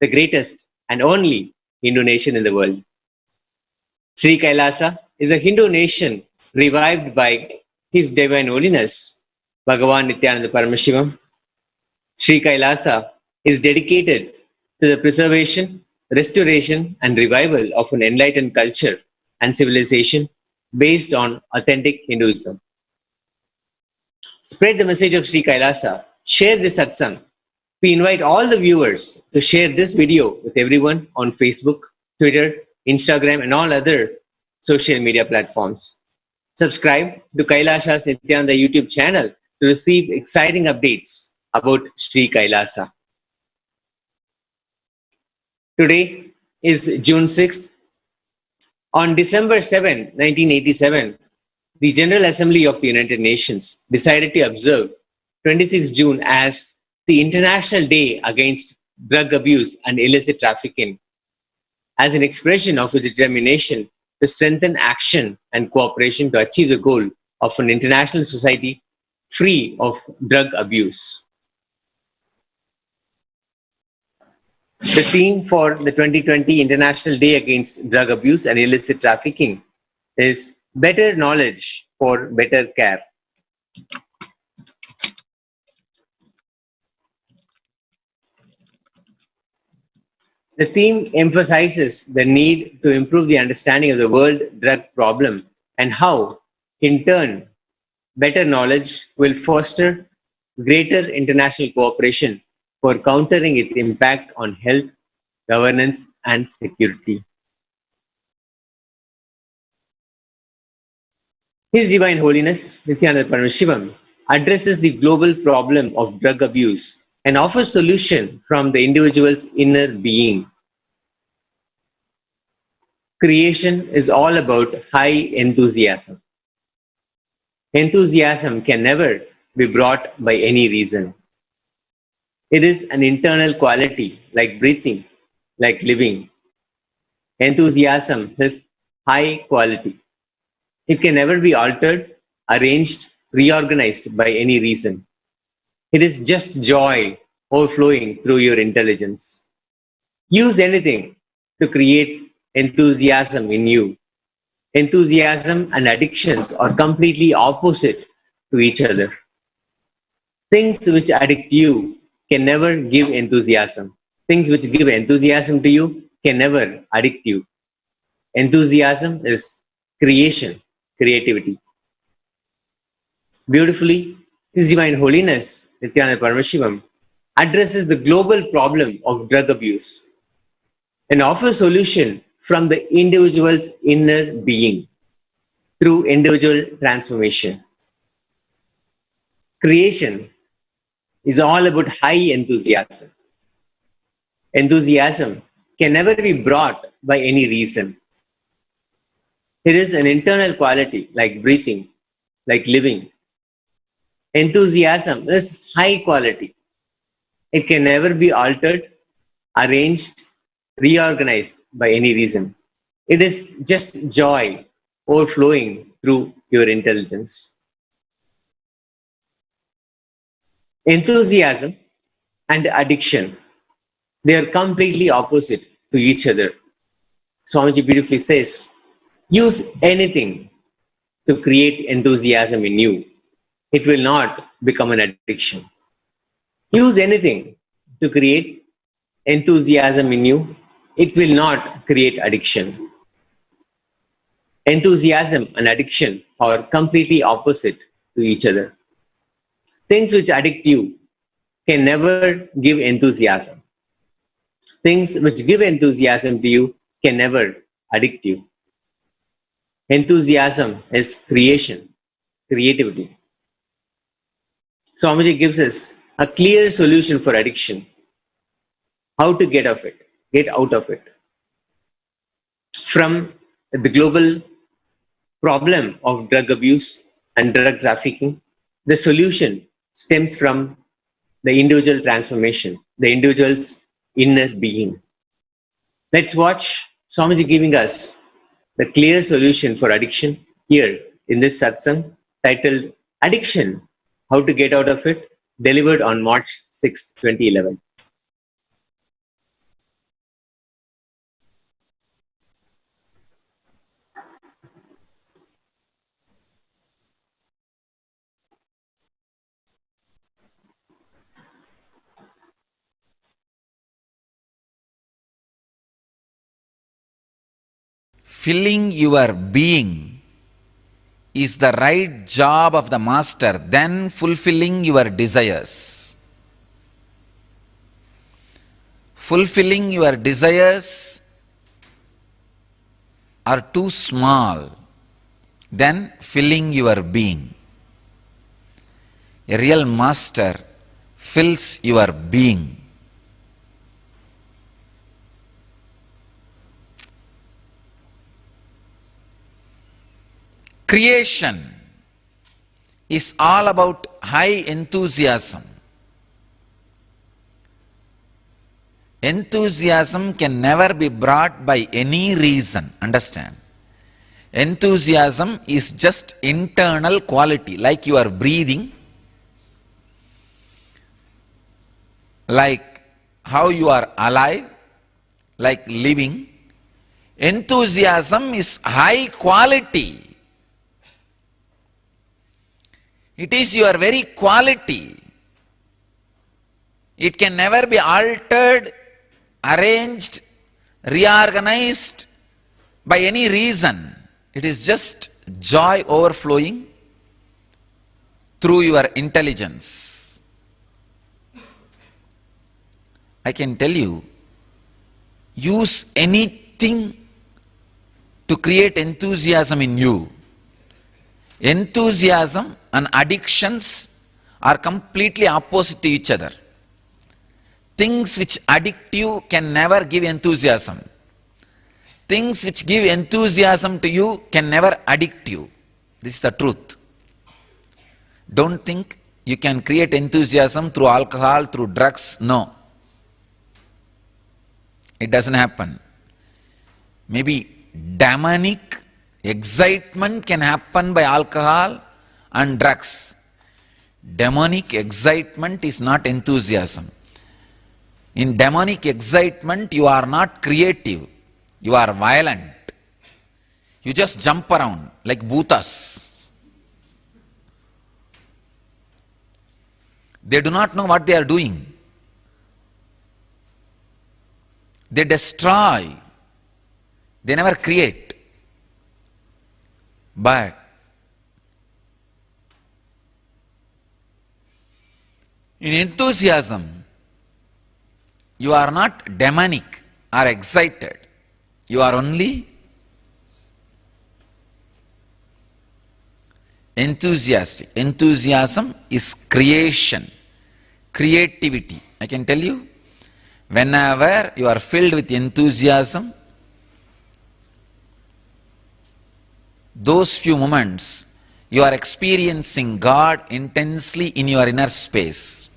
the greatest and only Hindu nation in the world. Sri Kailasa is a Hindu nation revived by His Divine Holiness, Bhagavan Nithyananda Paramashivam. Sri Kailasa is dedicated to the preservation, restoration, and revival of an enlightened culture and civilization based on authentic Hinduism. Spread the message of Sri Kailasa. Share this satsang. We invite all the viewers to share this video with everyone on Facebook, Twitter, Instagram, and all other social media platforms. Subscribe to Kailasa's Nithyananda YouTube channel to receive exciting updates about Sri Kailasa. Today is June 6th. On December 7, 1987, the General Assembly of the United Nations decided to observe 26 June as the International Day Against Drug Abuse and Illicit Trafficking, as an expression of its determination to strengthen action and cooperation to achieve the goal of an international society free of drug abuse. The theme for the 2020 International Day Against Drug Abuse and Illicit Trafficking is Better Knowledge for Better Care. The theme emphasizes the need to improve the understanding of the world drug problem and how, in turn, better knowledge will foster greater international cooperation for countering its impact on health, governance, and security. His Divine Holiness, Nithyananda Paramashivam, addresses the global problem of drug abuse and offers solution from the individual's inner being. Creation is all about high enthusiasm. Enthusiasm can never be brought by any reason. It is an internal quality, like breathing, like living. Enthusiasm is high quality. It can never be altered, arranged, reorganized by any reason. It is just joy overflowing through your intelligence. Use anything to create enthusiasm in you. Enthusiasm and addictions are completely opposite to each other. Things which addict you can never give enthusiasm. Things which give enthusiasm to you can never addict you. Enthusiasm is creation, creativity. Beautifully, His Divine Holiness, Nithyananda Paramashivam, addresses the global problem of drug abuse and offers solution from the individual's inner being through individual transformation. Creation is all about high enthusiasm. Enthusiasm can never be brought by any reason. It is an internal quality, like breathing, like living. Enthusiasm is high quality. It can never be altered, arranged, reorganized by any reason. It is just joy overflowing through your intelligence. Enthusiasm and addiction, they are completely opposite to each other. Swamiji beautifully says, use anything to create enthusiasm in you. It will not become an addiction. Use anything to create enthusiasm in you. It will not create addiction. Enthusiasm and addiction are completely opposite to each other. Things which addict you can never give enthusiasm. Things which give enthusiasm to you can never addict you. Enthusiasm is creation, creativity. Swamiji gives us a clear solution for addiction. How to get out of it. From the global problem of drug abuse and drug trafficking, the solution stems from the individual transformation, the individual's inner being. Let's watch Swamiji giving us the clear solution for addiction here in this satsang titled Addiction, How to Get Out of It, delivered on March 6, 2011. filling your being is the right job of the master than fulfilling your desires. Fulfilling your desires are too small than filling your being. A real master fills your being. Creation is all about high enthusiasm. Enthusiasm can never be brought by any reason. Understand? Enthusiasm is just internal quality, like you are breathing, like how you are alive, like living. Enthusiasm is high quality. It is your very quality. It can never be altered, arranged, reorganized by any reason. It is just joy overflowing through your intelligence. I can tell you, use anything to create enthusiasm in you. Enthusiasm and addictions are completely opposite to each other. Things which addict you can never give enthusiasm. Things which give enthusiasm to you can never addict you. This is the truth. Don't think you can create enthusiasm through alcohol, through drugs. No. It doesn't happen. Maybe demonic excitement can happen by alcohol and drugs. Demonic excitement is not enthusiasm. In demonic excitement, you are not creative. You are violent. You just jump around like bhutas. They do not know what they are doing. They destroy. They never create. But in enthusiasm, you are not demonic or excited. You are only enthusiastic. Enthusiasm is creation, creativity. I can tell you, whenever you are filled with enthusiasm, those few moments you are experiencing God intensely in your inner space.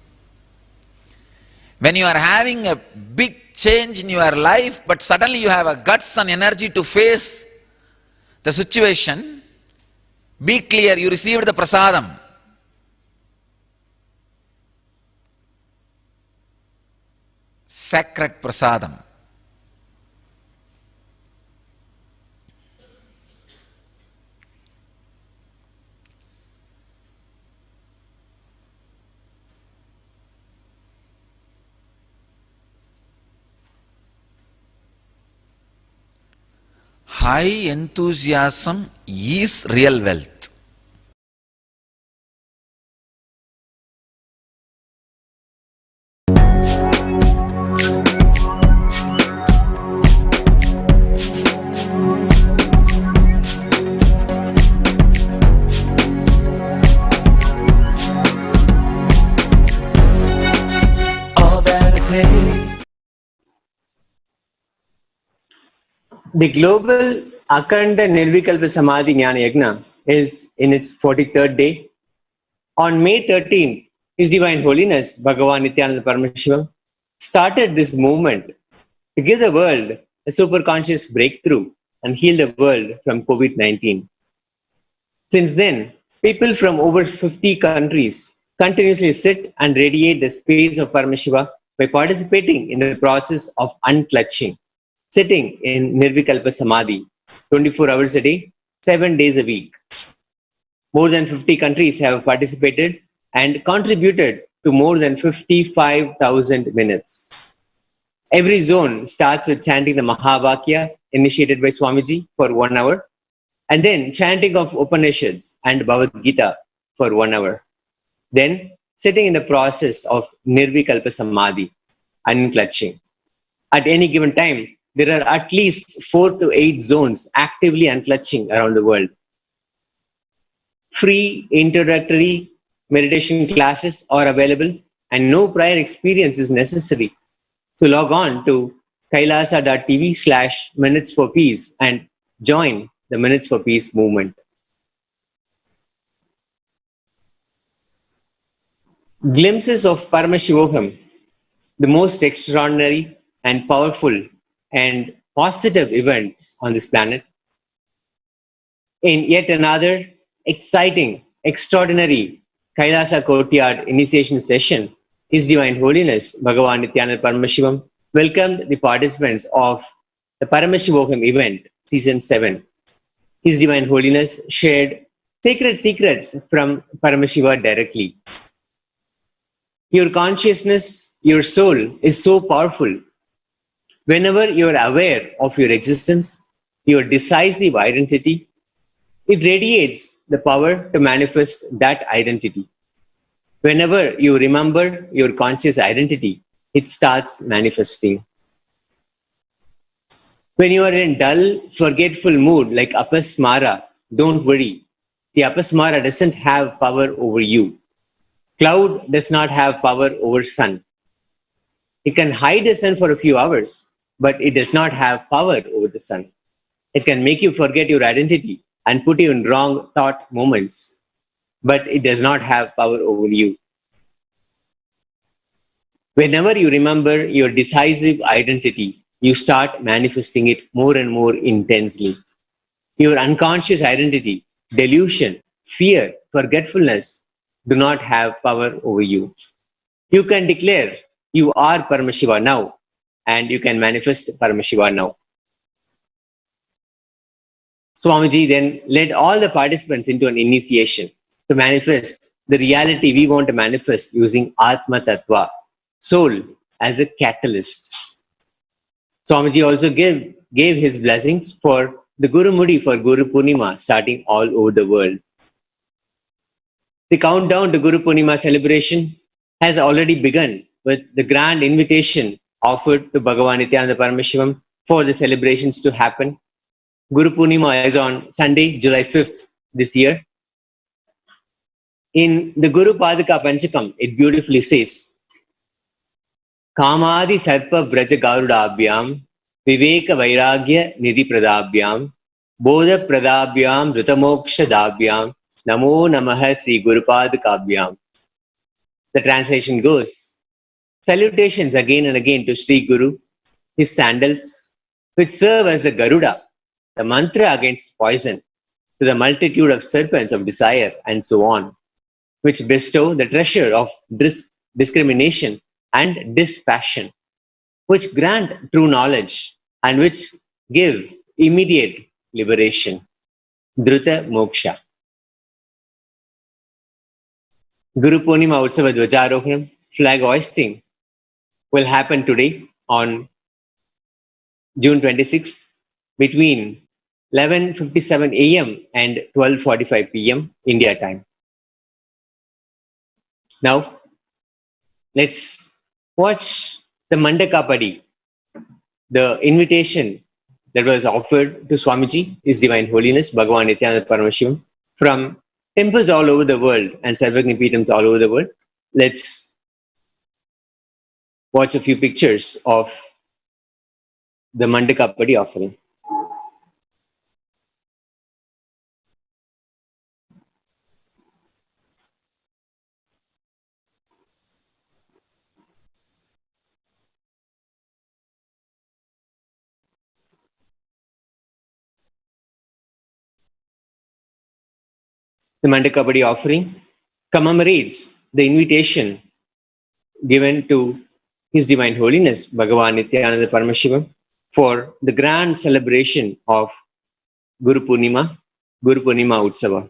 When you are having a big change in your life, but suddenly you have a guts and energy to face the situation, be clear, you received the prasadam. Sacred prasadam. High enthusiasm is real wealth. The global Akhanda Nirvikalpa Samadhi Jnana Yagna is in its 43rd day. On May 13th, His Divine Holiness Bhagavan Nithyananda Paramashivam started this movement to give the world a superconscious breakthrough and heal the world from COVID-19. Since then, people from over 50 countries continuously sit and radiate the space of Paramashiva by participating in the process of unclutching, sitting in Nirvikalpa Samadhi 24 hours a day, 7 days a week. More than 50 countries have participated and contributed to more than 55,000 minutes. Every zone starts with chanting the Mahavakya initiated by Swamiji for 1 hour, and then chanting of Upanishads and Bhagavad Gita for 1 hour. Then sitting in the process of Nirvikalpa Samadhi, unclutching. At any given time, there are at least 4 to 8 zones actively unclutching around the world. Free introductory meditation classes are available and no prior experience is necessary. So log on to kailasa.tv/Minutes for Peace and join the Minutes for Peace movement. Glimpses of Paramashivoham, the most extraordinary and powerful and positive event on this planet. In yet another exciting, extraordinary Kailasa Courtyard initiation session, His Divine Holiness Bhagavan Nithyananda Paramashivam welcomed the participants of the Paramashivoham event, Season 7. His Divine Holiness shared sacred secrets from Paramashiva directly. Your consciousness, your soul is so powerful. Whenever you are aware of your existence, your decisive identity, it radiates the power to manifest that identity. Whenever you remember your conscious identity, it starts manifesting. When you are in dull, forgetful mood like apasmara, don't worry. The apasmara doesn't have power over you. Cloud does not have power over sun. It can hide the sun for a few hours, but it does not have power over the sun. It can make you forget your identity and put you in wrong thought moments, but it does not have power over you. Whenever you remember your decisive identity, you start manifesting it more and more intensely. Your unconscious identity, delusion, fear, forgetfulness do not have power over you. You can declare you are Paramashiva now, and you can manifest Paramashiva now. Swamiji then led all the participants into an initiation to manifest the reality we want to manifest using Atma Tattva, soul, as a catalyst. Swamiji also gave his blessings for the Guru Mudi for Guru Purnima starting all over the world. The countdown to Guru Purnima celebration has already begun with the grand invitation offered to Bhagavan Nithyananda Paramashivam for the celebrations to happen. Guru Purnima is on Sunday, July 5th this year. In the Guru Padaka Panchakam, it beautifully says, Kamadi Sarpa Vraja Garudabhyam, Viveka Vairagya Nidhi Pradabhyam, Bodha Pradabhyam, Rutamoksha Dabhyam, Namo Namaha Sri Guru Padakabhyam. The translation goes, salutations again and again to Sri Guru, his sandals, which serve as the Garuda, the mantra against poison, to the multitude of serpents of desire, and so on, which bestow the treasure of discrimination and dispassion, which grant true knowledge, and which give immediate liberation. Dhruta Moksha. Guru Purnima Utsava Dvajarohanam, flag hoisting, will happen today on June 26th between 11:57 a.m. and 12:45 p.m. India time. Now, let's watch the Mandakapadi, the invitation that was offered to Swamiji, His Divine Holiness, Bhagavan Nithyananda Paramashivam, from temples all over the world and Sarvagni Peetams all over the world. Let's watch a few pictures of the Mandakapadi offering. The Mandakapadi offering commemorates the invitation given to His Divine Holiness Bhagavan Nithyananda Paramashivam for the grand celebration of Guru Purnima Utsava.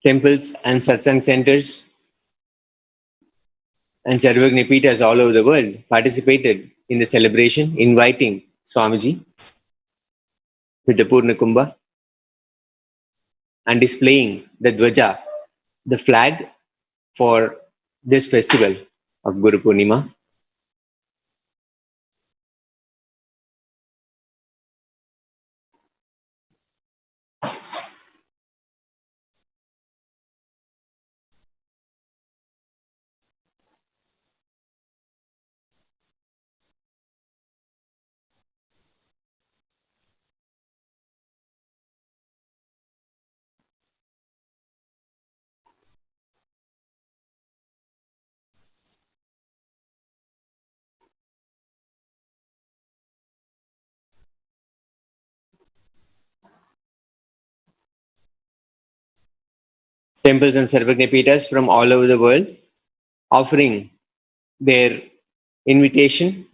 temples and satsang centers and Sarvagnipitas all over the world participated in the celebration, inviting Swamiji with the Purna Kumbha and displaying the Dwaja, the flag for this festival of Guru Purnima. Temples and Sarvagnipitas from all over the world offering their invitation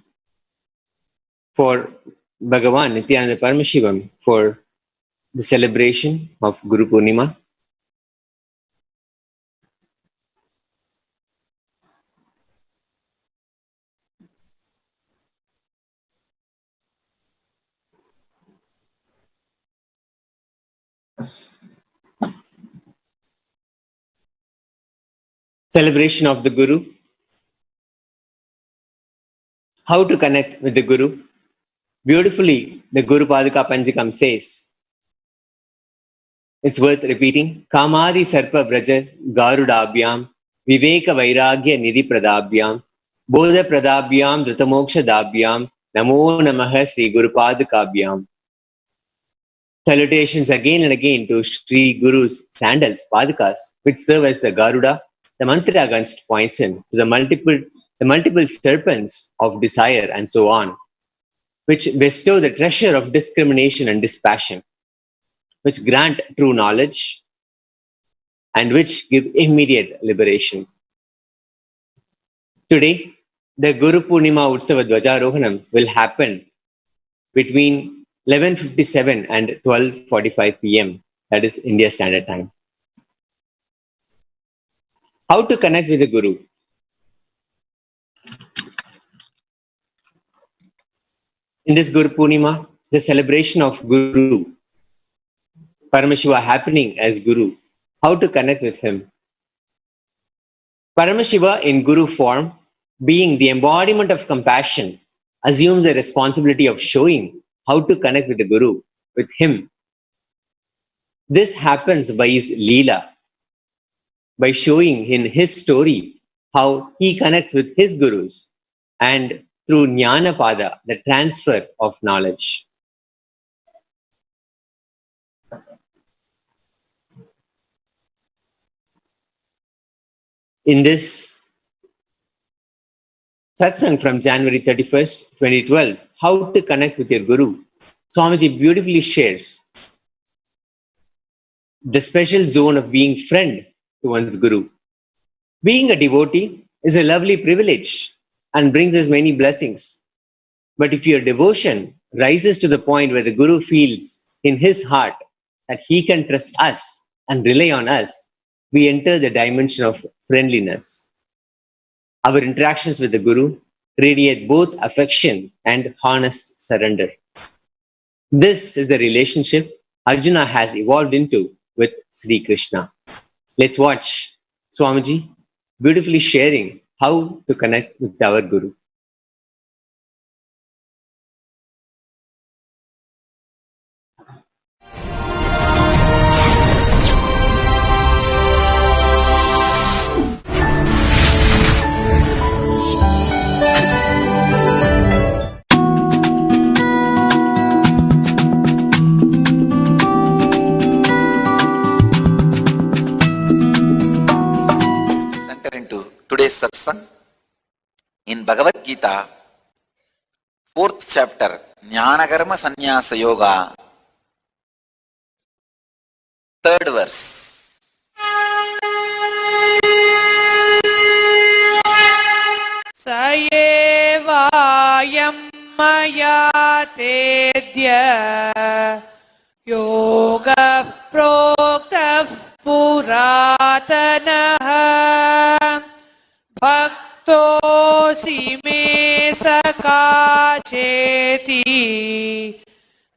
for Bhagavan Nithyananda Paramashivam for the celebration of Guru Purnima. Celebration of the Guru. How to connect with the Guru? Beautifully, the Guru Padaka Panjikam says, it's worth repeating, Kamadi Sarpa Braja Garudabhyam Viveka Vairagya Nidhi Pradabhyam Bodha Pradabhyam Drutamoksha Dabhyam Namo Namaha Sri Guru Padakabhyam. Salutations again and again to Sri Guru's sandals, Padakas, which serve as the Garuda, the mantra against poison, to the multiple serpents of desire and so on, which bestow the treasure of discrimination and dispassion, which grant true knowledge, and which give immediate liberation. Today, the Guru Purnima Utsava Dwajarohanam will happen between 11:57 and 12:45 p.m. That is India Standard Time. How to connect with the Guru? In this Guru Purnima, the celebration of Guru, Paramashiva happening as Guru, how to connect with him? Paramashiva in Guru form, being the embodiment of compassion, assumes the responsibility of showing how to connect with the Guru, with him. This happens by his Leela, by showing in his story how he connects with his Gurus, and through Jnana Pada, the transfer of knowledge. In this Satsang from January 31st, 2012, how to connect with your Guru, Swamiji beautifully shares the special zone of being friend to one's Guru. Being a devotee is a lovely privilege and brings us many blessings. But if your devotion rises to the point where the Guru feels in his heart that he can trust us and rely on us, we enter the dimension of friendliness. Our interactions with the Guru radiate both affection and honest surrender. This is the relationship Arjuna has evolved into with Sri Krishna. Let's watch Swamiji beautifully sharing how to connect with our Guru. Enter into today's satsang in Bhagavad Gita, 4th chapter, Jnanakarma Sannyasa Yoga, 3rd verse. Sayevayam maya tedya yoga proktah pura पुरातनः भक्तोऽसि मे सखा चेति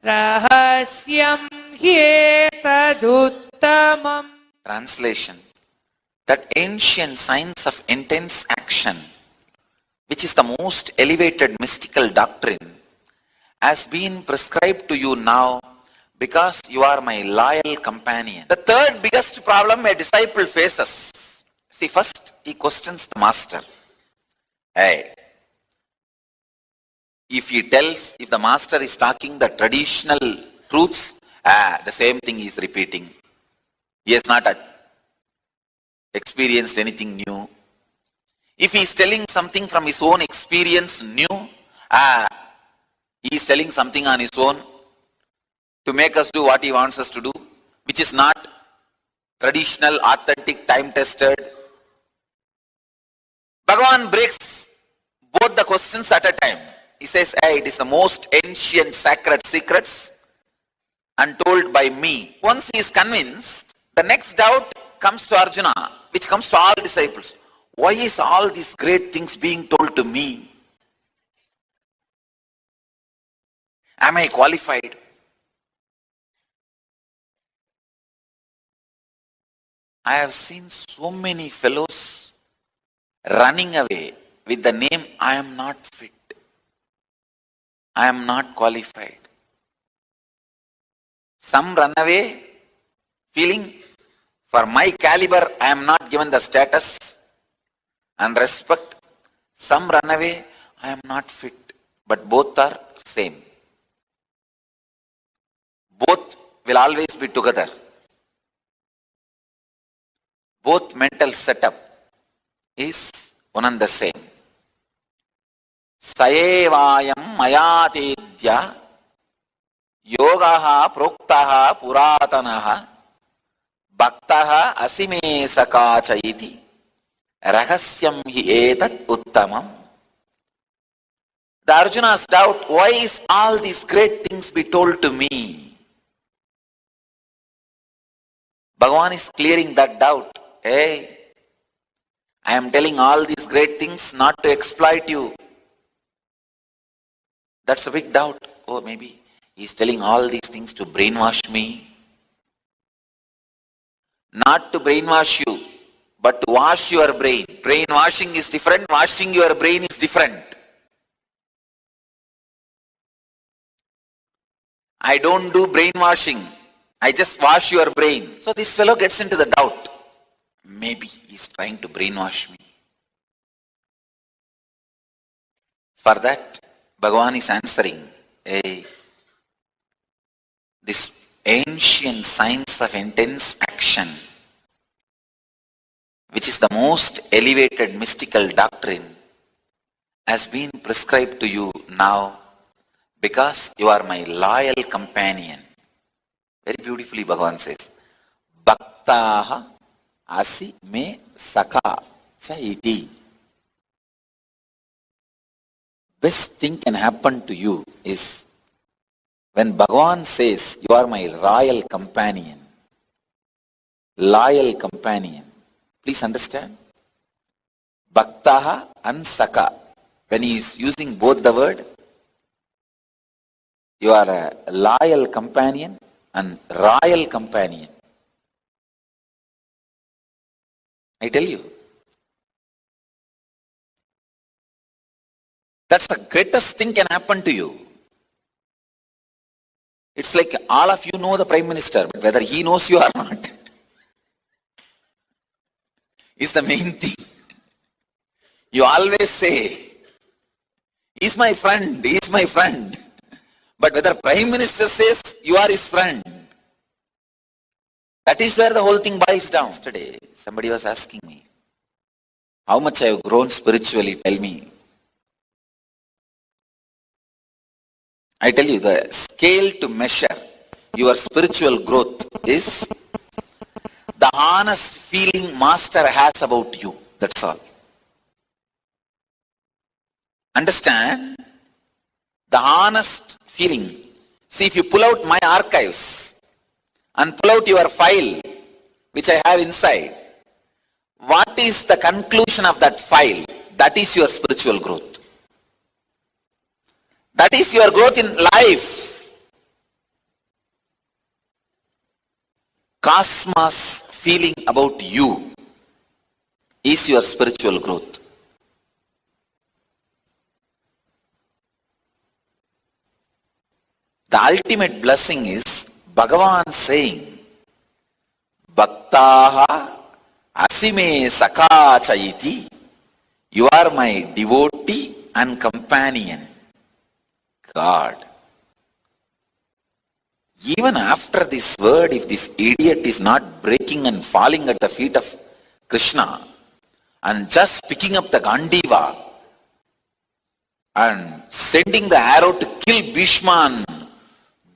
रहस्यं ह्येतदुत्तमम्. Translation: that ancient science of intense action, which is the most elevated mystical doctrine, has been prescribed to you now because you are my loyal companion. The third biggest problem a disciple faces. See, first he questions the master. Hey, if the master is talking the traditional truths, the same thing he is repeating. He has not experienced anything new. If he is telling something from his own experience new, he is telling something on his own to make us do what he wants us to do, which is not traditional, authentic, time-tested. Bhagavan breaks both the questions at a time. He says, hey, it is the most ancient sacred secrets untold by me. Once he is convinced, the next doubt comes to Arjuna, which comes to all disciples. Why is all these great things being told to me? Am I qualified? I have seen so many fellows running away with the name, I am not fit. I am not qualified. Some run away feeling, for my caliber, I am not given the status and respect. Some run away, I am not fit. But both are same. Both will always be together. Both mental setup is one and the same. Saevayam mayatedya yogaha proktaha puratanaha bhaktaha asime sakacha iti rahasyam hi etat uttamam. The Arjuna's doubt, why is all these great things be told to me? Bhagavan is clearing that doubt. Hey, I am telling all these great things not to exploit you. That's a big doubt. Oh, maybe he is telling all these things to brainwash me. Not to brainwash you, but to wash your brain. Brainwashing is different. Washing your brain is different. I don't do brainwashing. I just wash your brain. So this fellow gets into the doubt. Maybe he's trying to brainwash me. For that, Bhagavan is answering, hey, this ancient science of intense action, which is the most elevated mystical doctrine, has been prescribed to you now because you are my loyal companion. Very beautifully Bhagavan says, Bhaktaha asi me saka sa iti. Best thing can happen to you is when Bhagavan says, you are my royal companion. Loyal companion. Please understand. Bhaktaha and Saka. When he is using both the word, you are a loyal companion and royal companion. I tell you. That's the greatest thing can happen to you. It's like all of you know the Prime Minister, but whether he knows you or not is the main thing. You always say, he's my friend, he's my friend. But whether Prime Minister says you are his friend, that is where the whole thing boils down. Yesterday, somebody was asking me, how much I have grown spiritually, tell me. I tell you, the scale to measure your spiritual growth is the honest feeling Master has about you. That's all. Understand? The honest feeling. See, if you pull out my archives and pull out your file, which I have inside, what is the conclusion of that file? That is your spiritual growth. That is your growth in life. Cosmos feeling about you is your spiritual growth. The ultimate blessing is Bhagavan saying, Bhaktaha asime sakachayiti. You are my devotee and companion. God. Even after this word, if this idiot is not breaking and falling at the feet of Krishna and just picking up the Gandiva and sending the arrow to kill Bhishma and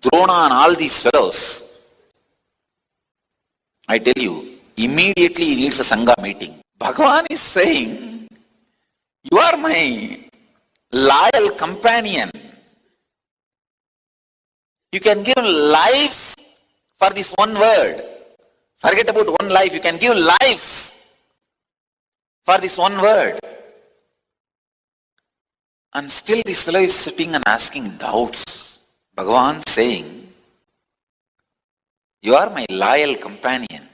Drona and all these fellows, I tell you, immediately he needs a Sangha meeting. Bhagavan is saying, you are my loyal companion. You can give life for this one word. Forget about one life. You can give life for this one word. And still this fellow is sitting and asking doubts. Bhagavan saying, you are my loyal companion.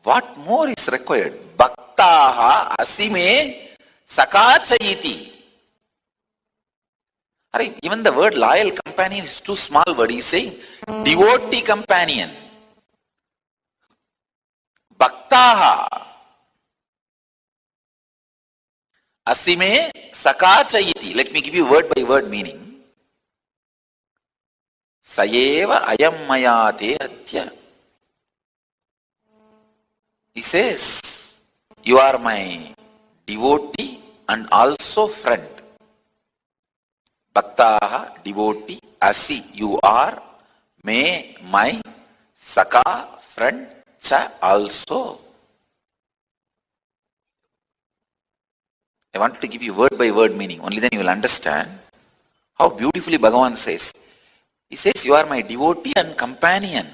What more is required? Bhaktaha asime sakachayiti. Even the word loyal companion is too small word. He is saying devotee companion. Bhaktaha asime sakachayiti. Let me give you word by word meaning. Sayeva ayam maya te adya. He says, you are my devotee and also friend. Bhaktaha, devotee, asi, you are, me, my, saka, friend, cha, also. I want to give you word by word meaning. Only then you will understand how beautifully Bhagavan says. He says, you are my devotee and companion.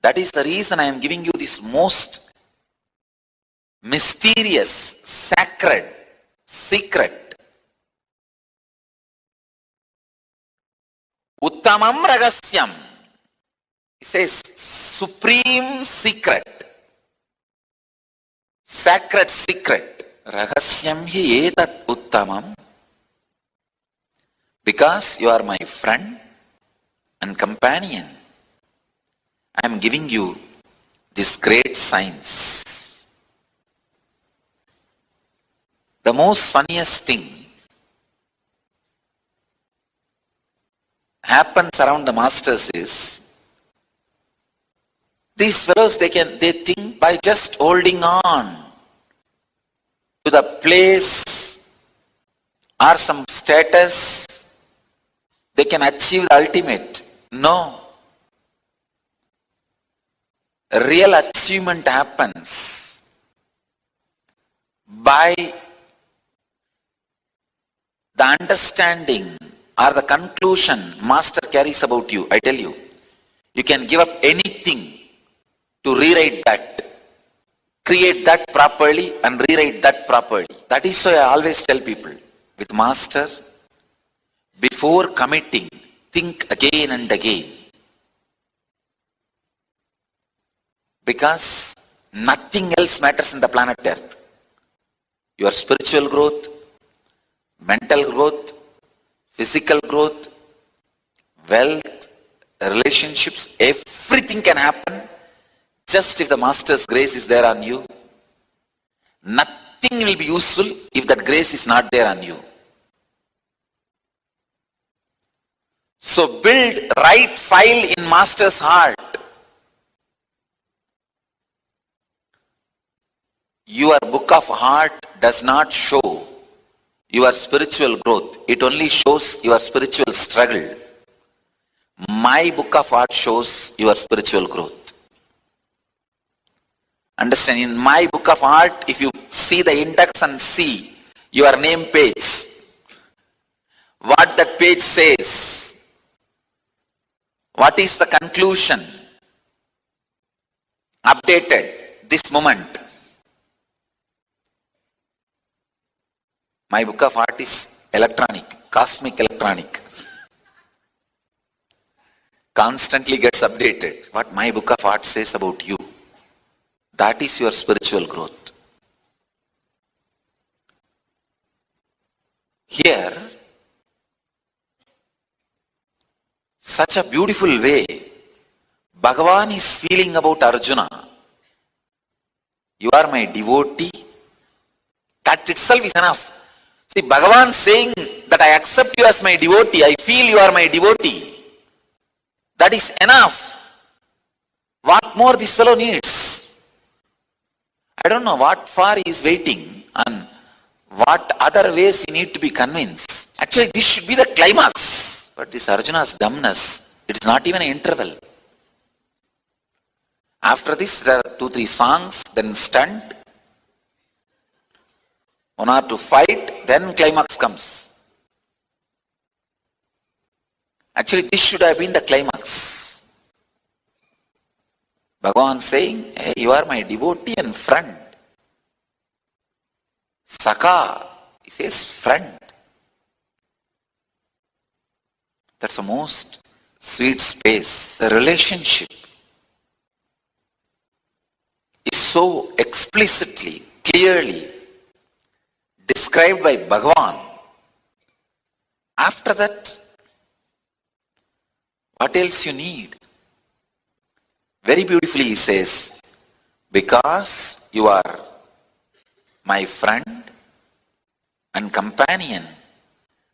That is the reason I am giving you this most mysterious, sacred, secret. Uttamam Ragasyam. He says, supreme secret. Sacred secret. Ragasyam hi etat uttamam. Because you are my friend and companion, I am giving you this great science. The most funniest thing happens around the masters is, these fellows, they think by just holding on to the place or some status, they can achieve the ultimate. No. Real achievement happens by the understanding or the conclusion master carries about you. I tell you, you can give up anything to rewrite that, create that properly and rewrite that properly. That is why I always tell people, with master, before committing, think again and again. Because nothing else matters in the planet Earth. Your spiritual growth, mental growth, physical growth, wealth, relationships, everything can happen just if the master's grace is there on you. Nothing will be useful if that grace is not there on you. So build right file in master's heart. Your book of heart does not show your spiritual growth. It only shows your spiritual struggle. My book of heart shows your spiritual growth. Understand, in my book of heart, if you see the index and see your name page, what that page says, what is the conclusion, updated this moment. My book of art is electronic, cosmic electronic. Constantly gets updated. What my book of art says about you. That is your spiritual growth. Here, such a beautiful way, Bhagavan is feeling about Arjuna. You are my devotee. That itself is enough. See, Bhagavan saying that I accept you as my devotee, I feel you are my devotee. That is enough. What more this fellow needs? I don't know what far he is waiting and what other ways he need to be convinced. Actually, this should be the climax. But this Arjuna's dumbness, it is not even an interval. After this, there are 2-3 songs, then stunt, 1 or 2 fight, then climax comes. Actually, this should have been the climax. Bhagavan saying, hey, you are my devotee and friend. Saka, he says friend. That's the most sweet space. The relationship is so explicitly, clearly described by Bhagavan. After that, what else you need? Very beautifully he says, because you are my friend and companion,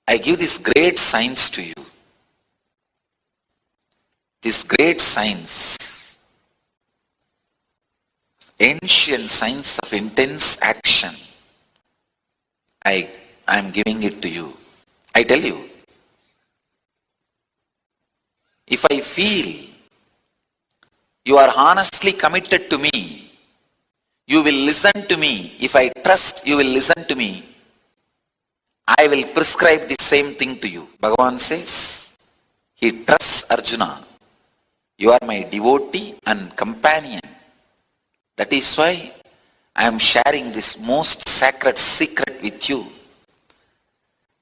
I give these great signs to you. These great signs, ancient signs of intense action, I am giving it to you. I tell you, if I feel you are honestly committed to me, you will listen to me. If I trust you will listen to me, I will prescribe the same thing to you. Bhagavan says, he trusts Arjuna. You are my devotee and companion. That is why I am sharing this most sacred secret with you.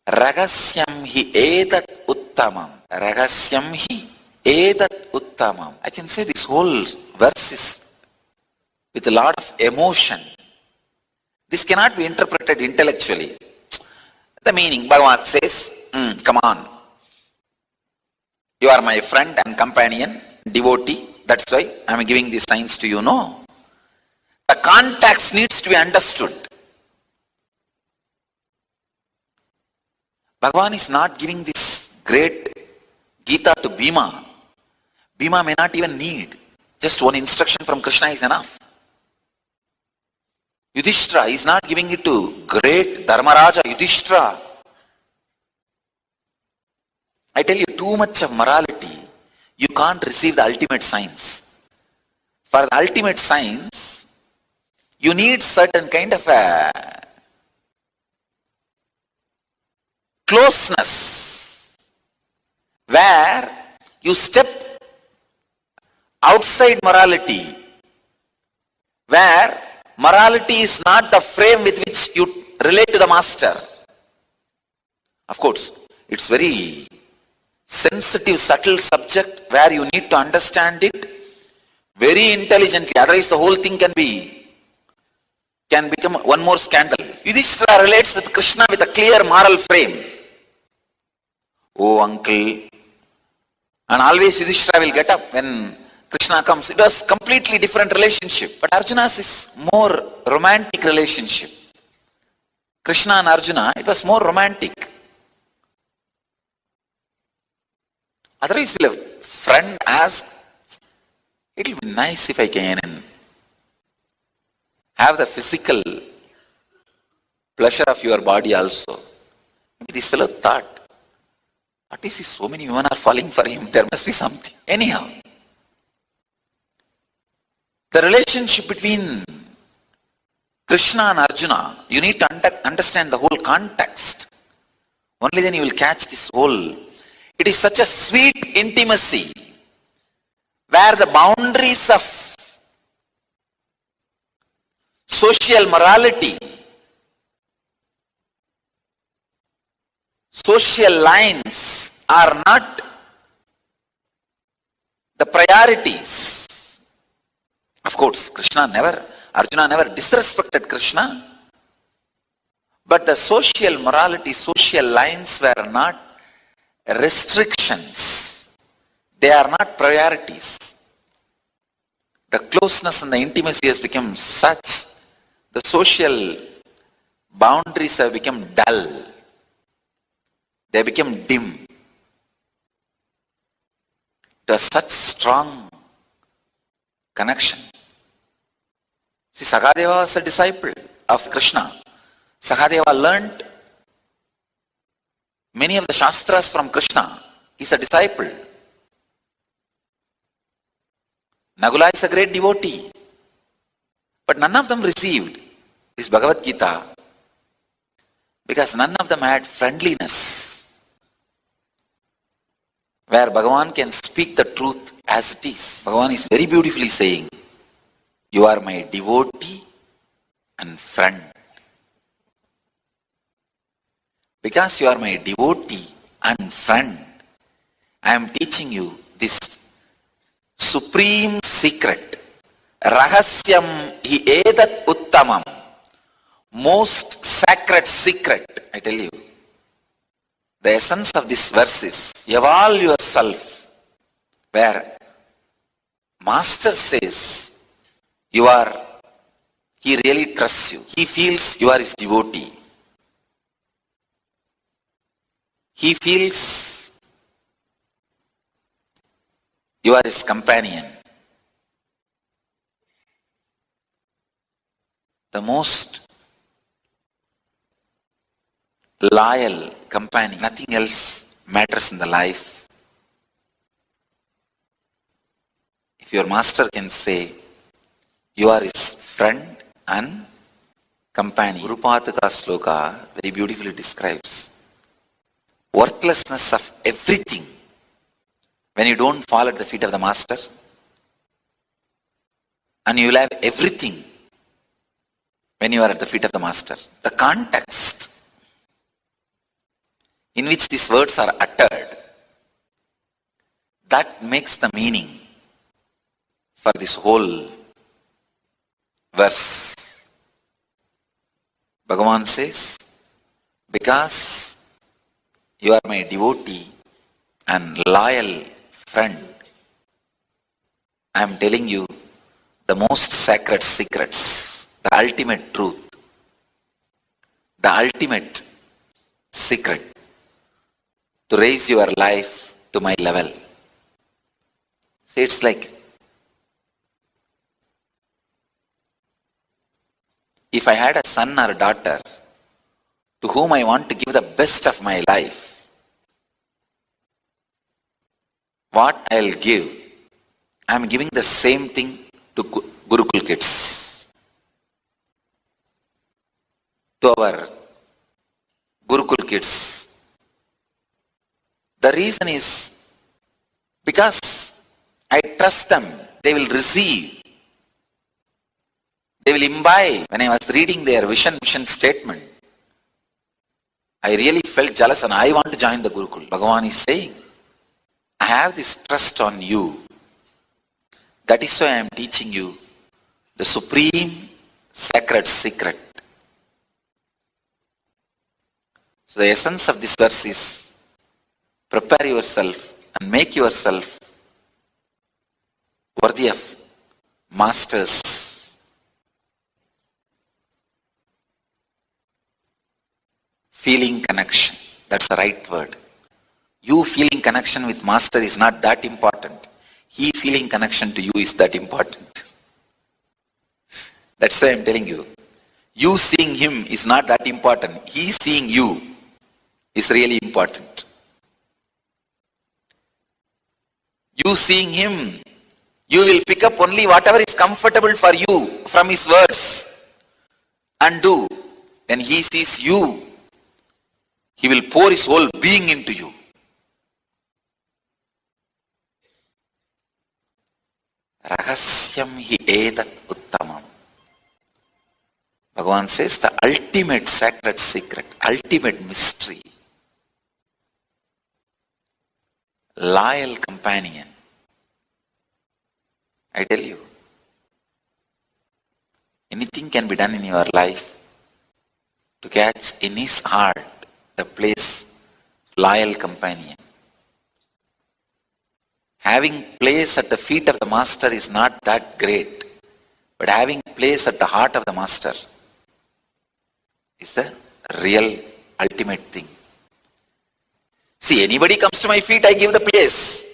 Ragasyam hi edat uttamam. Ragasyam hi edat uttamam. I can say this whole verse is with a lot of emotion. This cannot be interpreted intellectually. The meaning, Bhagavan says, come on. You are my friend and companion, devotee. That's why I am giving these signs to you. No. The context needs to be understood. Bhagavan is not giving this great Gita to Bhima. Bhima may not even need. Just one instruction from Krishna is enough. Yudhishthira is not giving it to great Dharmaraja Yudhishthira. I tell you, too much of morality, you can't receive the ultimate science. For the ultimate science, you need certain kind of a closeness where you step outside morality, where morality is not the frame with which you relate to the master. Of course, it's very sensitive, subtle subject where you need to understand it very intelligently. Otherwise, the whole thing can become one more scandal. Yudhishthira relates with Krishna with a clear moral frame. Oh, uncle. And always Yudhishthira will get up when Krishna comes. It was completely different relationship. But Arjuna's is more romantic relationship. Krishna and Arjuna, it was more romantic. Otherwise, will a friend ask, it will be nice if I can have the physical pleasure of your body also. Maybe this fellow thought, what is this? So many women are falling for him. There must be something. Anyhow, the relationship between Krishna and Arjuna, you need to understand the whole context. Only then you will catch this whole. It is such a sweet intimacy where the boundaries of social morality, social lines are not the priorities. Of course, Arjuna never disrespected Krishna, but the social morality, social lines were not restrictions. They are not priorities. The closeness and the intimacy has become such, the social boundaries have become dull. They become dim. There's such strong connection. See, Sakadeva was a disciple of Krishna. Sakadeva learned many of the Shastras from Krishna. He's a disciple. Nagula is a great devotee. But none of them received this Bhagavad Gita because none of them had friendliness, where Bhagavan can speak the truth as it is. Bhagavan is very beautifully saying, you are my devotee and friend. Because you are my devotee and friend, I am teaching you this supreme secret. Rahasyam hi edat uttamam. Most sacred secret, I tell you. The essence of this verse is, evolve yourself, where Master says, he really trusts you. He feels you are his devotee. He feels you are his companion. The most loyal companion. Nothing else matters in the life. If your master can say, you are his friend and companion. Guru Pataka Sloka very beautifully describes worthlessness of everything when you don't fall at the feet of the master, and you will have everything when you are at the feet of the master. The context in which these words are uttered, that makes the meaning for this whole verse. Bhagavan says, because you are my devotee and loyal friend, I am telling you the most sacred secrets, the ultimate truth, the ultimate secret to raise your life to my level. See, it's like if I had a son or a daughter to whom I want to give the best of my life, what I'll give, I'm giving the same thing to Gurukul kids. To our Gurukul kids. The reason is because I trust them, they will receive, they will imbibe. When I was reading their vision statement, I really felt jealous and I want to join the Gurukul. Bhagavan is saying, I have this trust on you. That is why I am teaching you the supreme sacred secret. So the essence of this verse is, prepare yourself and make yourself worthy of Master's feeling connection. That's the right word. You feeling connection with Master is not that important. He feeling connection to you is that important. That's why I'm telling you. You seeing him is not that important. He seeing you is really important. You seeing him, you will pick up only whatever is comfortable for you from his words and do. When he sees you, he will pour his whole being into you. Rahasyam hi edat uttamam. Bhagavan says the ultimate sacred secret, ultimate mystery. Loyal companion. I tell you, anything can be done in your life to catch in his heart the place loyal companion. Having place at the feet of the master is not that great, but having place at the heart of the master is the real ultimate thing. See, anybody comes to my feet, I give the place.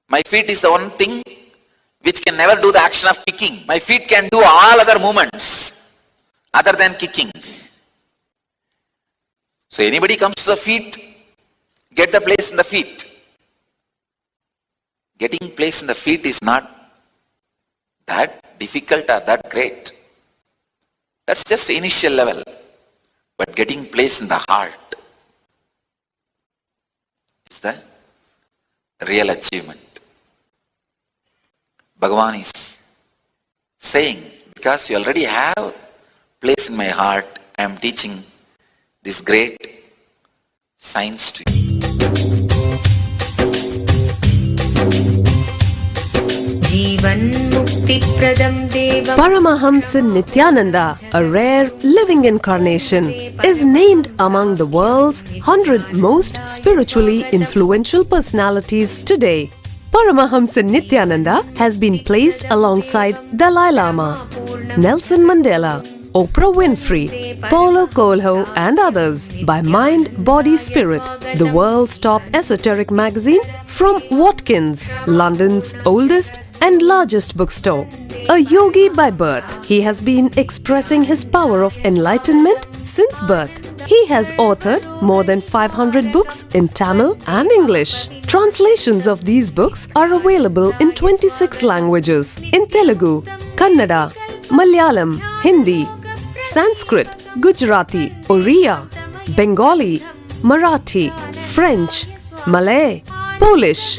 My feet is the one thing which can never do the action of kicking. My feet can do all other movements other than kicking. So anybody comes to the feet, get the place in the feet. Getting place in the feet is not that difficult or that great. That's just the initial level. But getting place in the heart is the real achievement. Bhagavan is saying, because you already have place in my heart, I am teaching this great science to you. Paramahamsa Nithyananda, a rare living incarnation, is named among the world's 100 most spiritually influential personalities today. Paramahamsa Nithyananda has been placed alongside Dalai Lama, Nelson Mandela, Oprah Winfrey, Paulo Coelho and others by Mind, Body, Spirit, the world's top esoteric magazine from Watkins, London's oldest and largest bookstore. A yogi by birth, he has been expressing his power of enlightenment since birth. He has authored more than 500 books in Tamil and English. Translations of these books are available in 26 languages in Telugu, Kannada, Malayalam, Hindi, Sanskrit, Gujarati, Oriya, Bengali, Marathi, French, Malay, Polish,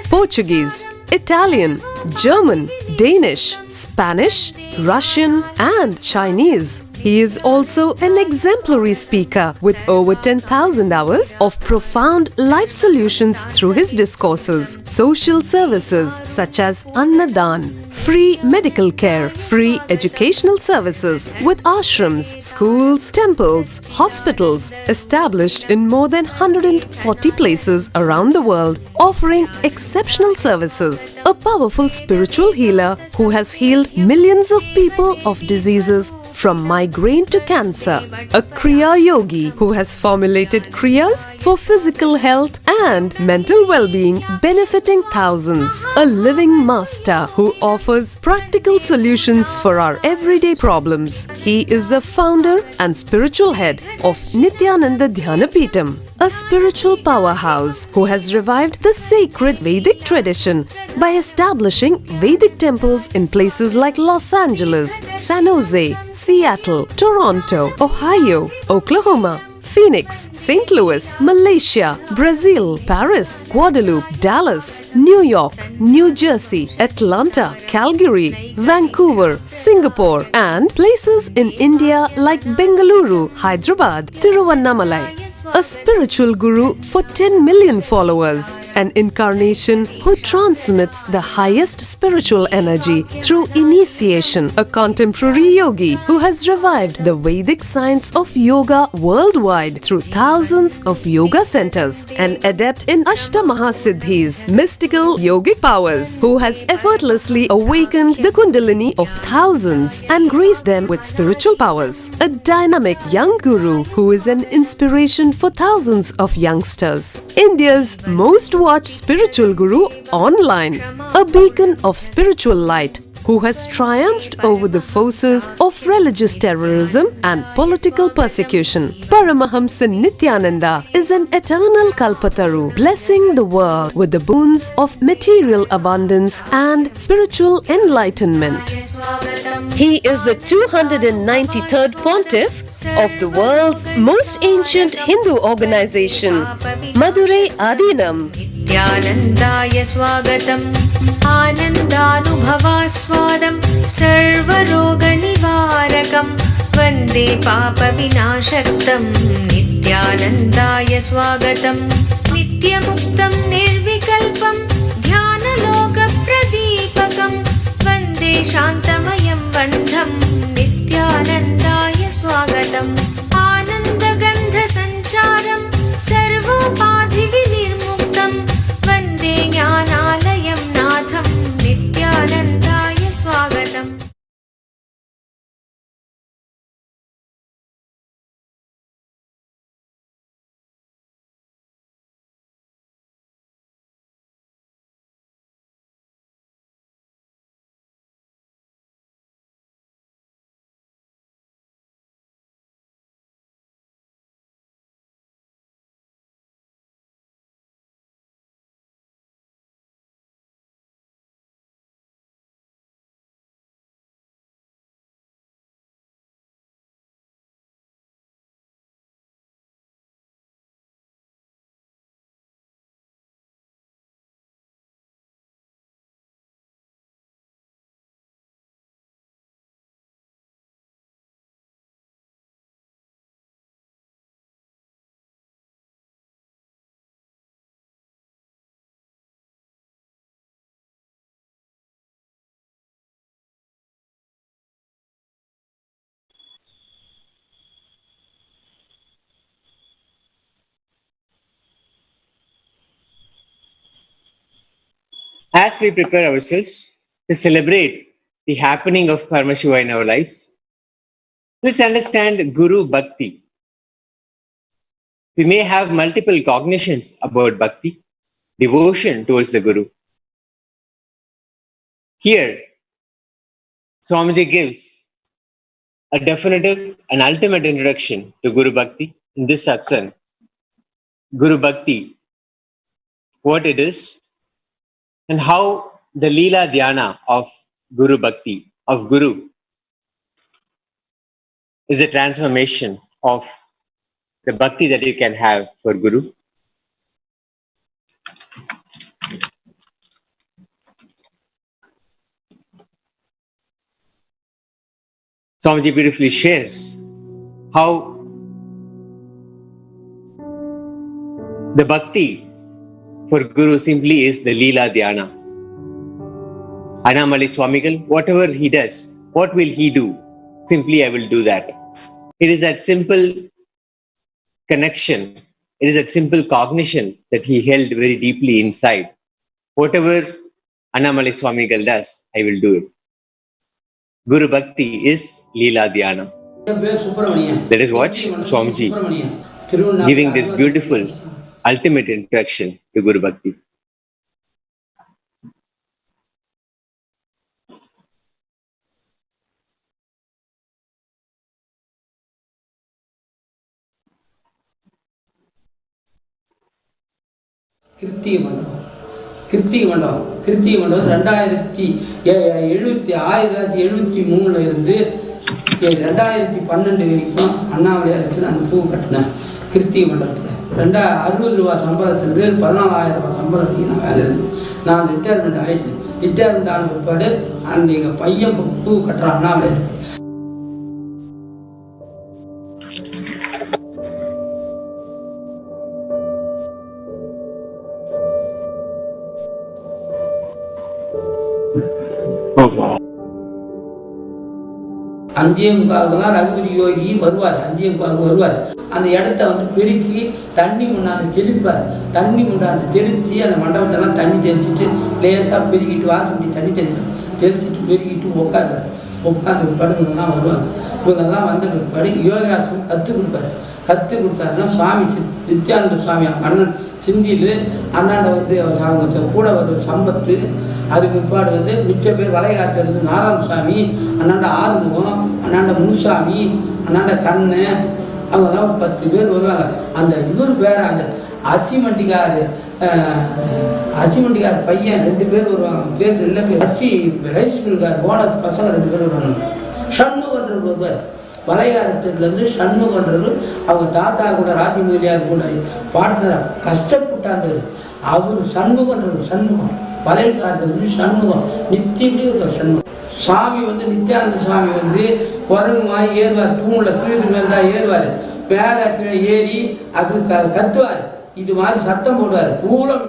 Portuguese, Italian, German, Danish, Spanish, Russian and Chinese. He is also an exemplary speaker with over 10,000 hours of profound life solutions through his discourses. Social services such as Annadan, free medical care, free educational services with ashrams, schools, temples, hospitals established in more than 140 places around the world, offering exceptional services. A powerful spiritual healer who has healed millions of people of diseases from migraine to cancer. A Kriya Yogi who has formulated Kriyas for physical health and mental well-being, benefiting thousands. A living master who offers practical solutions for our everyday problems. He is the founder and spiritual head of Nithyananda Paramashivam, a spiritual powerhouse who has revived the sacred Vedic tradition by establishing Vedic temples in places like Los Angeles, San Jose, Seattle, Toronto, Ohio, Oklahoma, Phoenix, St. Louis, Malaysia, Brazil, Paris, Guadeloupe, Dallas, New York, New Jersey, Atlanta, Calgary, Vancouver, Singapore, and places in India like Bengaluru, Hyderabad, Tiruvannamalai. A spiritual guru for 10 million followers, an incarnation who transmits the highest spiritual energy through initiation, a contemporary yogi who has revived the Vedic science of yoga worldwide through thousands of yoga centers, an adept in Ashtamahasiddhis, mystical yogic powers, who has effortlessly awakened the Kundalini of thousands and graced them with spiritual powers, a dynamic young guru who is an inspiration for thousands of youngsters, India's most watched spiritual guru online, a beacon of spiritual light who has triumphed over the forces of religious terrorism and political persecution. Paramahamsa Nithyananda is an eternal Kalpataru, blessing the world with the boons of material abundance and spiritual enlightenment. He is the 293rd pontiff of the world's most ancient Hindu organization, Madurai Adinam. Nithyanandaya swagatam Anandanubhavaswadam Sarvaroga nivarakam वन्दे पापविनाशक्तं नित्यानन्दाय स्वागतं नित्यमुक्तं निर्विकल्पं ध्यानलोकप्रदीपकं वन्दे शान्तमयं बन्धं नित्यानन्दाय स्वागतम् आनन्दगन्धसञ्चारं सर्वोपाधिविनिर्मुक्तं वन्दे ज्ञानालयं नाथं नित्यानन्दाय स्वागतम्। As we prepare ourselves to celebrate the happening of Paramashiva in our lives, let's understand Guru Bhakti. We may have multiple cognitions about Bhakti, devotion towards the Guru. Here, Swamiji gives a definitive and ultimate introduction to Guru Bhakti in this Satsang. Guru Bhakti, what it is, and how the Leela Dhyana of Guru Bhakti, of Guru, is a transformation of the Bhakti that you can have for Guru. Swamiji beautifully shares how the Bhakti for Guru simply is the Leela Dhyana. Anamali Swamigal, whatever he does, what will he do? Simply I will do that. It is that simple connection, it is that simple cognition that he held very deeply inside. Whatever Anamali Swamigal does, I will do it. Guru Bhakti is Leela Dhyana. Let us watch Swamiji giving this beautiful ultimate introduction to Guru Bhakti. கிருத்திக மண்டபம் 1973 இருந்து 2012 வரைக்கும் அண்ணாமலையார் வச்சு நான் பூ கட்டினேன் கிருத்திக மண்டபத்தில். 60 ரூபா சம்பளத்திலிருந்து 14,000 ரூபாய் சம்பளம் வரைக்கும் நான் வேலை இருந்தேன். நான் ரிட்டையர்மெண்ட் ஆகிட்டேன். ரிட்டையர்மெண்ட் ஆன பிற்பாடு அந்த எங்கள் பையன் பூ கட்டுற அண்ணாமலையாருக்கு அஞ்சியம்பாவுக்கெல்லாம் ரகுபதி யோகி வருவார். அஞ்சியம்பாவுக்கு வருவார். அந்த இடத்த வந்து பெருக்கி தண்ணி முன்னாந்து தெளிப்பார். தண்ணி முன்னாந்து தெளித்து அந்த மண்டபத்தெல்லாம் தண்ணி தெளிச்சுட்டு லேசாக பெருக்கிட்டு வாசப்படி தண்ணி தெளிப்பார். தெளிச்சுட்டு பெருக்கிட்டு உட்காருவார். உட்காந்து பிற்பாடு இவங்கெல்லாம் வருவாங்க. இவங்கெல்லாம் வந்த பிற்பாடு யோகாசனம் கற்றுக் கொடுப்பார். கற்றுக் கொடுத்தாருன்னா சுவாமி நித்யானந்த சுவாமி அவங்க அண்ணன் சிந்தியில் அண்ணாண்ட வந்து அவங்க கூட ஒரு சம்பத்து. அதுக்கு பிற்பாடு வந்து மிச்ச பேர் வளைகாத்திலிருந்து நாராயணசாமி, அண்ணாண்ட ஆறுமுகம், அண்ணாண்ட முனுசாமி, அண்ணாண்ட கண்ணு, அவங்கெல்லாம் ஒரு 10 பேர் வருவாங்க. அந்த இவர் வேற அந்த அசிமண்டிகார் பையன் 2 பேர் வருவாங்க. பேர் நல்ல பேர் ரைஸ் மில்கார் போனஸ் பசங்க 2 பேர் வருவாங்க. ஷண்முகன்றவர் வருவார். வளைகாரத்துலேருந்து ஷண்முகன்றவர் அவங்க தாத்தா கூட ராஜமூலியார் கூட பார்ட்னராக கஷ்டப்பட்டாந்தவர். அவர் சண்முகன்றவர். சண்முகம் வளையல்காரத்துலேருந்து சண்முகம் நித்தியப்படி ஒரு சண்முகம். சாமி நித்யானந்த சாமி குரங்கு மாதிரி ஏறுவார், தூணில் கீழே மேல் தான் ஏறுவார், மேலே கீழே ஏறி அது கத்துவார், இது மாதிரி சத்தம் போடுவார், ஊழல்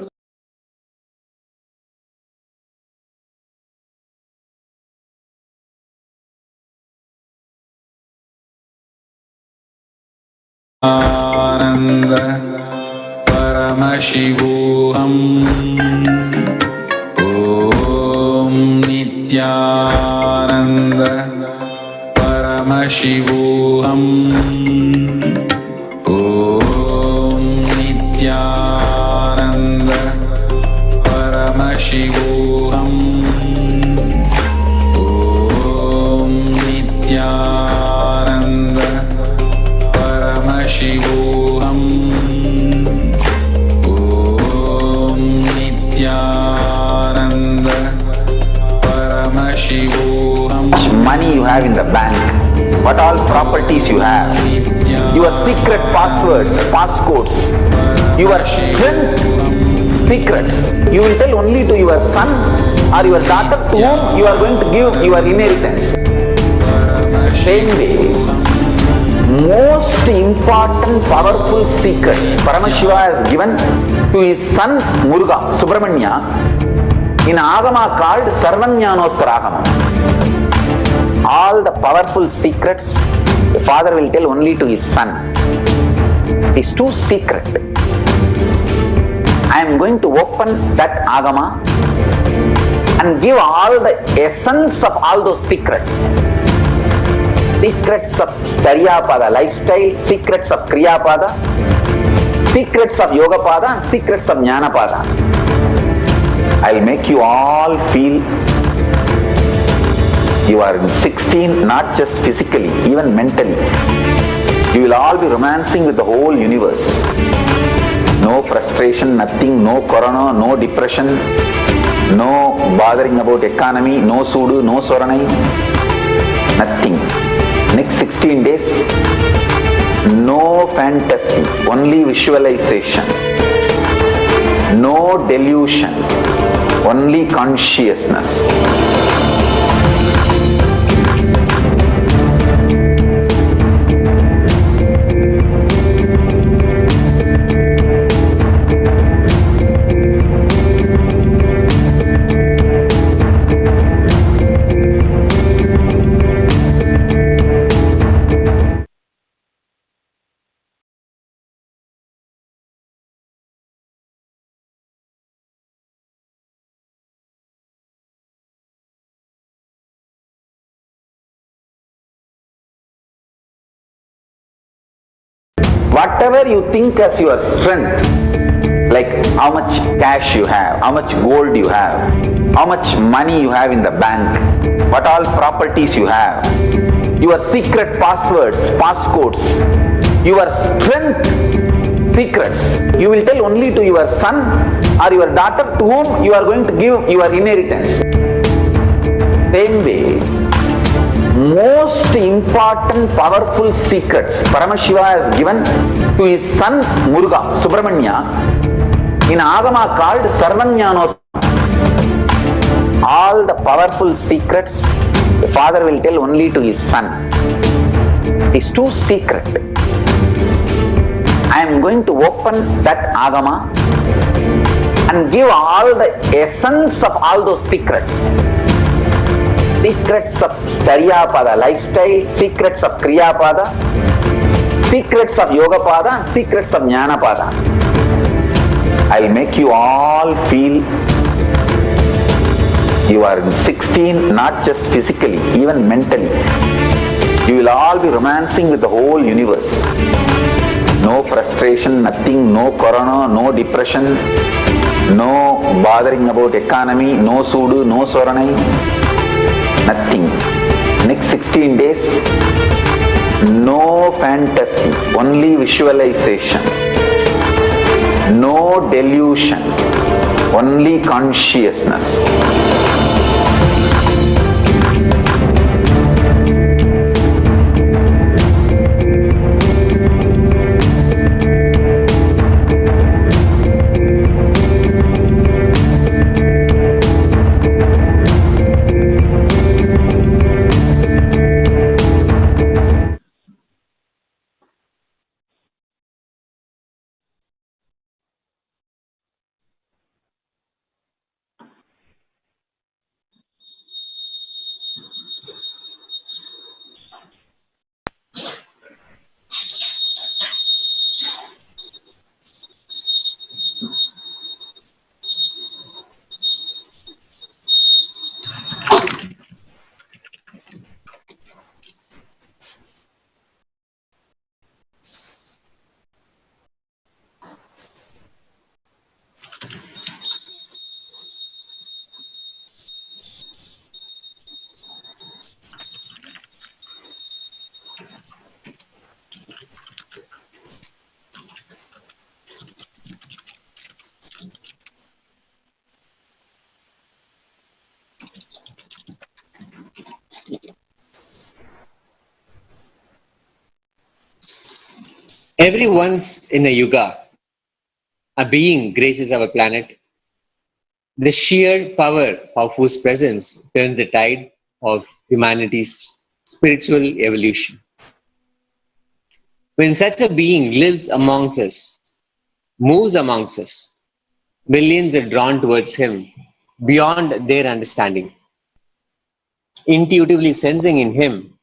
आनंद परमशिवोहम ओम नित्यानंद परमशिवोहम ओम नित्यानंद परमशिवोहम ओम नित्यानंद परमशिवोहम ओम Nityanand परमशिवोहम. Money you have in the bank, what all properties you have, your secret passwords, passcodes, your strength secrets, you will tell only to your son or your daughter to whom you are going to give your inheritance. Same way, most important powerful secret Paramashiva has given to his son Muruga Subramanya in Agama called Sarvanyanottara. All the powerful secrets the father will tell only to his son. It is too secret. I am going to open that Agama and give all the essence of all those secrets. Secrets of Charyapada lifestyle, secrets of Kriyapada, secrets of Yogapada, and secrets of Jnanapada. I will make you all feel you are 16, not just physically, even mentally. You will all be romancing with the whole universe. No frustration, nothing, no corona, no depression, no bothering about economy, no sudu, no soranai, nothing. Next 16 days, no fantasy, only visualization, no delusion, only consciousness. Whatever you think as your strength, like how much cash you have, how much gold you have, how much money you have in the bank, what all properties you have, your secret passwords, passcodes, your strength secrets, you will tell only to your son or your daughter to whom you are going to give your inheritance. Same way, most important powerful secrets Paramashiva has given to his son Muruga Subramanya in Agama called Sarvanyanottara. All the powerful secrets the father will tell only to his son. It is too secret. I am going to open that Agama and give all the essence of all those secrets. Secrets of Charyapada lifestyle, secrets of Kriyapada, secrets of Yogapada, and secrets of Jnanapada. I will make you all feel you are 16, not just physically, even mentally. You will all be romancing with the whole universe. No frustration, nothing, no corona, no depression, no bothering about economy, no sudu, no soranai, nothing. Next 16 days, no fantasy, only visualization, no delusion, only consciousness. Every once in a yuga, a being graces our planet, the sheer power of whose presence turns the tide of humanity's spiritual evolution. When such a being lives amongst us, moves amongst us, millions are drawn towards him beyond their understanding, intuitively sensing in him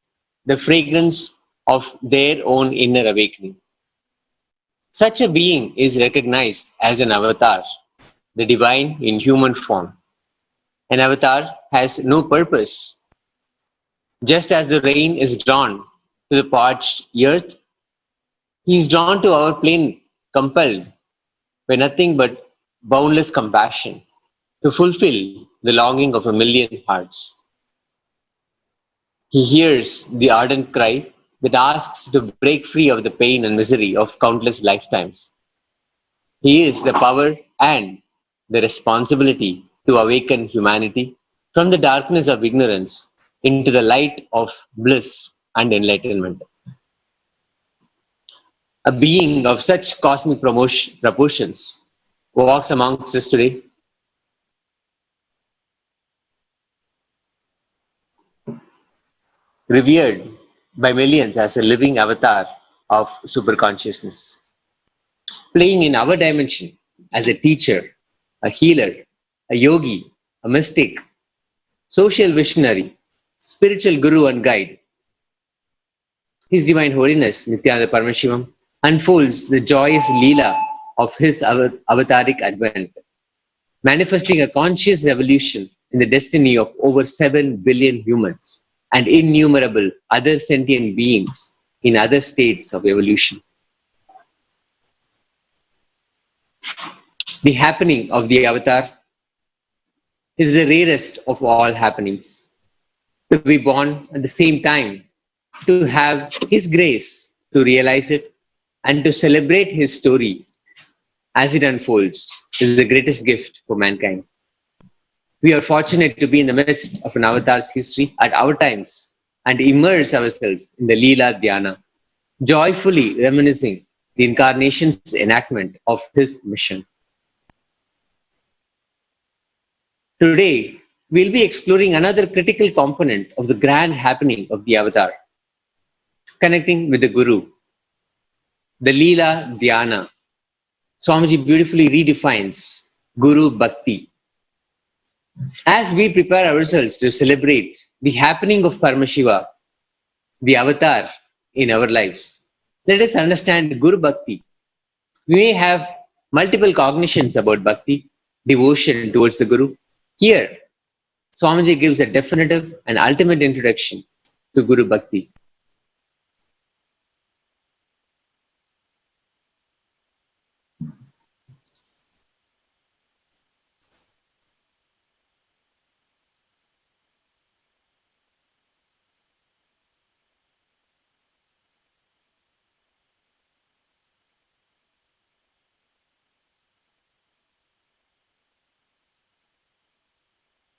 the fragrance of their own inner awakening. Such a being is recognized as an avatar, the divine in human form. An avatar has no purpose. Just as the rain is drawn to the parched earth, he is drawn to our plain, compelled by nothing but boundless compassion to fulfill the longing of a million hearts. He hears the ardent cry that asks to break free of the pain and misery of countless lifetimes. He is the power and the responsibility to awaken humanity from the darkness of ignorance into the light of bliss and enlightenment. A being of such cosmic proportions walks amongst us today. Revered by millions as a living avatar of superconsciousness, playing in our dimension as a teacher, a healer, a yogi, a mystic, social visionary, spiritual guru and guide. His Divine Holiness Nithyananda Paramashivam unfolds the joyous Leela of his avataric advent, manifesting a conscious revolution in the destiny of over 7 billion humans and innumerable other sentient beings in other states of evolution. The happening of the avatar is the rarest of all happenings. To be born at the same time, to have his grace to realize it, and to celebrate his story as it unfolds is the greatest gift for mankind. We are fortunate to be in the midst of an avatar's history at our times and immerse ourselves in the Leela Dhyana, joyfully reminiscing the incarnation's enactment of his mission. Today, we'll be exploring another critical component of the grand happening of the avatar, connecting with the Guru. The Leela Dhyana. Swamiji beautifully redefines Guru Bhakti. As we prepare ourselves to celebrate the happening of Paramashiva, the avatar in our lives, let us understand Guru Bhakti. We may have multiple cognitions about Bhakti, devotion towards the Guru. Here, Swamiji gives a definitive and ultimate introduction to Guru Bhakti.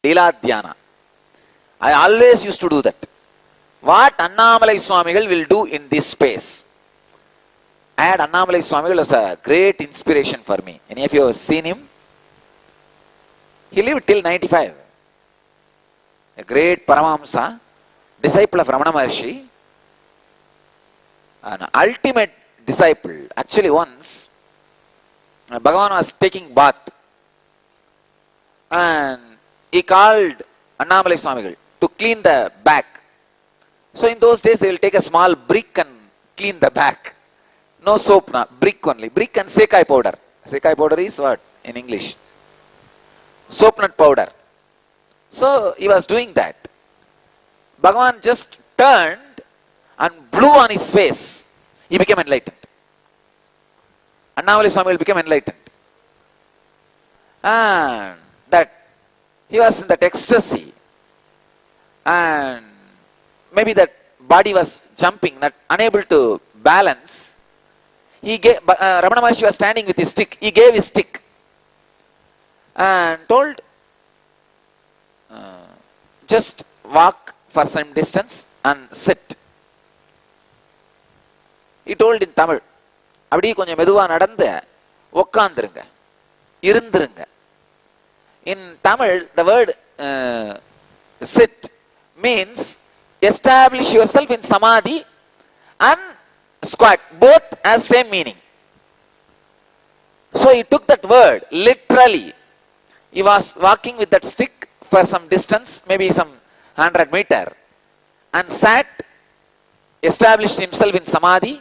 Leela Dhyana. I always used to do that. What Annamalai Swamigal will do in this space. I had Annamalai Swamigal as a great inspiration for me. Any of you have seen him? He lived till 95. A great Paramahamsa, disciple of Ramana Maharshi, an ultimate disciple. Actually once, Bhagavan was taking bath and he called Annamalai Swamigal to clean the back. So in those days they will take a small brick and clean the back. No soap, brick only. Brick and sekai powder. Sekai powder is what in English? Soap nut powder. So he was doing that. Bhagavan just turned and blew on his face. He became enlightened. Annamalai Swamigal became enlightened. And that he was in that ecstasy. And maybe that body was jumping, not unable to balance. He gave, Ramana Maharshi was standing with his stick. He gave his stick and told, just walk for some distance and sit. He told in Tamil, அப்படியே கொஞ்சம் மெதுவா நடந்து உக்காந்துருங்க, இருந்துருங்க. In Tamil, the word sit means establish yourself in samadhi and squat. Both has same meaning. So he took that word literally. He was walking with that stick for some distance, maybe some 100 meter, and sat, established himself in samadhi.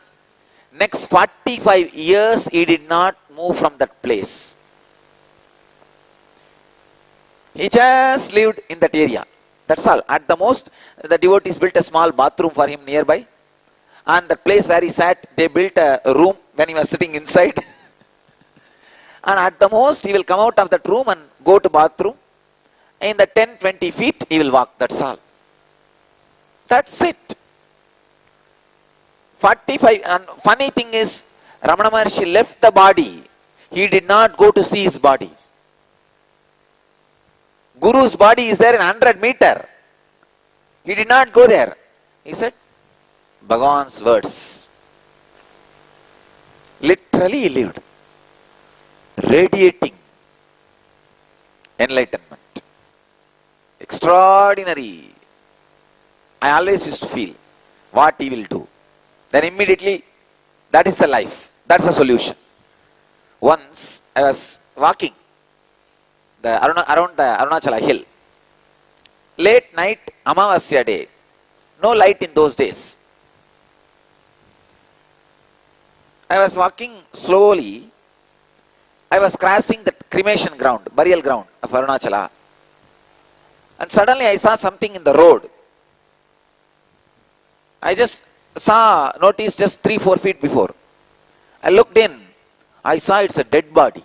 Next 45 years he did not move from that place. He just lived in that area. That's all. At the most, the devotees built a small bathroom for him nearby. And the place where he sat, they built a room when he was sitting inside. And at the most, he will come out of that room and go to bathroom. In the 10-20 feet, he will walk. That's all. That's it. 45. And funny thing is, Ramana Maharshi left the body. He did not go to see his body. Guru's body is there in 100 meter. He did not go there. He said, Bhagavan's words. Literally he lived. Radiating enlightenment. Extraordinary. I always used to feel what he will do. Then immediately, that is the life. That's the solution. Once I was walking around the Arunachala hill. Late night, Amavasya day. No light in those days. I was walking slowly. I was crossing the cremation ground, burial ground of Arunachala. And suddenly I saw something in the road. I just noticed just 3-4 feet before. I looked in. I saw it's a dead body,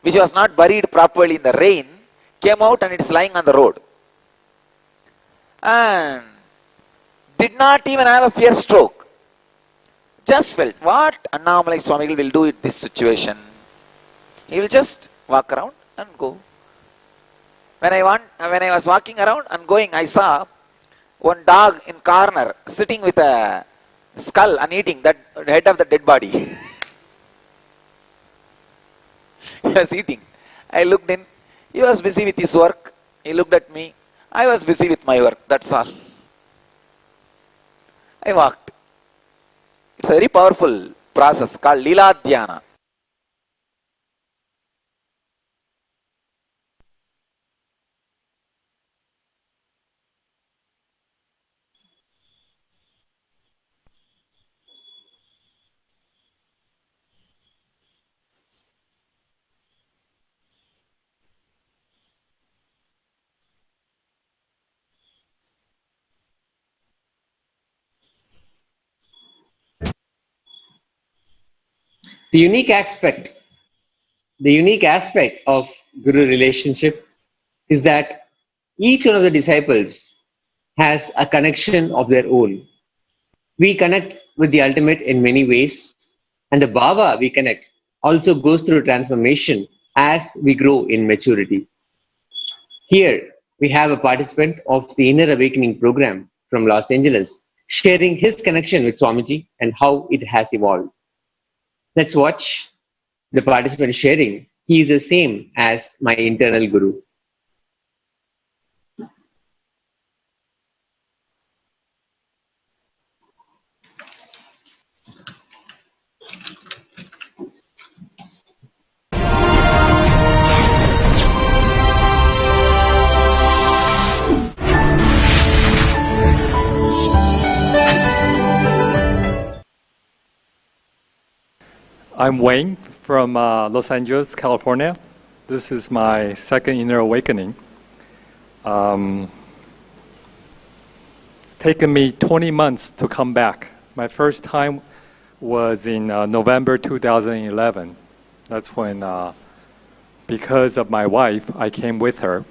which was not buried properly in the rain, came out and it's lying on the road. And did not even have a fear stroke. Just felt, what Annamalai Swami will do in this situation? He will just walk around and go. When I was walking around and going, I saw one dog in corner sitting with a skull and eating that head of the dead body. He was eating. I looked in. He was busy with his work. He looked at me. I was busy with my work. That's all. I walked. It's a very powerful process called Lila Dhyana. The unique aspect of Guru relationship is that each one of the disciples has a connection of their own. We connect with the ultimate in many ways, and the Baba we connect also goes through transformation as we grow in maturity. Here we have a participant of the Inner Awakening program from Los Angeles sharing his connection with Swamiji and how it has evolved. Let's watch the participant sharing. He is the same as my internal Guru. I'm Wayne from Los Angeles, California. This is my second inner awakening. It's taken me 20 months to come back. My first time was in November 2011. That's when, because of my wife, I came with her.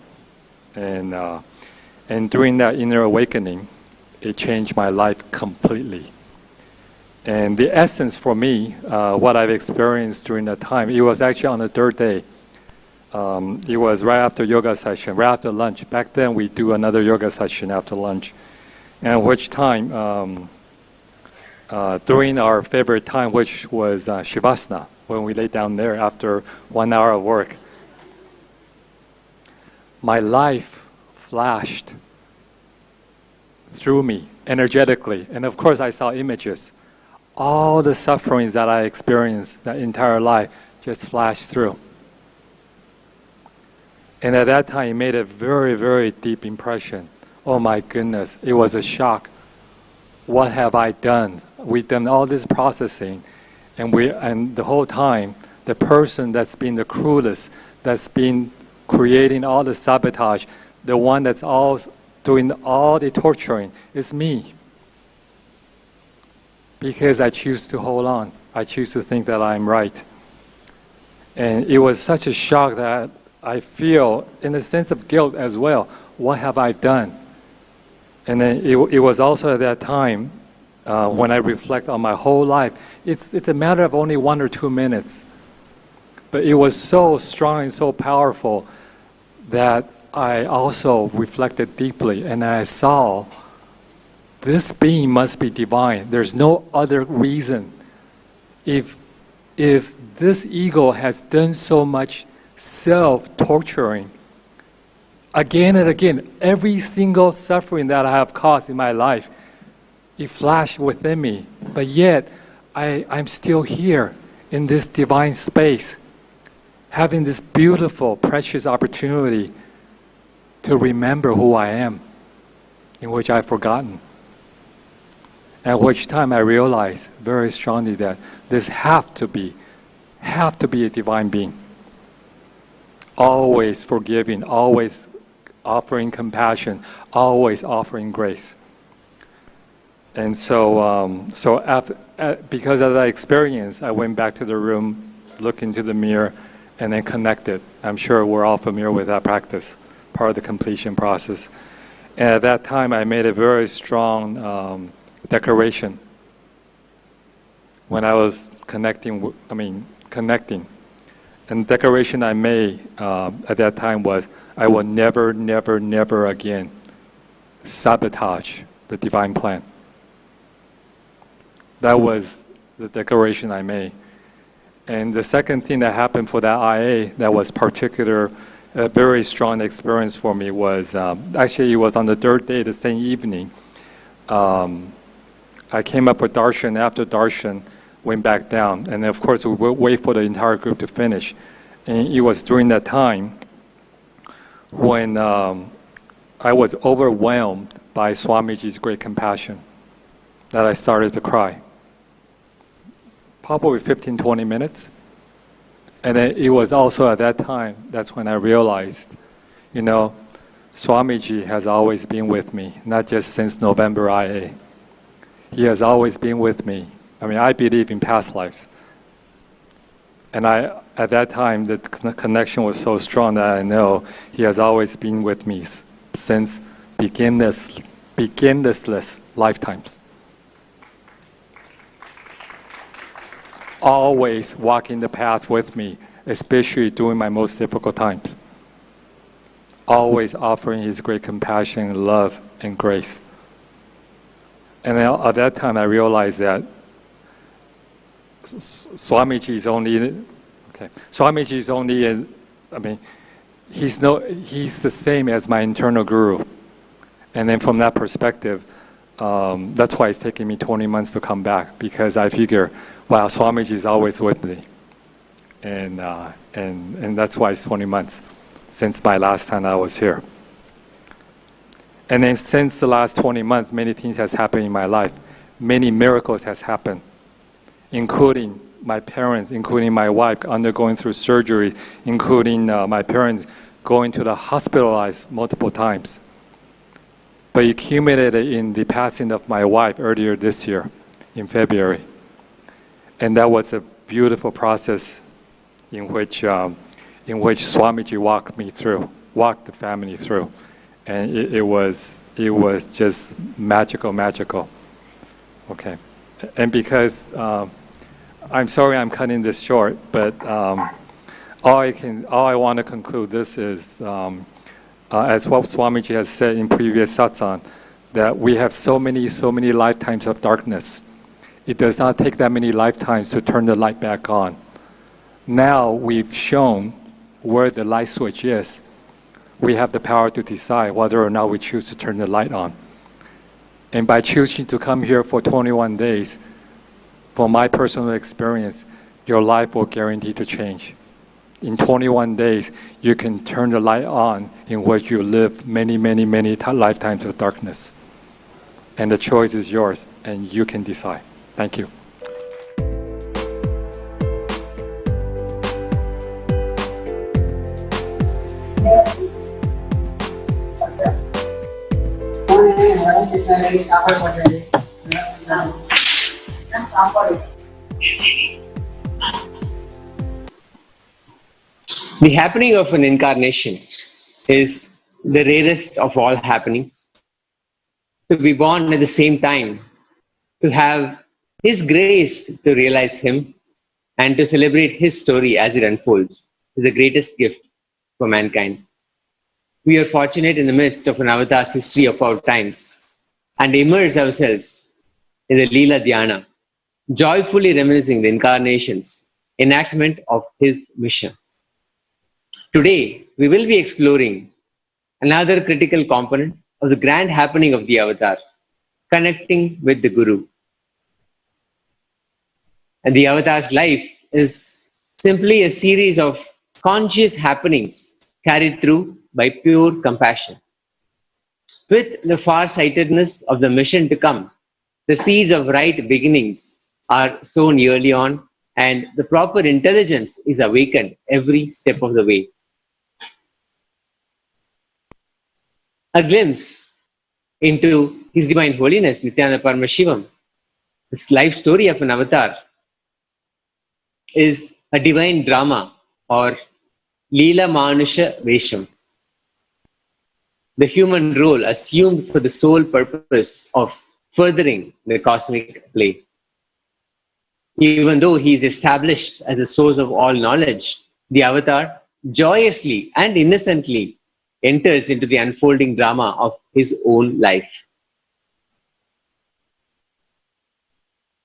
And during that inner awakening, it changed my life completely. And the essence for me, what I've experienced during that time, it was actually on the third day. It was right after yoga session, right after lunch. Back then, we do another yoga session after lunch. And which time, during our favorite time, which was Shavasana, when we lay down there after 1 hour of work, my life flashed through me energetically. And of course, I saw images. All the sufferings that I experienced that entire life just flashed through. And at that time, it made a very, very deep impression. Oh my goodness, it was a shock. What have I done? We've done all this processing, and the whole time, the person that's been the cruelest, that's been creating all the sabotage, the one that's all doing all the torturing, is me. Because I choose to hold on. I choose to think that I'm right. And it was such a shock that I feel in a sense of guilt as well. What have I done? And then it was also at that time when I reflect on my whole life. It's a matter of only 1 or 2 minutes. But it was so strong and so powerful that I also reflected deeply, and I saw this being must be divine. There's no other reason. If this ego has done so much self-torturing, again and again, every single suffering that I have caused in my life, it flashed within me. But yet, I'm still here in this divine space, having this beautiful, precious opportunity to remember who I am, in which I've forgotten. At which time I realized very strongly that this have to be a divine being. Always forgiving, always offering compassion, always offering grace. And so, because of that experience, I went back to the room, looked into the mirror, and then connected. I'm sure we're all familiar with that practice, part of the completion process. And at that time, I made a very strong declaration. When I was connecting. And the declaration I made at that time was, I will never, never, never again sabotage the divine plan. That was the declaration I made. And the second thing that happened for that IA that was a very strong experience for me was, actually it was on the third day, the same evening. I came up with darshan. After darshan, went back down. And of course, we would wait for the entire group to finish. And it was during that time when I was overwhelmed by Swamiji's great compassion that I started to cry. Probably 15, 20 minutes. And then it was also at that time, that's when I realized, Swamiji has always been with me, not just since November IA. He has always been with me. I believe in past lives. And at that time, the connection was so strong that I know he has always been with me since beginningless lifetimes. Always walking the path with me, especially during my most difficult times. Always offering his great compassion, love, and grace. And then at that time, I realized that Swamiji is only, he's the same as my internal guru. And then from that perspective, that's why it's taking me 20 months to come back, because I figure, wow, Swamiji is always with me. And that's why it's 20 months since my last time I was here. And then since the last 20 months, many things has happened in my life. Many miracles has happened, including my parents, including my wife undergoing through surgeries, including my parents going to the hospitalized multiple times. But it culminated in the passing of my wife earlier this year, in February. And that was a beautiful process in which Swamiji walked the family through. And it was just magical. Okay. And because, I'm sorry I'm cutting this short, but all I want to conclude this is, as what Swamiji has said in previous satsang, that we have so many lifetimes of darkness. It does not take that many lifetimes to turn the light back on. Now we've shown where the light switch is. We have the power to decide whether or not we choose to turn the light on. And by choosing to come here for 21 days, from my personal experience, your life will guarantee to change. In 21 days, you can turn the light on in which you live many, many, many lifetimes of darkness. And the choice is yours, and you can decide. Thank you. The happening of an incarnation is the rarest of all happenings. To be born at the same time, to have His grace to realize Him, and to celebrate His story as it unfolds is the greatest gift for mankind. We are fortunate in the midst of an avatar's history of our times and immerse ourselves in the Leela Dhyana, joyfully reminiscing the incarnation's enactment of His mission. Today, we will be exploring another critical component of the grand happening of the avatar, connecting with the Guru. And the avatar's life is simply a series of conscious happenings carried through by pure compassion. With the far-sightedness of the mission to come, the seeds of right beginnings are sown early on, and the proper intelligence is awakened every step of the way. A glimpse into His Divine Holiness Nithyananda Paramashivam, this life story of an avatar, is a divine drama or Leela Manusha Vesham, the human role assumed for the sole purpose of furthering the cosmic play. Even though he is established as the source of all knowledge, the avatar joyously and innocently enters into the unfolding drama of his own life.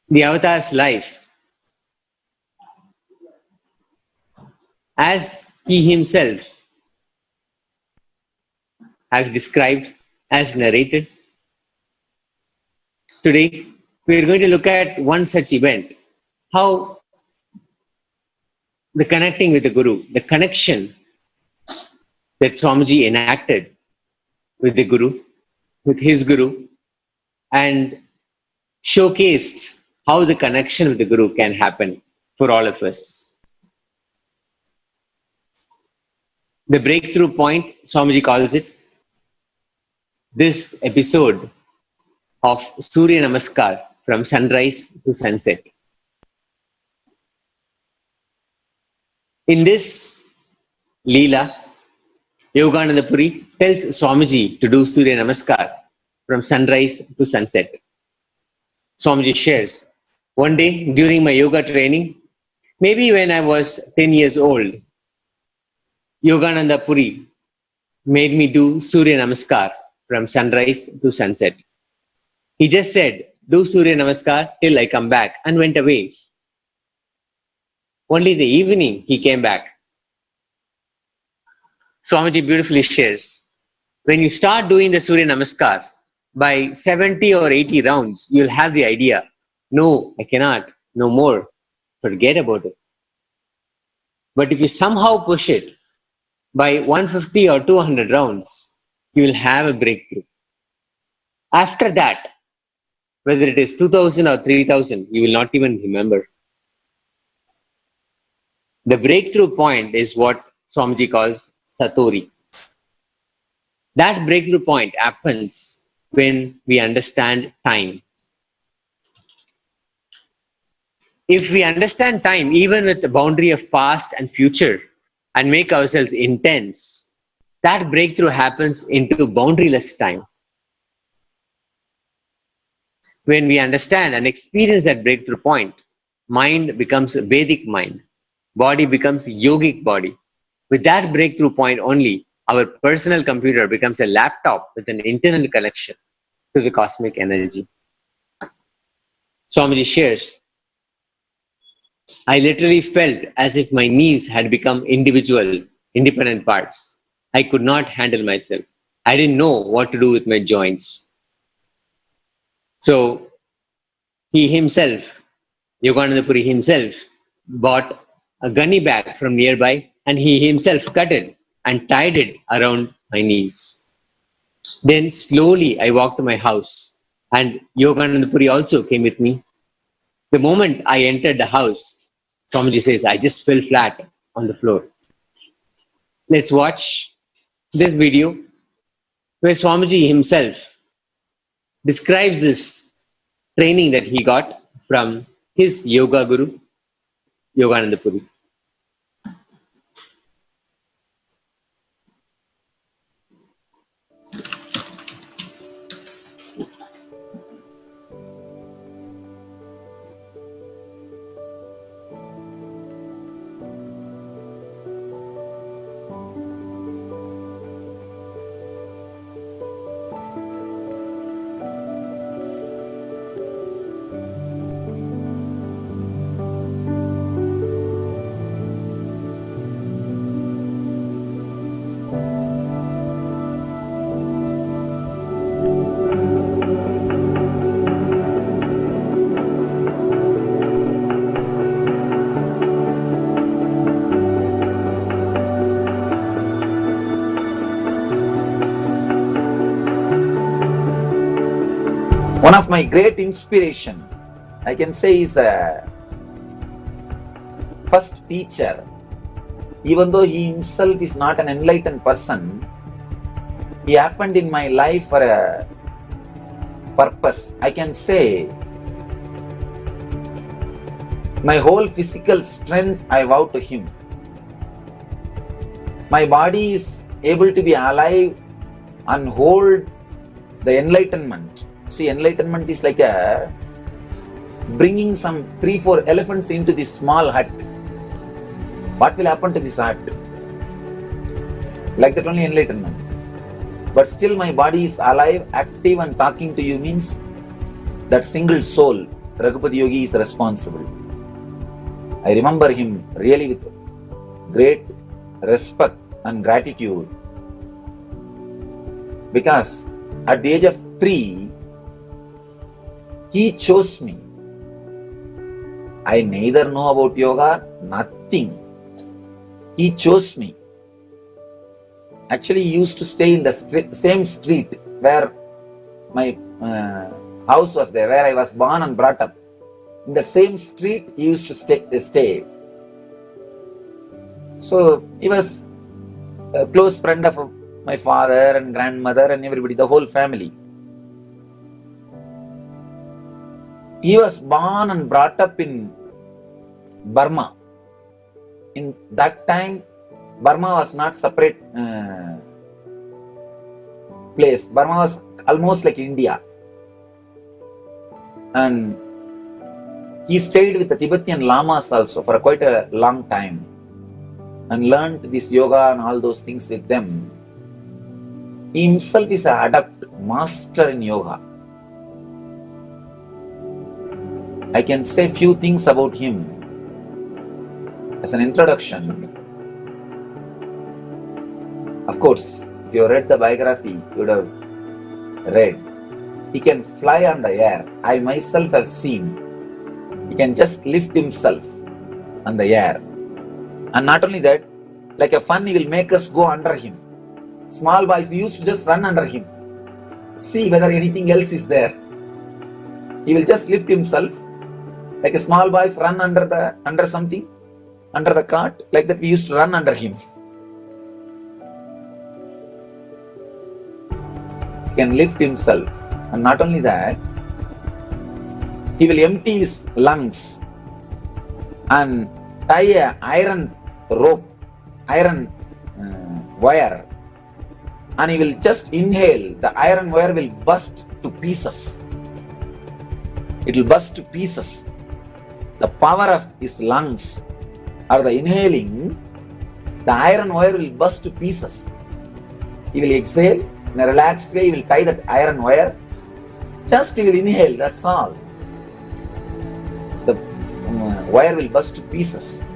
The avatar's life, as he himself has described, as narrated. Today, we are going to look at one such event, how the connecting with the Guru, the connection that Swamiji enacted with the Guru, with his Guru, and showcased how the connection with the Guru can happen for all of us. The breakthrough point, Swamiji calls it, this episode of Surya Namaskar from sunrise to sunset. In this Leela, Yogananda Puri tells Swamiji to do Surya Namaskar from sunrise to sunset. Swamiji shares, one day during my yoga training, maybe when I was 10 years old, Yogananda Puri made me do Surya Namaskar from sunrise to sunset. He just said, do Surya Namaskar till I come back, and went away. Only the evening he came back. Swamiji beautifully shares, when you start doing the Surya Namaskar, by 70 or 80 rounds, you'll have the idea, no, I cannot, no more, forget about it. But if you somehow push it, by 150 or 200 rounds, you will have a breakthrough. After that, whether it is 2000 or 3000, you will not even remember. The breakthrough point is what Swamiji calls Satori. That breakthrough point happens when we understand time. If we understand time, even with the boundary of past and future, and make ourselves intense, that breakthrough happens into boundaryless time. When we understand and experience that breakthrough point, mind becomes a Vedic mind, body becomes a yogic body. With that breakthrough point only, our personal computer becomes a laptop with an internal connection to the cosmic energy. Swamiji shares, I literally felt as if my knees had become individual, independent parts. I could not handle myself. I didn't know what to do with my joints. So he himself, Yogananda Puri himself, bought a gunny bag from nearby and he himself cut it and tied it around my knees. Then slowly I walked to my house and Yogananda Puri also came with me. The moment I entered the house, Swamiji says, I just fell flat on the floor. Let's watch this video where Swamiji himself describes this training that he got from his yoga guru, Yogananda Puri. One of my great inspiration, I can say, is a first teacher. Even though he himself is not an enlightened person, he happened in my life for a purpose. I can say my whole physical strength I vow to him. My body is able to be alive and hold the enlightenment. See, enlightenment is like a bringing some 3-4 elephants into this small hut. What will happen to this hut? Like that only enlightenment. But still my body is alive, active and talking to you means that single soul, Raghupati Yogi, is responsible. I remember him really with great respect and gratitude, because at the age of 3, he chose me. I neither know about yoga, nothing. He chose me. Actually, he used to stay in the same street where my house was there, where I was born and brought up. In the same street, he used to stay. So, he was a close friend of my father and grandmother and everybody, the whole family. He was born and brought up in Burma. In that time, Burma was not separate place. Burma was almost like India. And he stayed with the Tibetan Lamas also for quite a long time and learned this yoga and all those things with them. He himself is an adept, master in yoga. I can say few things about him. As an introduction, of course, if you read the biography, you would have read, he can fly on the air. I myself have seen. He can just lift himself on the air. And not only that, like a fun, he will make us go under him. Small boys, we used to just run under him. See whether anything else is there. He will just lift himself. Like a small boys run under something, under the cart, like that we used to run under him. He can lift himself. And not only that, he will empty his lungs and tie a iron rope, iron wire, and he will just inhale. The iron wire will burst to pieces. It will burst to pieces. The power of his lungs or the inhaling, the iron wire will burst to pieces. He will exhale in a relaxed way. He will tie that iron wire. Just he will inhale, that's all. wire will burst to pieces.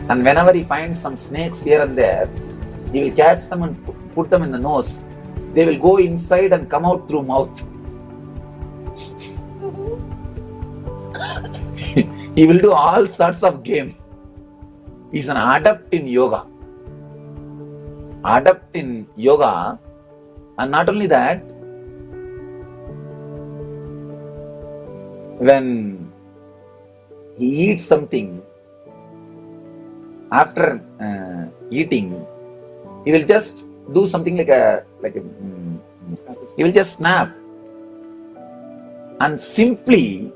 And whenever he finds some snakes here and there, he will catch them and put them in the nose. They will go inside and come out through mouth. He will do all sorts of game. He's an adept in yoga. Adept in yoga. And not only that, when he eats something, after eating, he will just do something he will just snap, and simply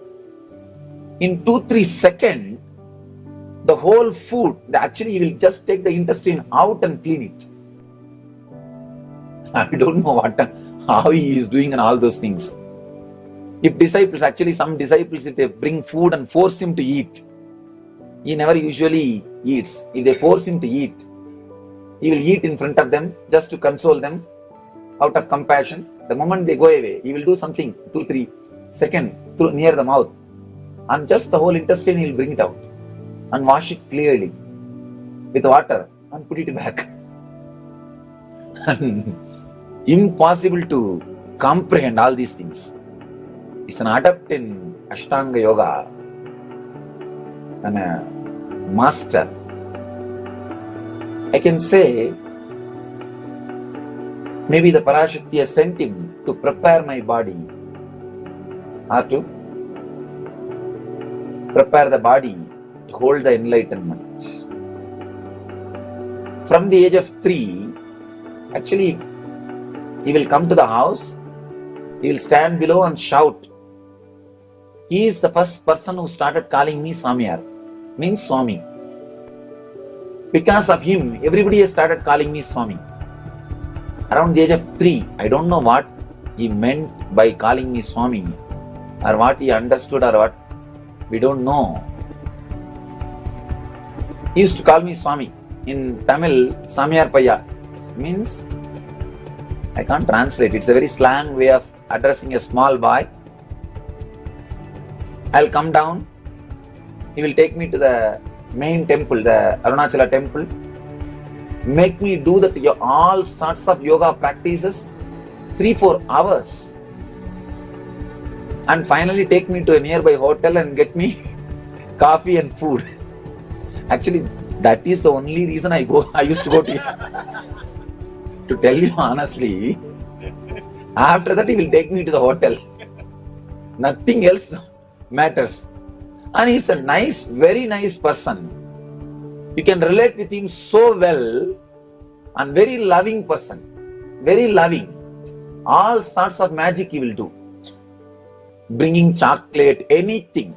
in 2-3 seconds, the whole food, actually he will just take the intestine out and clean it. I don't know how he is doing and all those things. If disciples, actually some disciples, if they bring food and force him to eat, he never usually eats. If they force him to eat, he will eat in front of them just to console them out of compassion. The moment they go away, he will do something 2-3 seconds near the mouth, and just the whole intestine he will bring it out and wash it clearly with water and put it back. Impossible to comprehend all these things. He's an adept in Ashtanga Yoga and a master. I can say maybe the Parashakti has sent him to prepare my body, or to prepare the body to hold the enlightenment. From the age of 3, actually, he will come to the house, he will stand below and shout. He is the first person who started calling me Samyar, means Swami. Because of him, everybody has started calling me Swami. Around the age of 3, I don't know what he meant by calling me Swami, or what he understood, or what, we don't know. He used to call me Swami. In Tamil, Samyar Paya means, I can't translate, it's a very slang way of addressing a small boy. I'll come down, he will take me to the main temple, the Arunachala temple, make me do all sorts of yoga practices, 3-4 hours, and finally take me to a nearby hotel and get me coffee and food. Actually, that is the only reason I used to go to him. To tell you honestly, after that he will take me to the hotel. Nothing else matters. And he's a nice, very nice person. You can relate with him so well, and very loving person. Very loving. All sorts of magic he will do. Bringing chocolate, anything.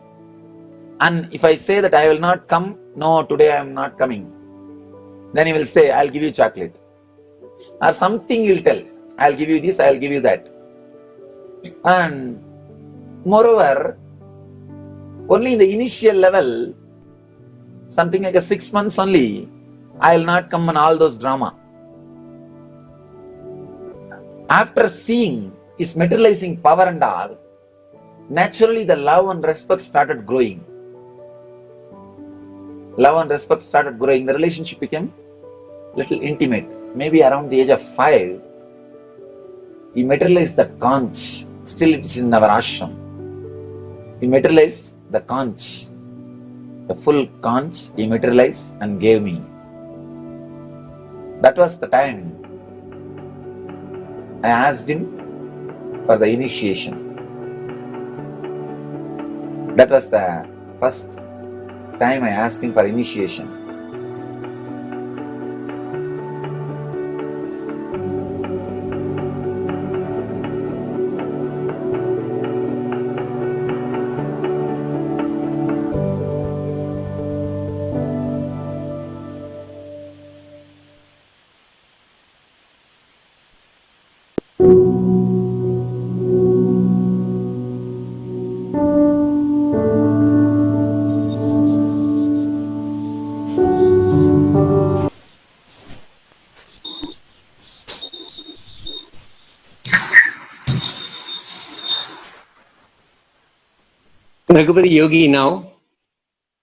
And if I say that I will not come, no, today I am not coming, then he will say, I'll give you chocolate. Or something he will tell, I'll give you this, I'll give you that. And moreover, only in the initial level, something like 6 months only, I will not come on all those drama. After seeing his materializing power and all, naturally the love and respect started growing. Love and respect started growing. The relationship became little intimate. Maybe around the age of 5, he materialized the conch. Still it is in our ashram. He materialized the conch. The full conch he materialized and gave me. That was the time I asked him for the initiation. That was the first time I asked him for initiation. Raghupati Yogi now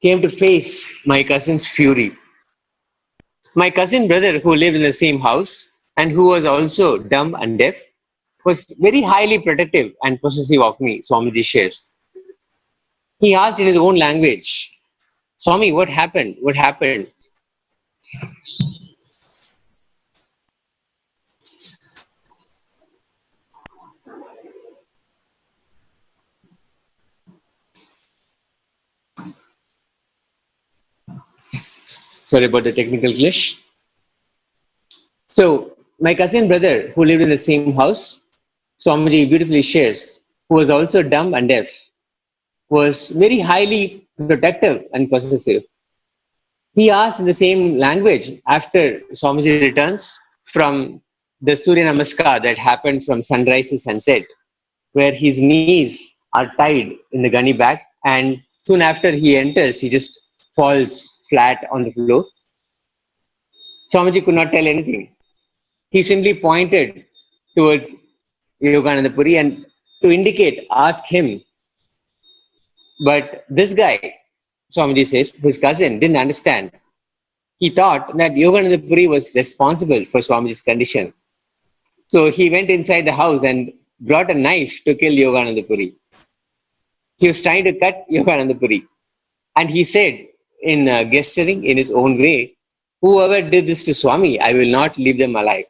came to face my cousin's fury. My cousin brother, who lived in the same house and who was also dumb and deaf, was very highly protective and possessive of me, Swamiji shares. He asked in his own language, Swami, what happened? What happened? Sorry about the technical glitch. So, my cousin brother, who lived in the same house, Swamiji beautifully shares, who was also dumb and deaf, was very highly protective and possessive. He asked in the same language after Swamiji returns from the Surya Namaskar that happened from sunrise to sunset, where his knees are tied in the gunny bag, and soon after he enters, he just falls flat on the floor. Swamiji could not tell anything. He simply pointed towards Yogananda Puri and to indicate, ask him. But this guy, Swamiji says, his cousin, didn't understand. He thought that Yogananda Puri was responsible for Swamiji's condition. So he went inside the house and brought a knife to kill Yogananda Puri. He was trying to cut Yogananda Puri. And he said, in gesturing in his own way, whoever did this to Swami, I will not leave them alive.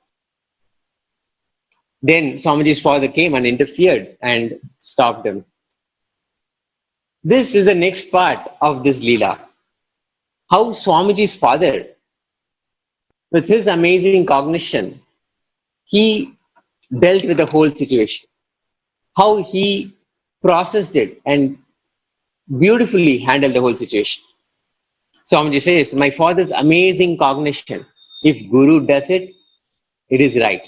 Then Swamiji's father came and interfered and stopped him. This is the next part of this Leela. How Swamiji's father, with his amazing cognition, he dealt with the whole situation. How he processed it and beautifully handled the whole situation. Swamiji says, my father's amazing cognition. If Guru does it, it is right.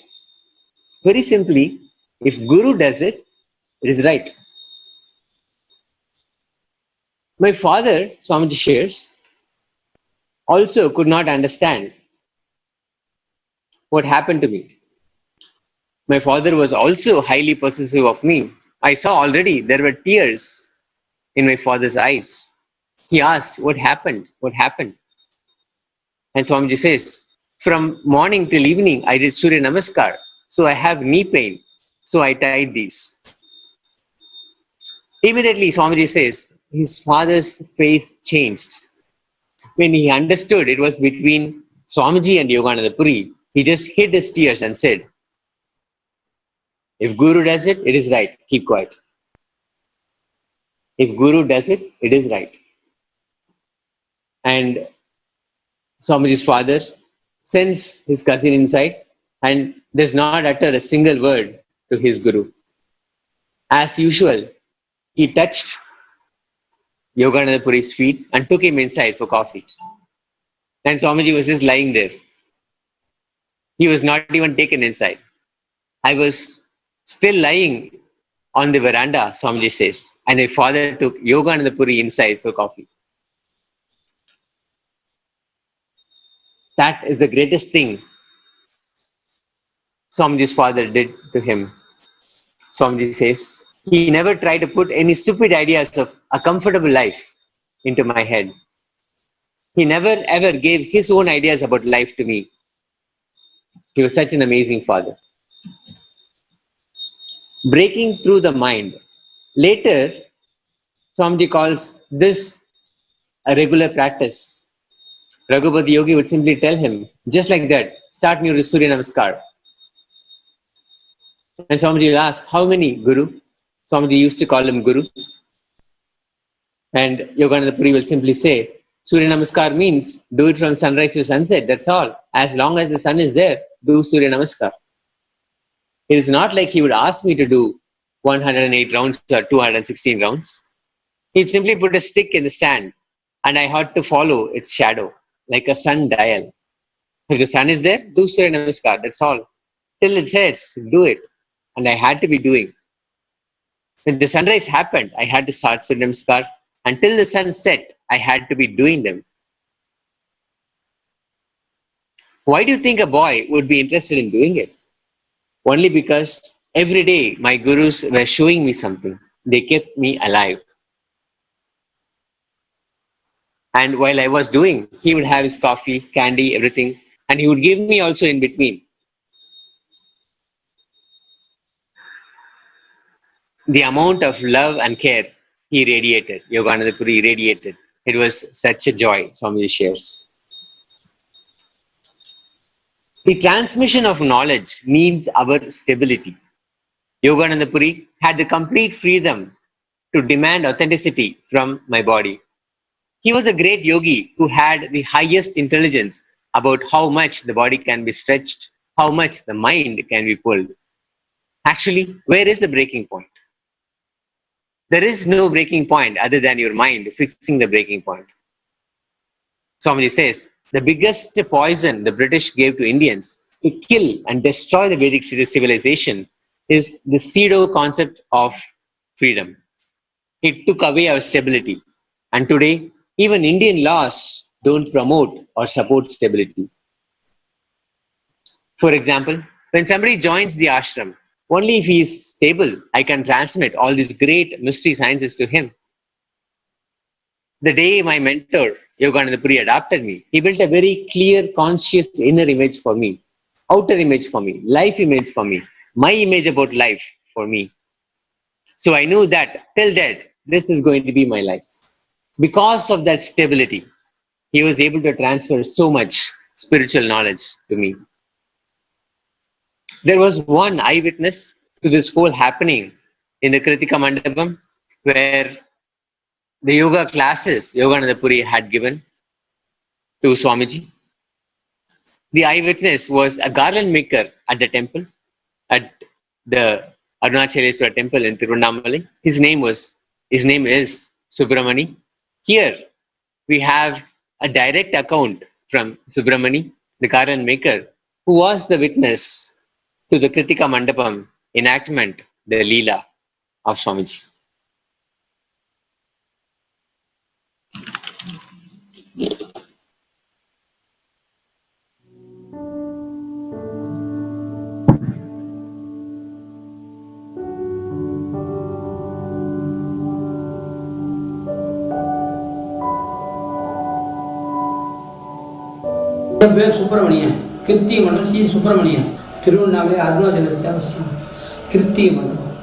Very simply, if Guru does it, it is right. My father, Swamiji shares, also could not understand what happened to me. My father was also highly possessive of me. I saw already there were tears in my father's eyes. He asked, what happened? What happened? And Swamiji says, from morning till evening, I did Surya Namaskar. So I have knee pain. So I tied these. Immediately, Swamiji says, his father's face changed. When he understood it was between Swamiji and Yogananda Puri, he just hid his tears and said, if Guru does it, it is right. Keep quiet. If Guru does it, it is right. And Swamiji's father sends his cousin inside and does not utter a single word to his Guru. As usual, he touched Yogananda Puri's feet and took him inside for coffee. And Swamiji was just lying there. He was not even taken inside. I was still lying on the veranda, Swamiji says, and my father took Yogananda Puri inside for coffee. That is the greatest thing Swamiji's father did to him. Swamiji says, he never tried to put any stupid ideas of a comfortable life into my head. He never ever gave his own ideas about life to me. He was such an amazing father. Breaking through the mind. Later, Swamiji calls this a regular practice. Raghupati Yogi would simply tell him, just like that, start new Surya Namaskar. And Swamiji will ask, how many, Guru? Swamiji used to call him Guru. And Yogananda Puri will simply say, Surya Namaskar means do it from sunrise to sunset, that's all. As long as the sun is there, do Surya Namaskar. It is not like he would ask me to do 108 rounds or 216 rounds. He'd simply put a stick in the sand and I had to follow its shadow like a sundial. If the sun is there, do Surya Namaskar, that's all. Till it sets, do it. And I had to be doing. When the sunrise happened, I had to start Surya Namaskar. Until the sun set, I had to be doing them. Why do you think a boy would be interested in doing it? Only because every day my gurus were showing me something. They kept me alive. And while I was doing, he would have his coffee, candy, everything, and he would give me also in between. The amount of love and care he radiated, Yogananda Puri radiated. It was such a joy, Swami shares. The transmission of knowledge means our stability. Yogananda Puri had the complete freedom to demand authenticity from my body. He was a great yogi who had the highest intelligence about how much the body can be stretched, how much the mind can be pulled. Actually, where is the breaking point? There is no breaking point other than your mind fixing the breaking point. Swamiji says, the biggest poison the British gave to Indians to kill and destroy the Vedic civilization is the pseudo concept of freedom. It took away our stability. And today, even Indian laws don't promote or support stability. For example, when somebody joins the ashram, only if he is stable, I can transmit all these great mystery sciences to him. The day my mentor, Yogananda Puri, adopted me, he built a very clear, conscious inner image for me, outer image for me, life image for me, my image about life for me. So I knew that till death, this is going to be my life. Because of that stability, he was able to transfer so much spiritual knowledge to me. There was one eyewitness to this whole happening in the Kritika Mandapam, where the yoga classes Yogananda Puri had given to Swamiji. The eyewitness was a garland maker at the temple, at the Arunachaleswara temple in Tirunnamalai. His name is Subramani. Here we have a direct account from Subramani, the garland maker, who was the witness to the Kritika Mandapam enactment, the Leela of Swamiji. என் பேர் சுப்பிரமணியன், கிருத்திய மண்டலம் ஸ்ரீ சுப்பிரமணியன், திருவண்ணாமலை அருணாச்சல அவசியம். கிருத்திய மண்டலம்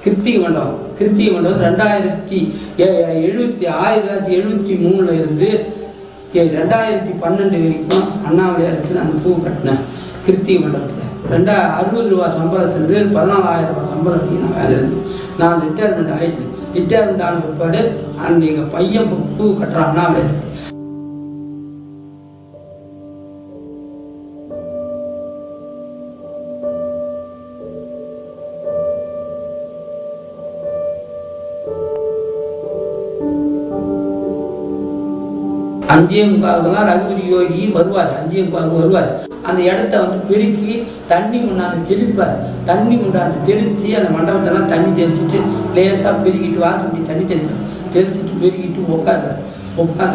1973 இருந்து 2012 வரைக்கும் அண்ணாமலையார் இருக்கு. அந்த பூ கட்டினேன் கிருத்திய மண்டலத்தில். 60 ரூபா சம்பளத்திலிருந்து 14,000 ரூபாய் சம்பளம் நான் வேலை இருந்து நான் ரிட்டையர்மெண்ட் ஆகிட்டேன். ரிட்டையர்மெண்ட் ஆன பிற்பாடு அந்த எங்கள் பையன் பூ கட்டுற அண்ணாமலையாருக்கு. அஞ்சியம்பாகலாம் ரகுபதி யோகி வருவார், அஞ்சியம்பாக வருவார். அந்த இடத்த பெருக்கி தண்ணி கொண்டாந்து தெளிப்பார். தண்ணி கொண்டாந்து தெளித்து அந்த மண்டபத்தெல்லாம் தண்ணி தெளிச்சுட்டு லேசாக பெருக்கிட்டு வாசப்படி தண்ணி தெளிப்பார். தெளிச்சுட்டு பெருக்கிட்டு உட்காந்து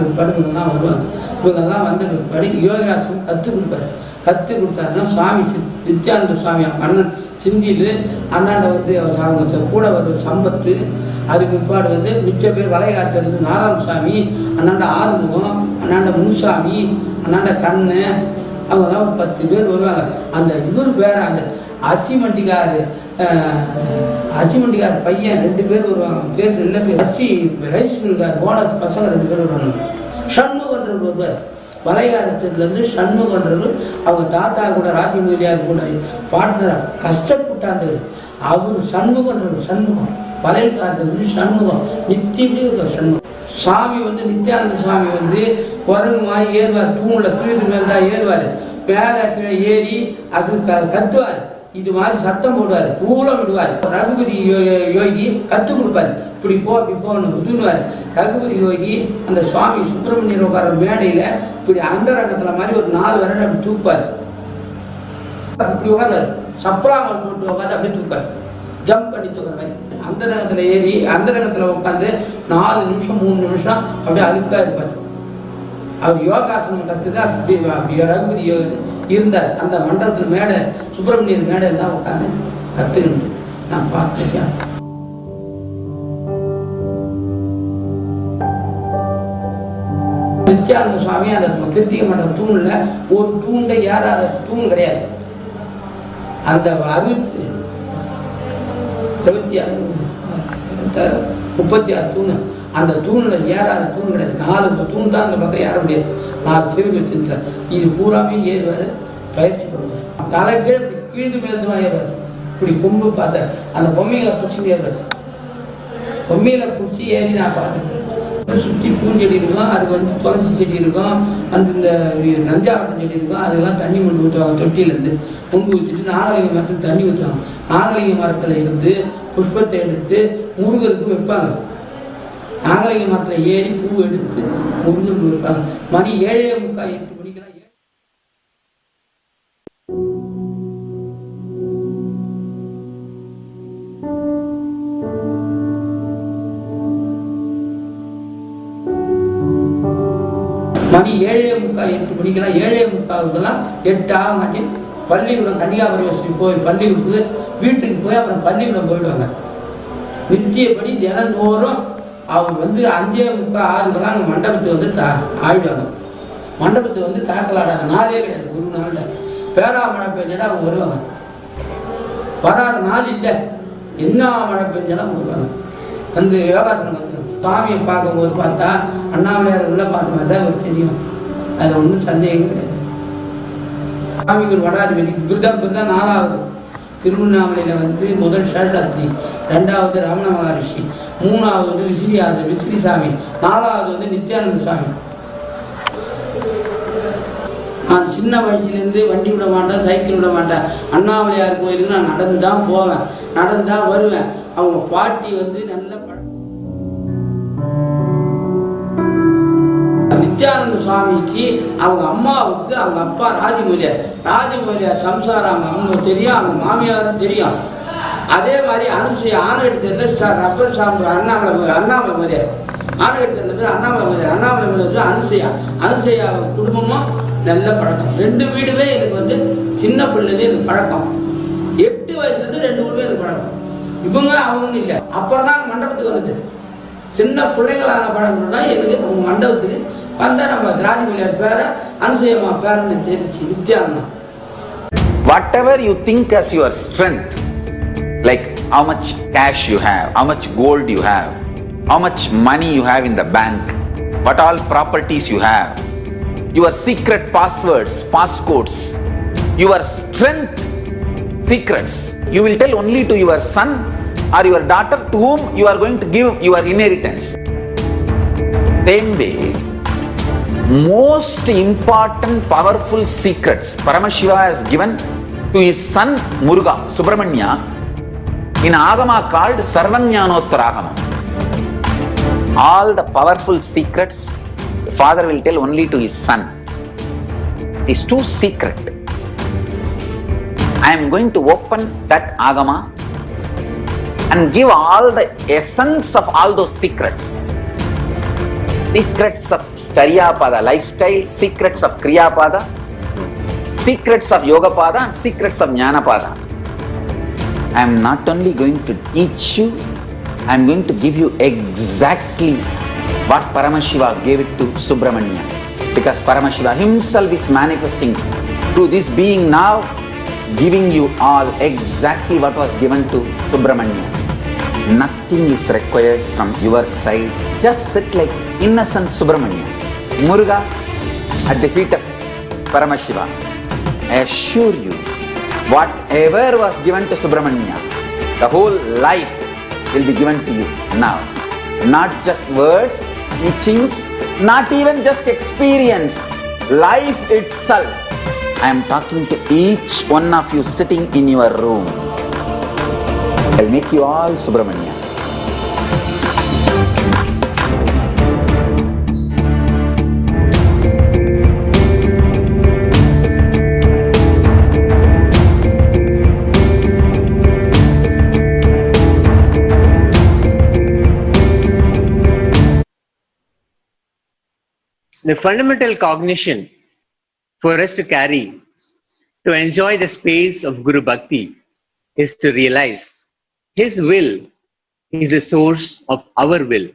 பிற்பாடு இவங்கெல்லாம் வருவாங்க. இவங்கெல்லாம் வந்த பிற்பாடு யோகாசனம் கற்றுக் கொடுப்பார். கற்றுக் கொடுத்தாருன்னா சுவாமி நித்யானந்த சுவாமி அவங்க அண்ணன் சிந்தியில் அண்ணாண்ட அவங்க கூட வரும் சம்பத்து. அதுக்கு பிற்பாடு மிச்ச பேர் வளைகாத்திலிருந்து நாராயணசாமி, அண்ணாண்ட ஆறுமுகம், அண்ணாண்ட முனுசாமி, அண்ணாண்ட கண்ணு, அவங்கெல்லாம் ஒரு 10 பேர் வருவாங்க. அந்த இவர் பேர் அந்த அரிசிமண்டிகார் பையன் 2 பேர் வருவாங்க. பேர் நல்ல பேர் ரைஸ் மில்கார் ஓனர் பசங்க 2 பேர் வருவாங்க. சண்முகன்றவர் வருவார். வளைகாரத்திலிருந்து சண்முகன்றவர் அவங்க தாத்தா கூட ராஜமூலியார் கூட பார்ட்னராக கஷ்டப்பட்டாந்தவர். அவர் சண்முகம் வளையல் காலத்திலிருந்து சண்முகம் நித்தியமே ஒரு சண்முகம். சாமி நித்யானந்த சாமி குரங்கு மாதிரி ஏறுவார். தூணில் கீழ் மேல் தான் ஏறுவார். மேலே கீழே ஏறி அது கத்துவார். இது மாதிரி சத்தம் போடுவார், ஊழம் விடுவார். ரகுபதி யோகி கற்றுக் கொடுப்பார். இப்படி போ அப்படி போன்னு உதுவார். ரகுபதி யோகி அந்த சுவாமி சுப்பிரமணியர் உட்கார மேடையில் இப்படி அந்த ரகத்தில் மாதிரி ஒரு 4 வருடம் அப்படி தூக்குவார். அப்படி உட்கார்வார். சப்பலாமல் போட்டு உட்காந்து அப்படி தூக்குவார். ஜம்ப் பண்ணி தூக்குற மாதிரி அந்த ரகத்தில் ஏறி அந்த ரகத்தில் உட்காந்து 4 நிமிஷம் 3 நிமிஷம் அப்படியே அழுக்கா இருப்பார். அவர் யோகாசனம் கற்றுதான் அப்படி ரகுபதி யோகத்து இருந்தார். அந்த மண்டபத்தில் மேடை சுப்பிரமணியர் மேடையில் தான் உட்காந்து கற்றுக்கிட்டு நான் பார்த்துருக்கேன். நித்யானந்த சுவாமி அந்த கிருத்திகை மண்டபம் தூணில் ஒரு தூண்டை ஏறாத தூண் கிடையாது. அந்த 36 தூண், அந்த தூணில் ஏறாத தூண் கிடையாது. 4 தூண் தான் அந்த பக்கம் ஏற முடியாது. 4 சிறு வச்சதுல இது பூராமே ஏறுவார், பயிற்சி பண்ணுவார். தலைக்கே இப்படி கீழ்ந்து மேல்தான் ஏறுவார். இப்படி கொம்பு பார்த்த அந்த பொம்மைகளை பிடிச்சி ஏறுவார். பொம்மையில பிடிச்சி ஏறி நான் பார்த்துருக்கேன். சுற்றி பூஞ்செடி இருக்கும், அதுக்கு துளசி செடி இருக்கும், இந்த நஞ்சாவட்டம் செடி இருக்கும். அதுக்கெல்லாம் தண்ணி கொண்டு ஊற்றுவாங்க. தொட்டியிலேருந்து கொண்டு ஊற்றிட்டு நாகலிங்க மரத்துக்கு தண்ணி ஊற்றுவாங்க. நாகலிங்க மரத்தில் இருந்து புஷ்பத்தை எடுத்து முருகருக்கு வைப்பாங்க. நாகலிங்க மரத்தில் ஏறி பூ எடுத்து முருகருக்கு வைப்பாங்க. மணி 7:45 8 மணிக்கெல்லாம் மணி 7:45 8 மணிக்கெல்லாம் 7:45க்கெல்லாம் 8 ஆகாட்டி பள்ளிக்கூடம் கன்னியாகுமரி போய் பள்ளிக்கூடத்துக்கு வீட்டுக்கு போய் அப்புறம் பள்ளிக்கூடம் போயிடுவாங்க. நித்தியப்படி தினந்தோறும் அவங்க 5:45 6 மண்டபத்துக்கு ஆயிடுவாங்க. மண்டபத்துக்கு தாக்கலாடாத நாளே கிடையாது. ஒரு நாளில் பேரா மழை பெஞ்சாலும் அவங்க வருவாங்க. வராத நாள் இல்லை. என்ன மழை பெஞ்சாலும் அவங்க வருவாங்க. யோகாசனம் கற்றுக்கணும். சுவாமியை பார்க்கும்போது பார்த்தா அண்ணாமலையார் உள்ள பார்த்த மாதிரி தான் அவருக்கு தெரியும். அதில் ஒன்றும் சந்தேகம் கிடையாது. சுவாமிக்கு வடாதிபதி விரதம் 4வது திருவண்ணாமலையில் முதல் ஷட்ராத்திரி, 2வது ரமண மகரிஷி, 3வது விசிறி சாமி, 4வது நித்யானந்த சாமி. நான் சின்ன வயசுலேருந்து வண்டி விட மாட்டேன், சைக்கிள் விட மாட்டேன். அண்ணாமலையார் கோயிலுக்கு நான் நடந்து தான் போவேன், நடந்து தான் வருவேன். அவங்க பாட்டி நல்ல நித்யானந்த சுவாமிக்கு அவங்க அம்மாவுக்கு அவங்க அப்பா ராஜமௌலியார் சம்சாரம் அவங்க தெரியும், அவங்க மாமியாரும் தெரியும். அதே மாதிரி அனுசூயா ஆணையத்தில் ரப்பர் சாம்பு அண்ணாமலை மொழியார் ஆணையத்தில் அண்ணாமலை மொழியார் அனுசூயா குடும்பமும் நல்ல பழக்கம். 2 வீடுமே எனக்கு சின்ன பிள்ளைலேருந்து எனக்கு பழக்கம். 8 வயசுலேருந்து 2 வீடுமே எனக்கு பழக்கம். இவங்க அவங்க இல்லை. அப்புறம் தான் மண்டபத்துக்கு வந்தது. சின்ன பிள்ளைங்களான பழக்கம் தான் எனக்கு உங்க மண்டபத்துக்கு நம்ம ராஜமௌலியார் பேர அனுசூயமா பேரன்னு தெரிஞ்சு Nithyananda. Whatever you think as your strength, like how much cash you have, how much gold you have, how much money you have in the bank, what all properties you have, your secret passwords, passcodes, your strength secrets, you will tell only to your son or your daughter to whom you are going to give your inheritance. Same way, most important powerful secrets Paramashiva has given to his son Muruga Subramanya in Agama called Sarvanyanottara. All the powerful secrets the father will tell only to his son. It is too secret. I am going to open that Agama and give all the essence of all those secrets. Secrets of Charyapada lifestyle, secrets of Kriyapada, secrets of Yogapada, and secrets of Jnanapada. I am not only going to teach you, I am going to give you exactly what Paramashiva gave it to Subramanya. Because Paramashiva himself is manifesting through this being now, giving you all exactly what was given to Subramanya. Nothing is required from your side. Just sit like innocent Subramanya, Muruga at the feet of Paramashiva. I assure you, whatever was given to Subramanya, the whole life will be given to you now. Not just words, teachings, not even just experience, life itself. I am talking to each one of you sitting in your room. I will make you all Subramanya. The fundamental cognition for us to carry, to enjoy the space of Guru Bhakti, is to realize His will is the source of our will.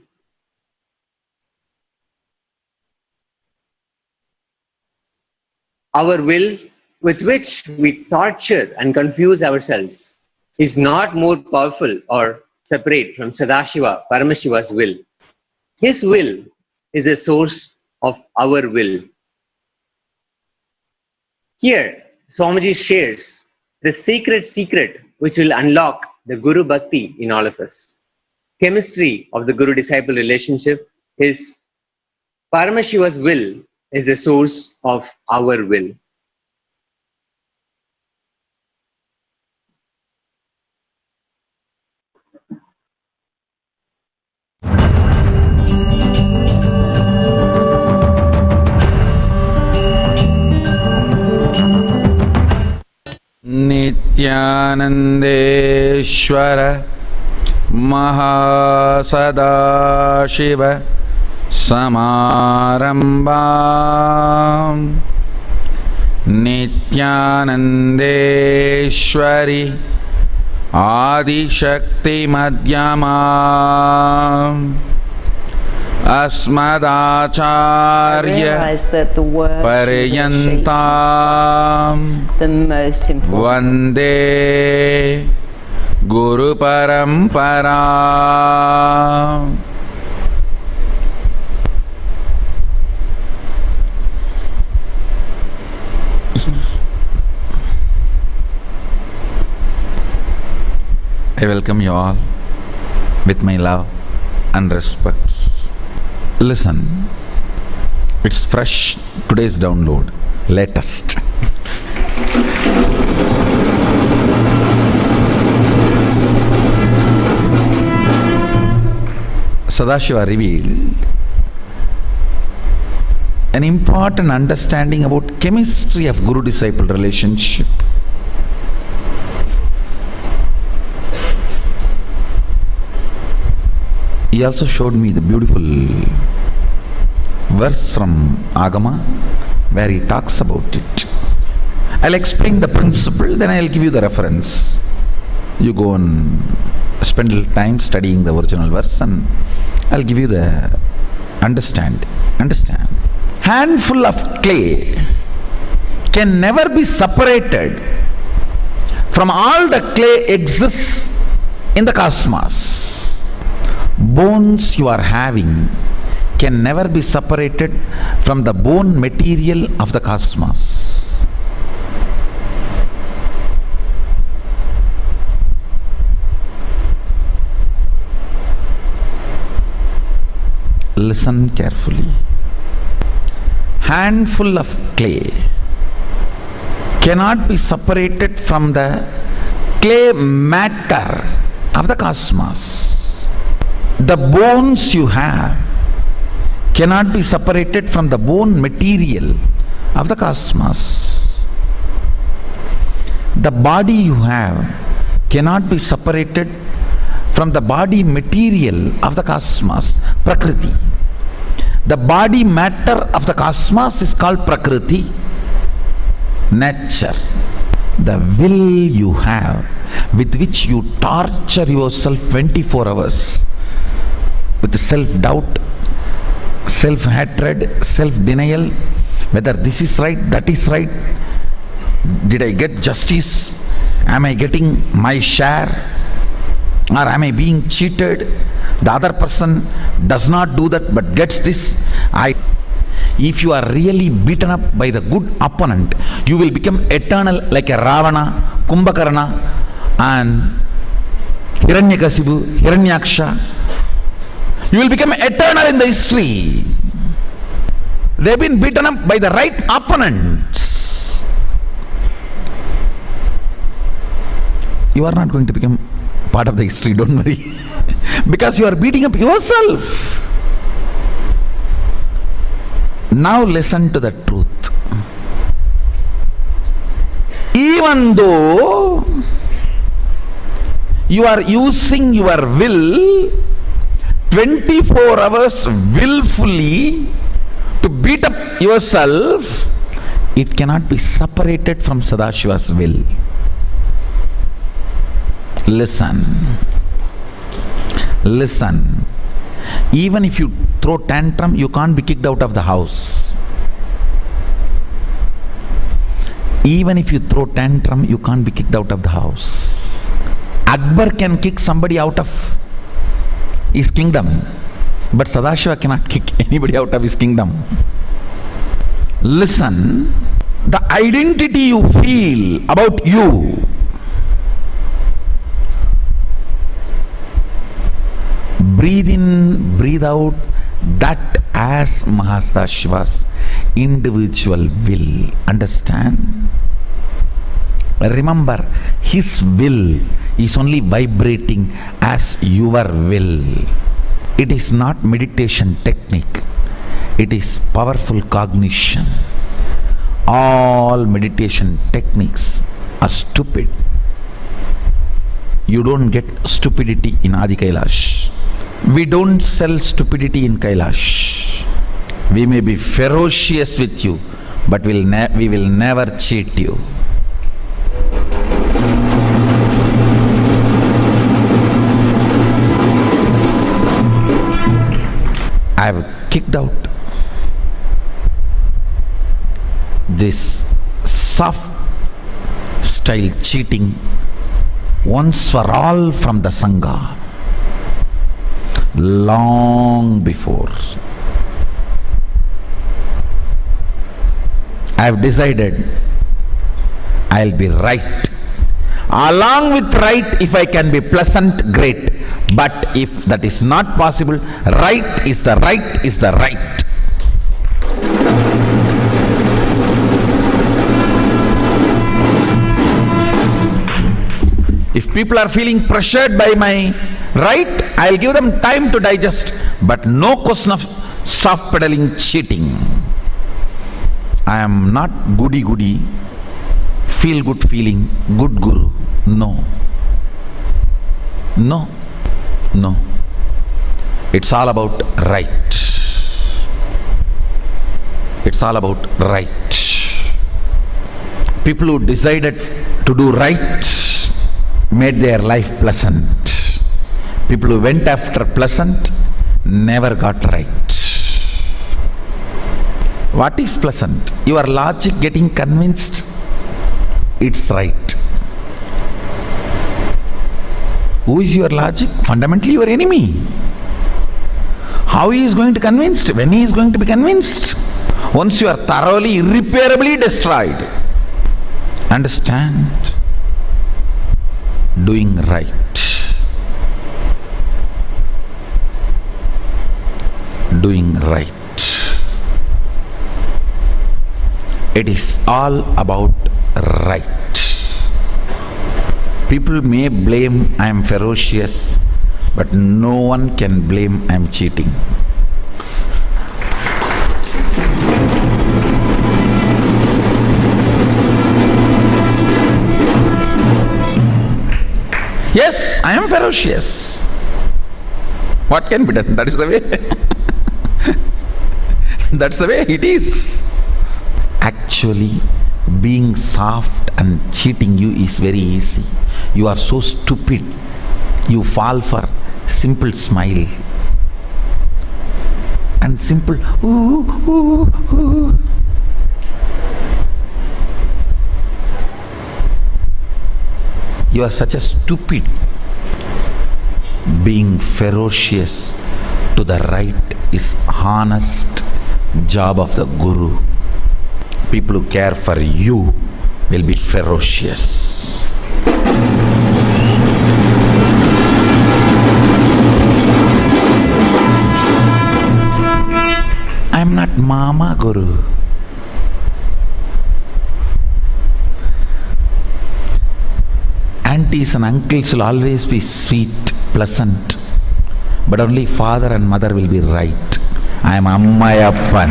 Our will, with which we torture and confuse ourselves, is not more powerful or separate from Sadashiva, Paramashiva's will. His will is the source of our will. Here, Swamiji shares the secret which will unlock the Guru Bhakti in all of us. Chemistry of the Guru-disciple relationship is Paramashiva's will is the source of our will. Nithyanandeshwara Mahasadashiva Samarambam Nithyanandeshwari Adishakti Madhyamam Asmadacharya Paryantam the most important. Vande Guru Parampara. I welcome you all with my love and respects. Listen, it's fresh, today's download, latest. Sadashiva revealed an important understanding about chemistry of Guru-disciple relationship. He also showed me the beautiful verse from Agama where he talks about it. I'll explain the principle, then I'll give you the reference. You go and spend a little time studying the original verse and I'll give you the understand. Handful of clay can never be separated from all the clay exists in the cosmos. Bones you are having can never be separated from the bone material of the cosmos. Listen carefully. Handful of clay cannot be separated from the clay matter of the cosmos. The bones you have cannot be separated from the bone material of the cosmos. The body you have cannot be separated from the body material of the cosmos, Prakriti. The body matter of the cosmos is called Prakriti, nature. The will you have with which you torture yourself 24 hours with self-doubt, self-hatred, self-denial, whether this is right, that is right, did I get justice, am I getting my share, or am I being cheated, the other person does not do that but gets this. If you are really beaten up by the good opponent, you will become eternal like a Ravana, Kumbhakarna and Hiranyakasipu, Hiranyaksha. You will become eternal in the history. They have been beaten up by the right opponents. You are not going to become part of the history, don't worry. Because you are beating up yourself. Now listen to the truth. Even though you are using your will 24 hours willfully to beat up yourself, it cannot be separated from Sadashiva's will. Listen. Even if you throw tantrum, you can't be kicked out of the house. Even if you throw tantrum, you can't be kicked out of the house. Akbar can kick somebody out of his kingdom, but Sadashiva cannot kick anybody out of his kingdom. Listen, the identity you feel about you, breathe in, breathe out, that as Mahastashiva's individual will. Understand? Remember, his will is only vibrating as your will. It is not meditation technique. It is powerful cognition. All meditation techniques are stupid. You don't get stupidity in Adi Kailash. We don't sell stupidity in Kailash. We may be ferocious with you, but we will never cheat you. I have kicked out this soft style cheating once for all from the Sangha, long before. I have decided I'll be right. Along with right, if I can be pleasant, great. But if that is not possible, right is the right is the right. If people are feeling pressured by my right, I'll give them time to digest. But no question of soft pedaling cheating. I am not goody, feel good feeling, good guru. No. No. No. It's all about right. It's all about right. People who decided to do right made their life pleasant. People who went after pleasant never got right. What is pleasant? Your logic getting convinced it's right. Who is your logic? Fundamentally your enemy. How he is going to convince? When he is going to be convinced? Once you are thoroughly, irreparably destroyed. Understand? Doing right. Doing right. It is all about right. People may blame I am ferocious, but no one can blame I am cheating. Yes, I am ferocious. What can be done? That is the way. That's the way it is. Actually, being soft and cheating you is very easy. You are so stupid. You fall for simple smile and simple ooh, ooh, ooh. You are such a stupid. Being ferocious to the right is honest job of the guru. People who care for you will be ferocious. I am not Mama Guru. Aunties and uncles will always be sweet, pleasant, but only father and mother will be right. I am Ammayappan.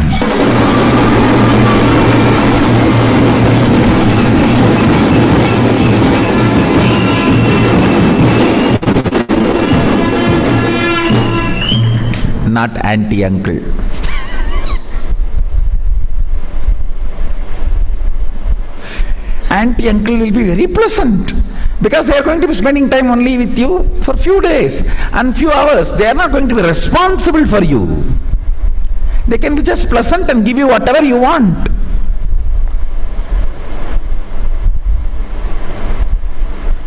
Not auntie uncle. Auntie uncle will be very pleasant because they are going to be spending time only with you for few days and few hours. They are not going to be responsible for you. They can be just pleasant and give you whatever you want.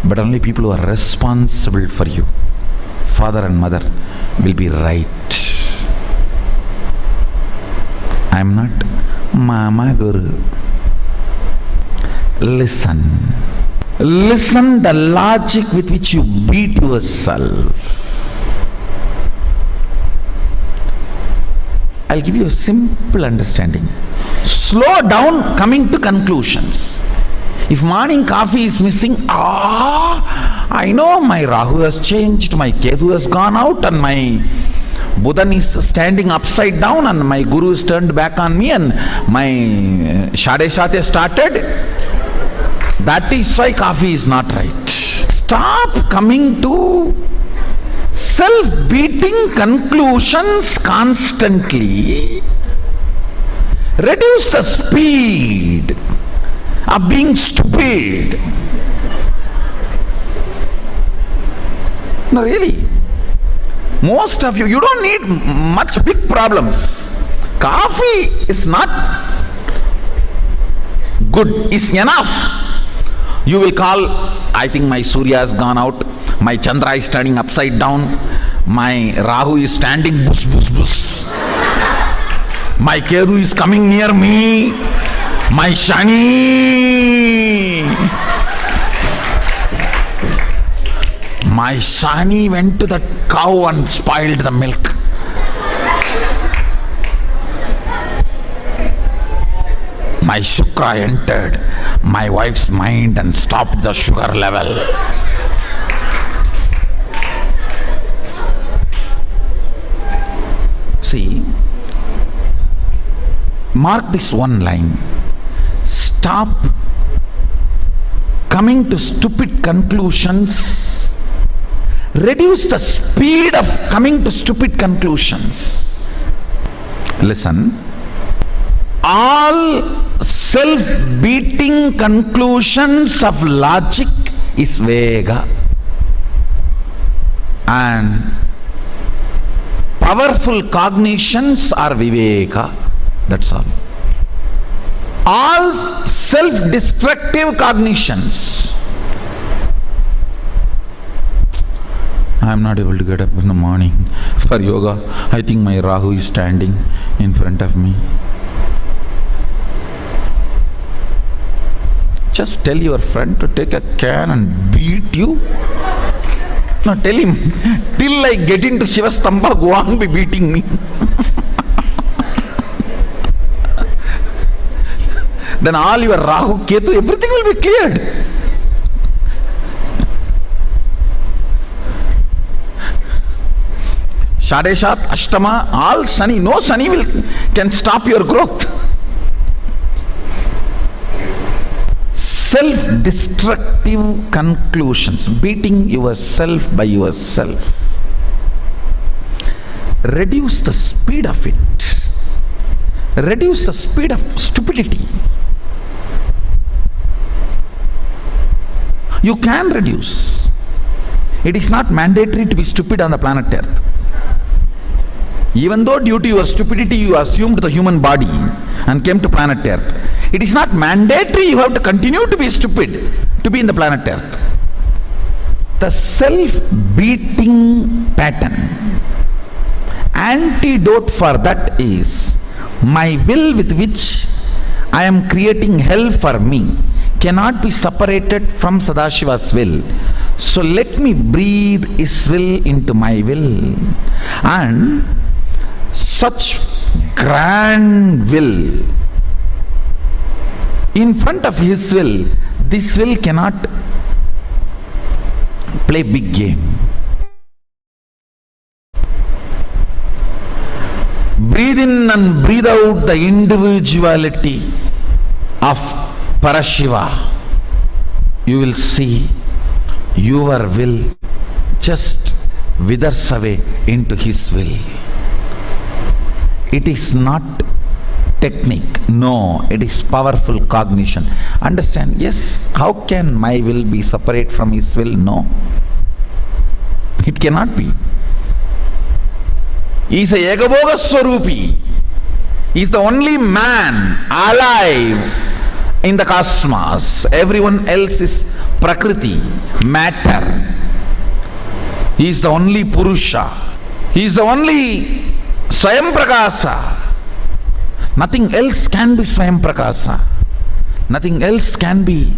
but only people who are responsible for you, father and mother, will be right. I am not Mama Guru. Listen the logic with which you beat yourself. I'll give you a simple understanding. Slow down coming to conclusions. If morning coffee is missing, I know my Rahu has changed, my Ketu has gone out, and my Buddha is standing upside down, and my Guru is turned back on me, and my Shadeshat has started. That is why coffee is not right. Stop coming to self-beating conclusions constantly. Reduce the speed of being stupid. No, really. Most of you don't need much big problems. Coffee is not good, is enough. You will call, I think my Surya has gone out, my Chandra is turning upside down, my Rahu is standing bush, bush, bush. My Ketu is coming near me, my Shani went to the cow and spoiled the milk. My Shukra entered my wife's mind and stopped the sugar level. See, mark this one line. Stop coming to stupid conclusions. Reduce the speed of coming to stupid conclusions. Listen. All self-beating conclusions of logic is Vega, and powerful cognitions are Viveka. That's all. All self-destructive cognitions. I am not able to get up in the morning for yoga. I think my Rahu is standing in front of me. Just tell your friend to take a can and beat you. No, tell him, till I get into Shivastamba, go on be beating me. Then all your Rahu, Ketu, everything will be cleared. Shadeshat, Ashtama, all Shani, no Shani can stop your growth. Self-destructive conclusions, beating yourself by yourself. Reduce the speed of it. Reduce the speed of stupidity. You can reduce. It is not mandatory to be stupid on the planet Earth. Even though due to your stupidity you assumed the human body and came to planet Earth, it is not mandatory you have to continue to be stupid to be in the planet Earth. The self-beating pattern, antidote for that is my will with which I am creating hell for me cannot be separated from Sadashiva's will. So let me breathe his will into my will, and such grand will in front of his will, this will cannot play big game. Breathe in and breathe out the individuality of Parashiva. You will see your will just withers away into his will. It is not technique, no, it is powerful cognition. Understand? Yes. How can my will be separate from his will? No, it cannot be. He is a Yagabhoga Swarupi. He is the only man alive in the cosmos. Everyone else is Prakriti, matter. He is the only Purusha. He is the only Swayam Prakasa. Nothing else can be Swayam Prakasa. Nothing else can be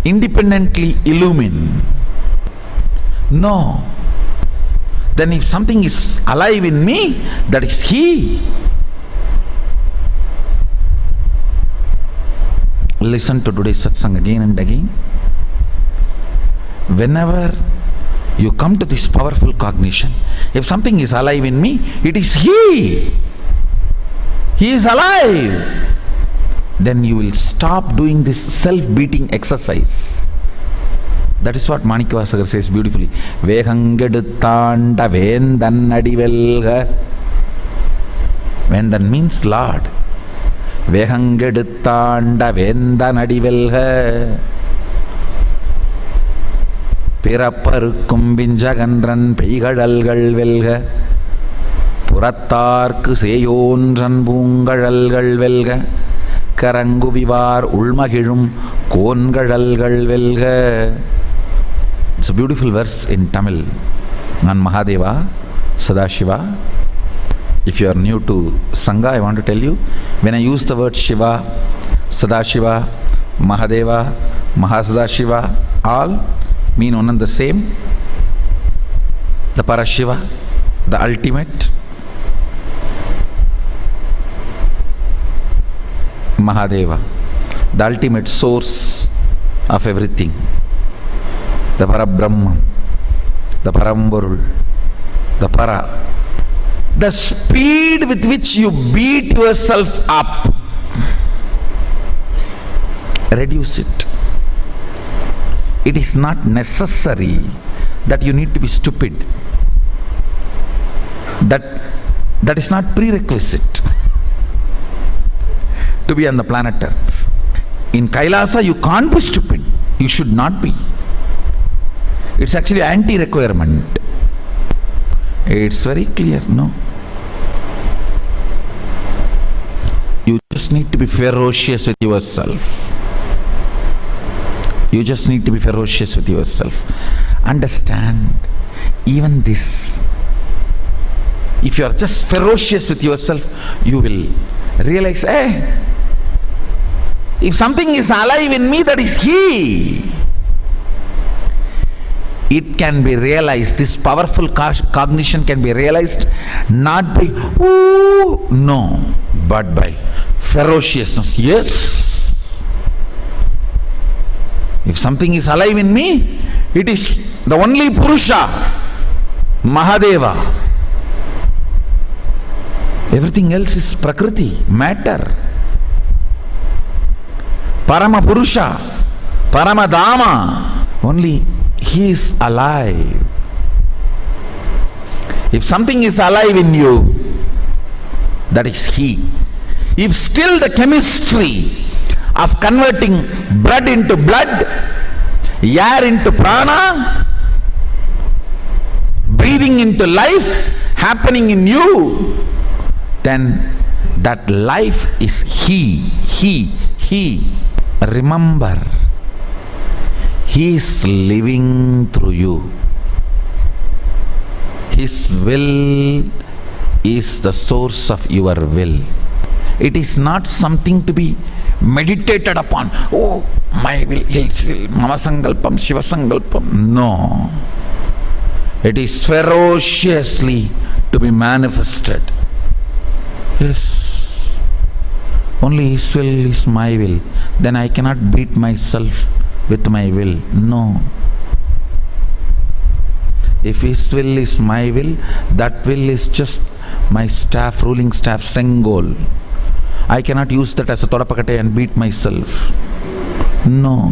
independently illumined. No. Then if something is alive in me, that is He. Listen to today's Satsang again and again. Whenever you come to this powerful cognition, if something is alive in me, it is He. He is alive. Then you will stop doing this self-beating exercise. That is what Manikavasagar says beautifully. Vehangeduttanda vendan adivelga. Vendan means Lord. Vehangeduttanda vendan adivelga. Pirapparukkum vinjagandran peigazhalgal velga. Purattarku seyondran poongazhalgal velga. Karangu vivar ulmagizhum kongazhalgal velga. It's a beautiful verse in Tamil on Mahadeva, Sadashiva. If you are new to Sangha, I want to tell you, when I use the word Shiva, Sadashiva, Mahadeva, Mahasadashiva, all mean one and the same. The Parashiva, the ultimate. Mahadeva, the ultimate source of everything. The Parabrahman, the Paramburul, the Para. The speed with which you beat yourself up, reduce it. It is not necessary that you need to be stupid. That is not prerequisite to be on the planet Earth. In Kailasa you can't be stupid. You should not be. It's actually anti-requirement. It's very clear, no? You just need to be ferocious with yourself. You just need to be ferocious with yourself. Understand, even this, if you are just ferocious with yourself, you will realize, if something is alive in me, that is He. It can be realized, this powerful cognition can be realized not by no, but by ferociousness. Yes, if something is alive in me, it is the only Purusha, Mahadeva. Everything else is Prakriti, matter. Parama Purusha, Parama Dhamma, only He is alive. If something is alive in you, that is He. If still the chemistry of converting blood into blood, air into prana, breathing into life happening in you, then that life is He. Remember, He is living through you. His will is the source of your will. It is not something to be meditated upon. Oh, my will, His will, Mama Sankalpam, Shiva Sankalpam. No. It is ferociously to be manifested. Yes. Only His will is my will. Then I cannot beat myself with my will. No. If His will is my will, that will is just my staff, ruling staff, Sengol. I cannot use that as a Todapakate and beat myself. No.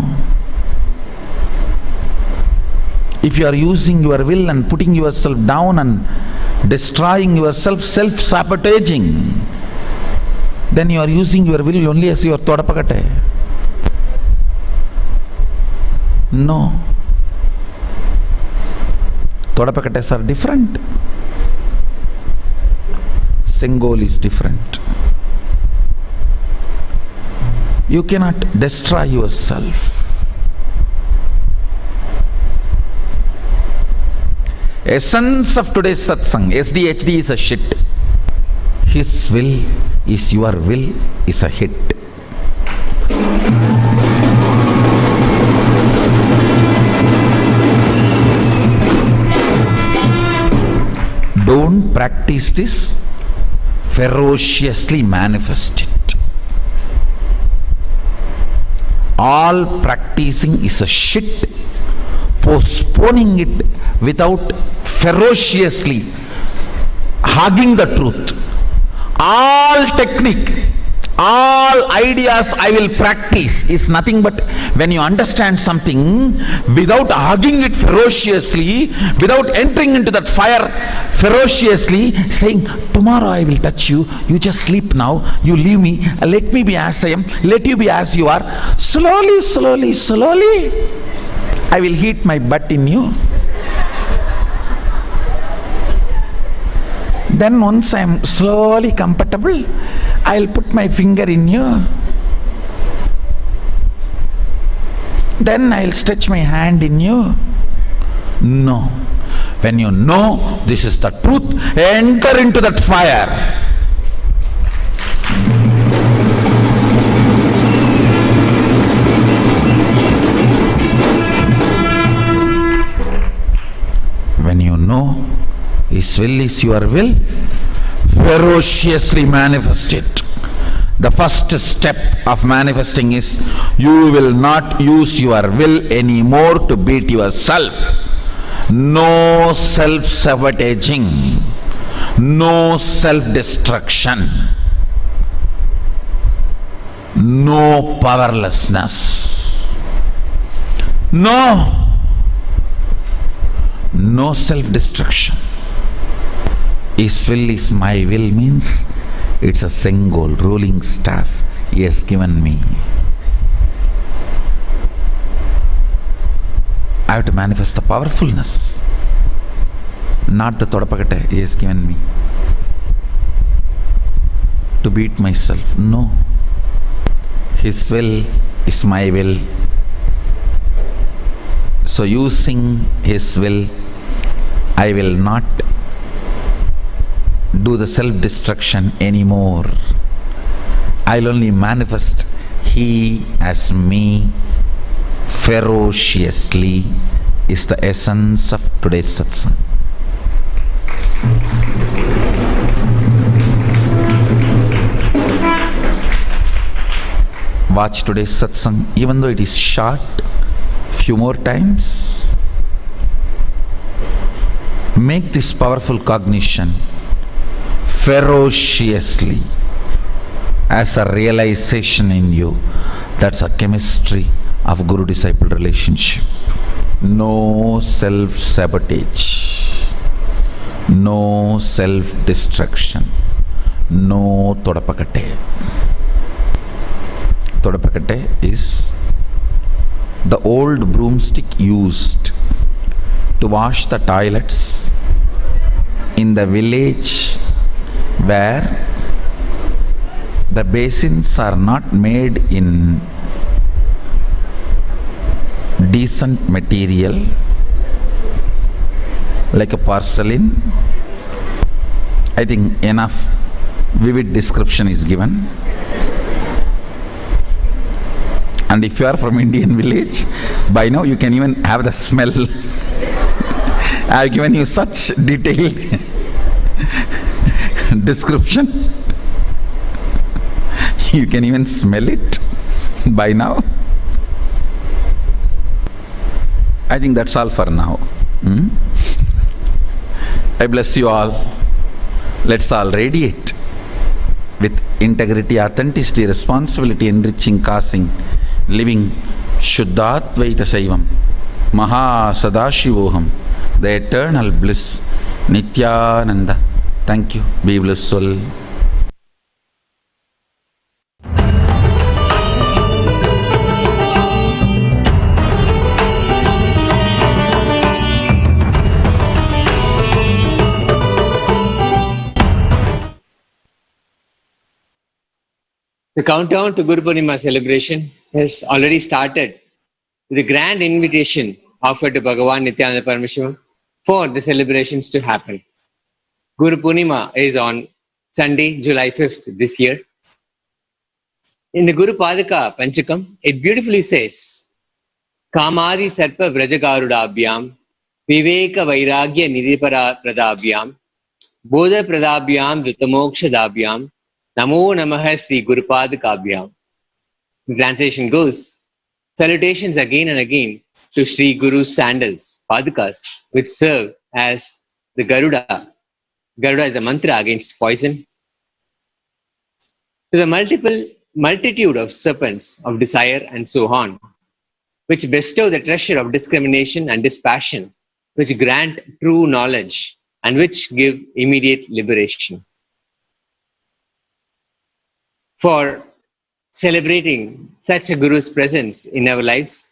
If you are using your will and putting yourself down and destroying yourself, self-sabotaging, then you are using your will only as your Todapakate. No. Todapakates are different. Sengol is different. You cannot destroy yourself. Essence of today's satsang, SDHD is a shit. His will is your will is a hit. Don't practice this, ferociously manifest it. All practicing is a shit. Postponing it without ferociously hugging the truth. All technique, all ideas I will practice is nothing but when you understand something without hugging it ferociously, without entering into that fire ferociously, saying, tomorrow I will touch you, you just sleep now, you leave me, let me be as I am, let you be as you are. Slowly, slowly, slowly, I will heat my butt in you. Then once I am slowly comfortable, I will put my finger in you. Then I will stretch my hand in you. No. When you know this is the truth, enter into that fire. When you know His will is your will, ferociously manifest it. The first step of manifesting is you will not use your will anymore to beat yourself. No self-sabotaging, no self-destruction, no powerlessness, no self-destruction. His will is my will means it's a sengol, rolling staff He has given me. I have to manifest the powerfulness, not the todapakate He has given me to beat myself. No. His will is my will. So using His will, I will not do the self-destruction anymore. I'll only manifest He as me ferociously is the essence of today's satsang. Watch today's satsang, even though it is short, few more times. Make this powerful cognition ferociously as a realization in you. That's a chemistry of Guru-disciple relationship. No self-sabotage, no self-destruction, no todapakate. Todapakate is the old broomstick used to wash the toilets in the village where the basins are not made in decent material like a porcelain. I think enough vivid description is given. And if you are from Indian village, by now you can even have the smell. I have given you such detailed description. You can even smell it by now. I think that's all for now. I bless you all. Let's all radiate with integrity, authenticity, responsibility, enriching, causing, living Shuddhatvaita Saivam, Maha Sadashivoham, the eternal bliss, Nithyananda. Thank you. Be blissful. The countdown to Guru Purnima celebration has already started with a grand invitation offered to Bhagavan Nithyananda Paramashivam for the celebrations to happen. Guru Purnima is on Sunday, July 5th this year. In the Guru Padaka Panchakam, it beautifully says, Kamadi Sarpa Vrajagarudabhyam, Viveka Vairagya Nidhipara Pradabhyam, Bodha Pradabhyam Dhritamokshadabhyam, Namo Namaha Sri Guru Padakabhyam. The translation goes, salutations again and again to Sri Guru's sandals, Padakas, which serve as the Garuda. Garuda is a mantra against poison. To the multitude of serpents of desire and so on, which bestow the treasure of discrimination and dispassion, which grant true knowledge, and which give immediate liberation. For celebrating such a Guru's presence in our lives,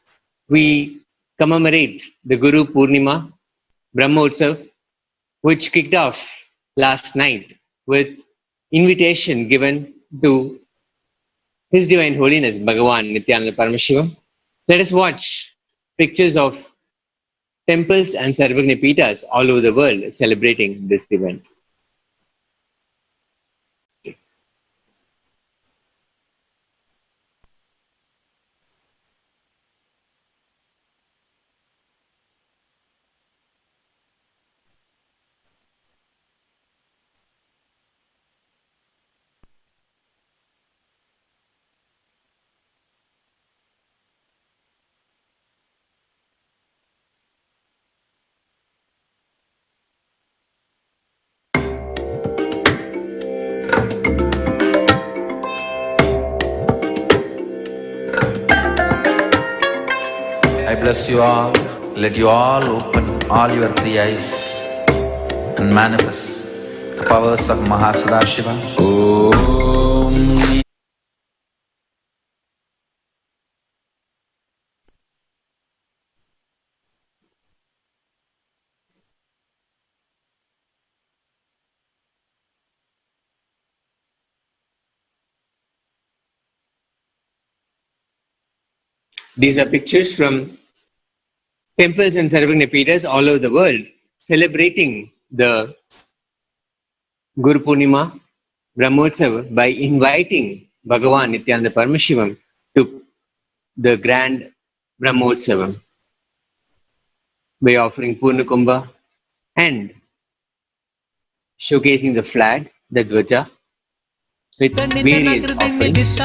we commemorate the Guru Purnima Brahmotsav, which kicked off last night with invitation given to His Divine Holiness Bhagavan Nithyananda Paramashivam. Let us watch pictures of temples and Sarvagna Pitas all over the world celebrating this event. I bless you all. Let you all open all your three eyes and manifest the powers of Mahasadashiva. Om. These are pictures from temples and Sarvagna Pitas all over the world celebrating the Guru Purnima Brahmotsav by inviting Bhagavan Nithyananda Paramashivam to the grand Brahmotsavam by offering Purnakumbha and showcasing the flag, the Dvaja, with various offerings.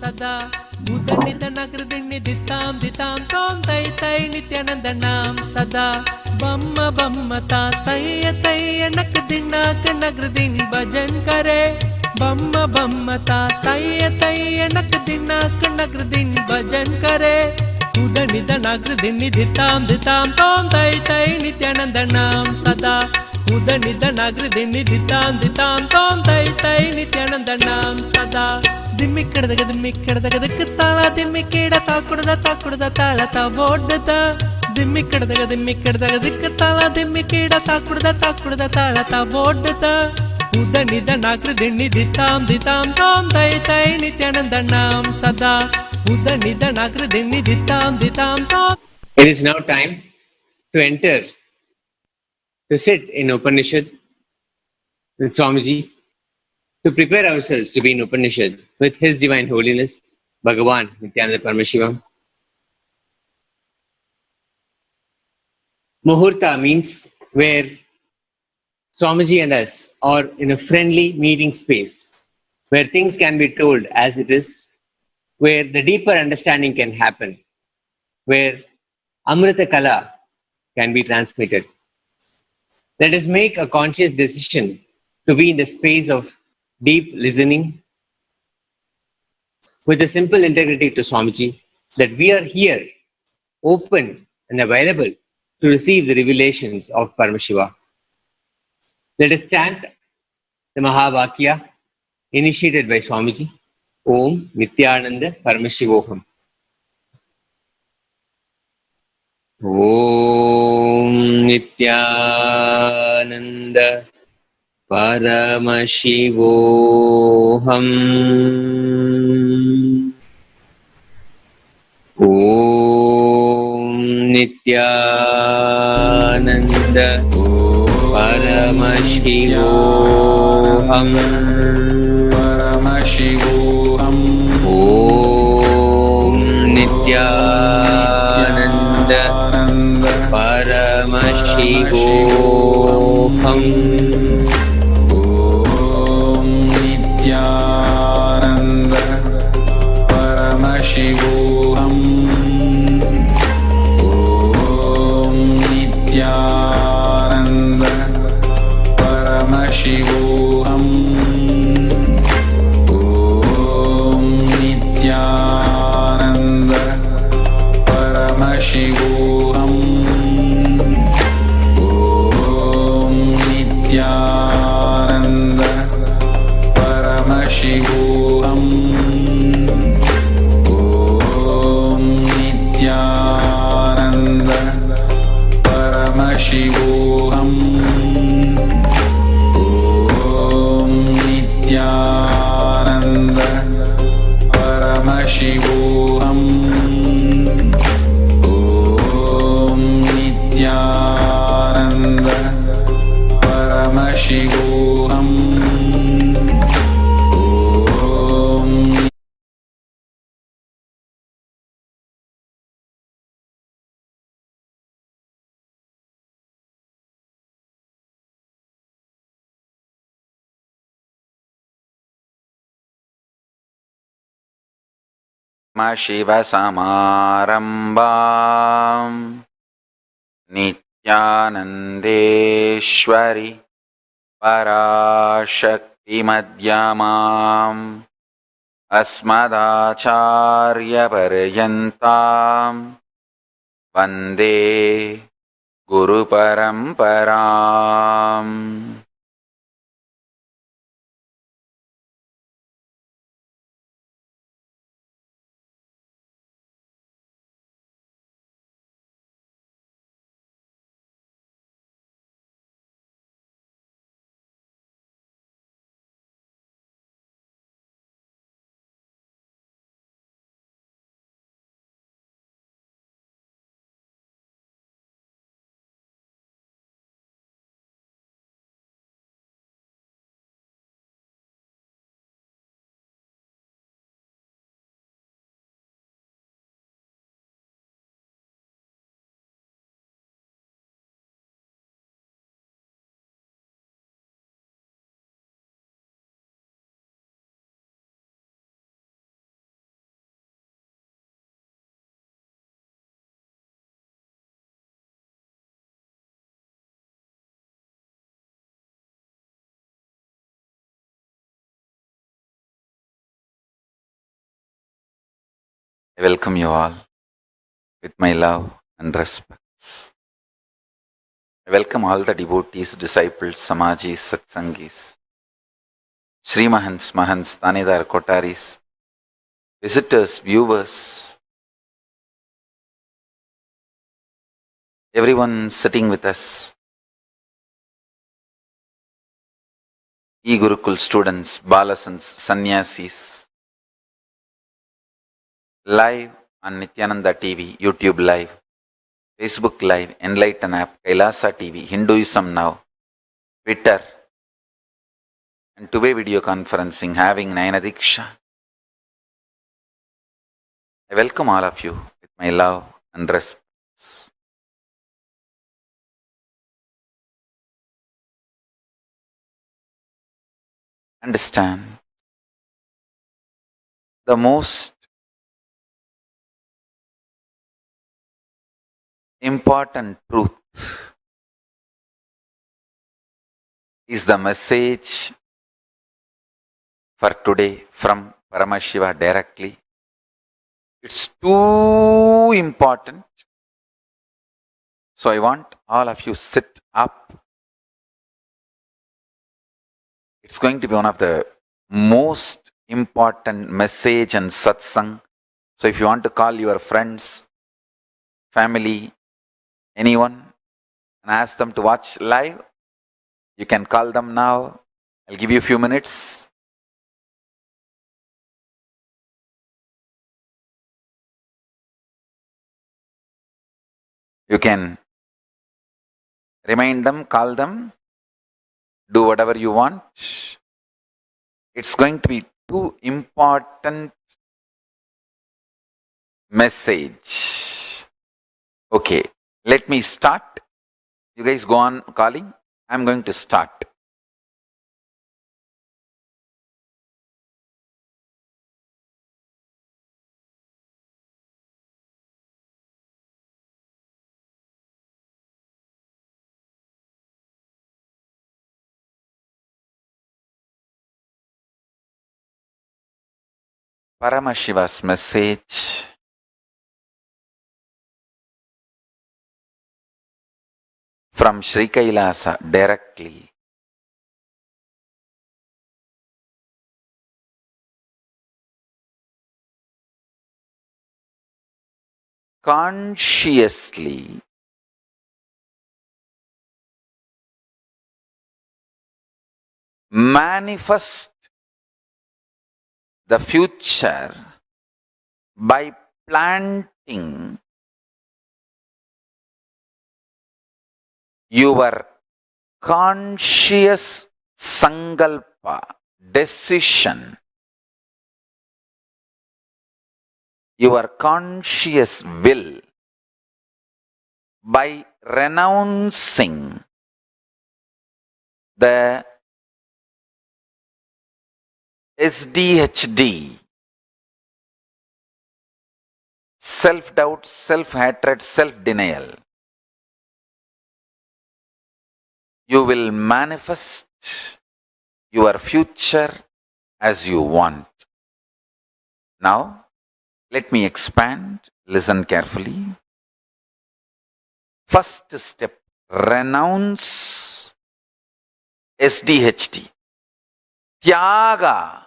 Sada Udanita Nagradini Ditam Ditam Tom Tai Tai Nithyanandanam Sada Bamma Bamma Ta Taya Taya Nakadina Kanagradin Bhajan Kare Bamma Bamma Ta Taya Taya Nakadina Kanagradin Bhajan Kare Udanita Nagradini Ditam Ditam Tom Tai Tai Nithyanandanam Sada Udanita Nagradini Ditam Ditam Tom Tai Tai Nithyanandanam Sada Dimikadaka Tala Dimikada Takudada Tala Tavodada Dimikadaka Tala Dimikada Takudada Tala Tavodada Udanida Nagradini Ditam Ditam Tom Tai Tai Nithyanandanam Sada Udanida Nagradini Ditam Ditam Tom. It is now time to enter, to sit in Upanishad with Swamiji, to prepare ourselves to be in Upanishad with His Divine Holiness, Bhagavan Nithyananda Paramashivam. Muhurta means where Swamiji and us are in a friendly meeting space, where things can be told as it is, where the deeper understanding can happen, where Amrita Kala can be transmitted. Let us make a conscious decision to be in the space of deep listening with a simple integrity to Swamiji, that we are here, open and available to receive the revelations of Paramashiva. Let us chant the Mahavakya initiated by Swamiji. Om Nithyananda Paramashivoham. Om Nithyananda Paramashivoham. Om Nithyananda Paramashivoham. Paramashivoham. Om Nithyananda Paramashivoham. Om Nithyananda Paramashivoham. Om Nithyananda Paramashivoham. Om Nithyananda Paramashivoham. Om Nithyananda Paramashivoham. Om Nithyananda Paramashivoham. Om Nithyananda Paramashivoham. Om Nithyananda Paramashivoham. Om Paramashivasamarambam Nithyanandeshwari Parashakti Madhyamam Asmadacharya Paryantam Vande Guru Paramparam. I welcome you all with my love and respects. I welcome all the devotees, disciples, samajis, satsangis, Srimahans, Mahans, Tanidar, Kotaris, visitors, viewers, everyone sitting with us, e-Gurukul students, balasans, sannyasis, live on Nithyananda TV, YouTube Live, Facebook Live, Enlighten app, Kailasa TV, Hinduism Now, Twitter, and two-way video conferencing having Nayana Diksha. I welcome all of you with my love and respect. Understand, the most important truth is the message for today from Paramashiva directly. It's too important. So I want all of you sit up. It's going to be one of the most important message and satsang. So if you want to call your friends, family, anyone, and ask them to watch live, you can call them now. I'll give you a few minutes. You can remind them, call them, do whatever you want. It's going to be too important message. Okay, let me start. You guys go on calling. I'm going to start. Paramashiva's message from Sri Kailasa directly. Consciously manifest the future by planting your conscious sankalpa, decision, your conscious will, by renouncing the SDHD, self-doubt, self-hatred, self-denial. You will manifest your future as you want. Now, let me expand. Listen carefully. First step, renounce SDHD. Tyaga.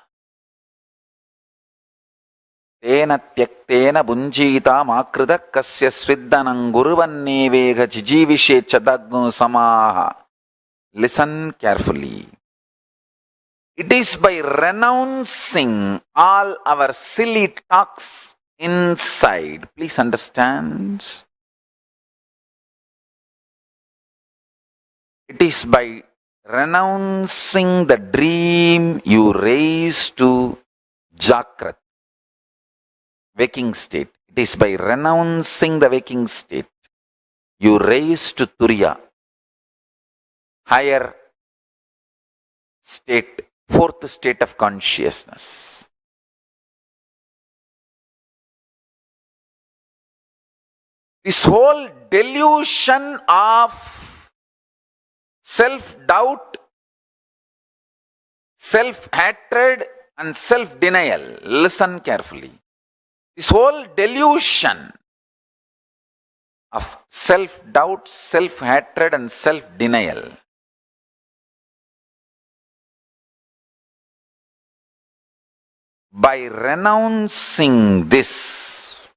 Tena tyaktena bunjita makrida kasya sviddanam guruvannevega jijivishe chadagno samaha. Listen carefully. It is by renouncing all our silly talks inside. Please understand. It is by renouncing the dream you raise to Jakrat, waking state. It is by renouncing the waking state you raise to Turiya, higher state, fourth state of consciousness. This whole delusion of self-doubt, self-hatred and self-denial. Listen carefully. This whole delusion of self-doubt, self-hatred and self-denial by renouncing this,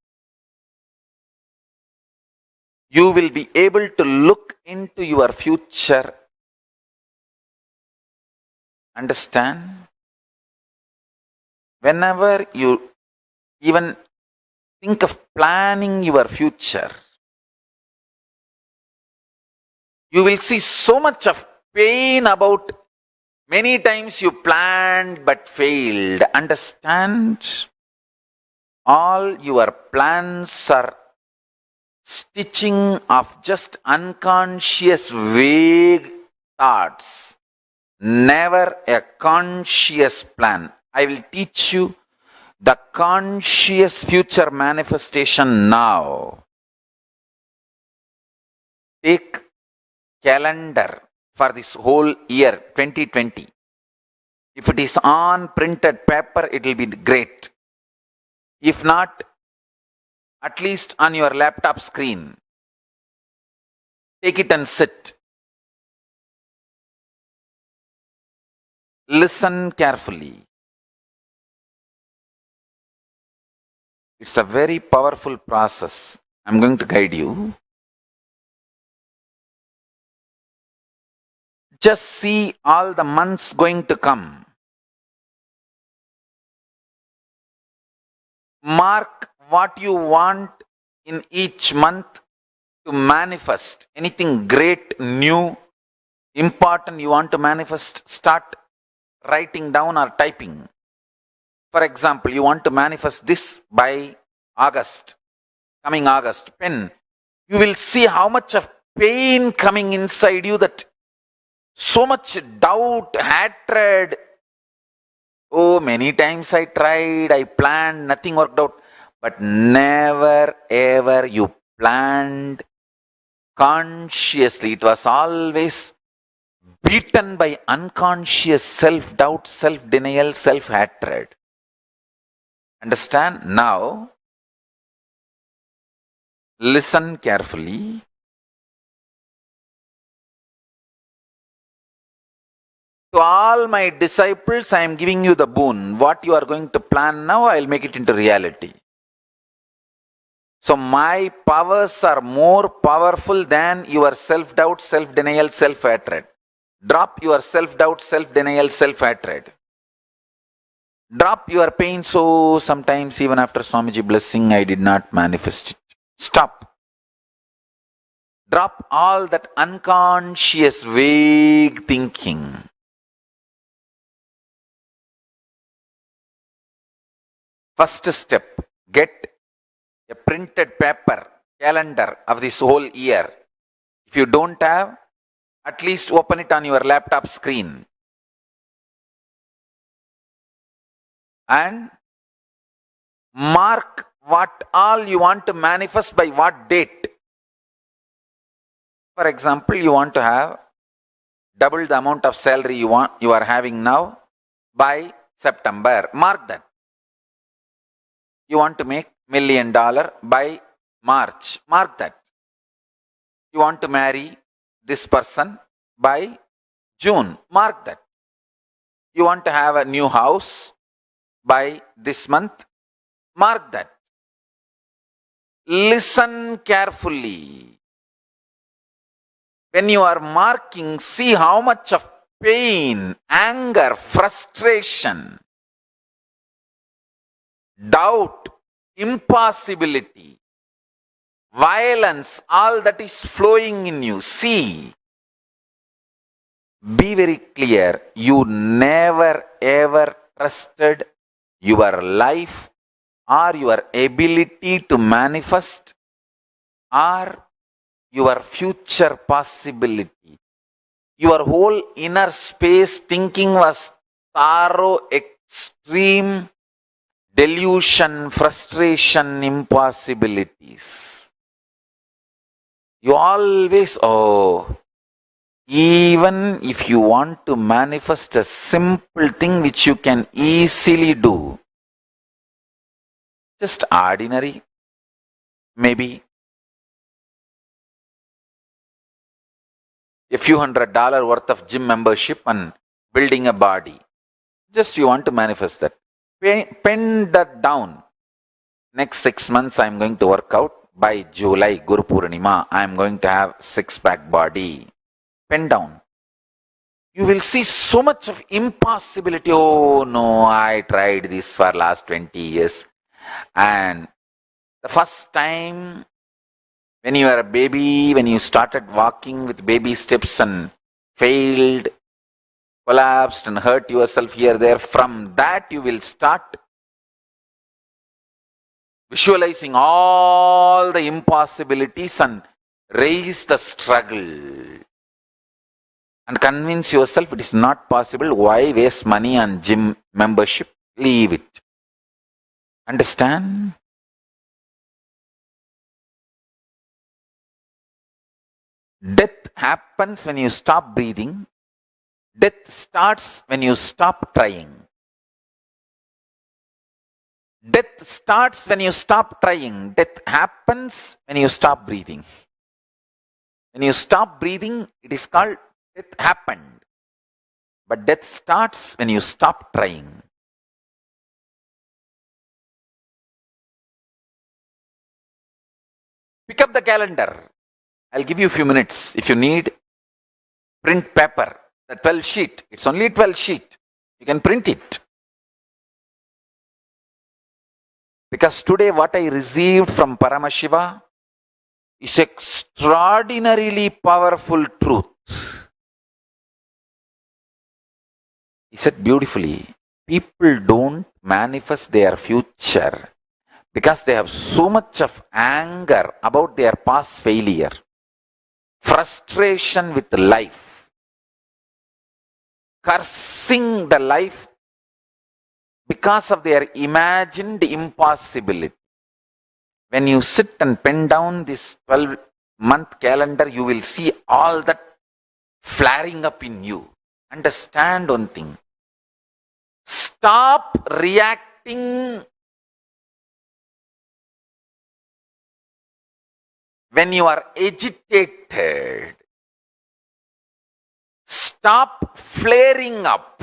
you will be able to look into your future. Understand? Whenever you even think of planning your future, you will see so much of pain about many times you planned but failed. Understand? All your plans are stitching of just unconscious vague thoughts. Never a conscious plan. I will teach you the conscious future manifestation now. Take calendar for this whole year 2020. If it is on printed paper, it will be great. If not, at least on your laptop screen. Take it and sit. Listen carefully. It's a very powerful process. I'm going to guide you. Just see all the months going to come. Mark what you want in each month to manifest anything great, new, important you want to manifest, start writing down or typing. For example, you want to manifest this by August, coming August, pen. You will see how much of pain coming inside you, that so much doubt, hatred. Oh, many times I tried, I planned, nothing worked out. But never ever you planned consciously. It was always beaten by unconscious self-doubt, self-denial, self-hatred. Understand? Now, listen carefully. To all my disciples, I am giving you the boon. What you are going to plan now, I will make it into reality. So my powers are more powerful than your self-doubt, self-denial, self-hatred. Drop your self-doubt, self-denial, self-hatred. Drop your pain. So sometimes even after Swamiji blessing, I did not manifest it. Stop. Drop all that unconscious, vague thinking. First step, get a printed paper, calendar of this whole year. If you don't have, at least open it on your laptop screen. And mark what all you want to manifest by what date. For example, you want to have double the amount of salary you are having now by September. Mark that. You want to make $1 million by March. Mark that. You want to marry this person by June. Mark that. You want to have a new house by this month. Mark that. Listen carefully. When you are marking, see how much of pain, anger, frustration, doubt, impossibility, violence, all that is flowing in you. See. Be very clear. You never ever trusted your life or your ability to manifest or your future possibility. Your whole inner space thinking was thorough, extreme delusion, frustration, impossibilities. You always, even if you want to manifest a simple thing which you can easily do, just ordinary, maybe a few $100 worth of gym membership and building a body. Just you want to manifest that. Pen that down. Next 6 months I am going to work out. By July, Guru Purnima, I am going to have six-pack body. Pen down. You will see so much of impossibility. Oh no, I tried this for last 20 years. And the first time when you were a baby, when you started walking with baby steps and failed, collapsed and hurt yourself here, there, from that you will start visualizing all the impossibilities and raise the struggle. And convince yourself it is not possible. Why waste money on gym membership? Leave it. Understand? Death happens when you stop breathing. Death starts when you stop trying. Death starts when you stop trying. Death happens when you stop breathing. When you stop breathing, it is called death happened. But death starts when you stop trying. Pick up the calendar. I'll give you a few minutes. If you need, print paper. The 12 sheet. It's only 12 sheet. You can print it. Because today what I received from Paramashiva is extraordinarily powerful truth. He said beautifully, people don't manifest their future because they have so much of anger about their past failure, frustration with life, cursing the life because of their imagined impossibility. When you sit and pen down this 12-month calendar, you will see all that flaring up in you. Understand one thing. Stop reacting when you are agitated. Stop flaring up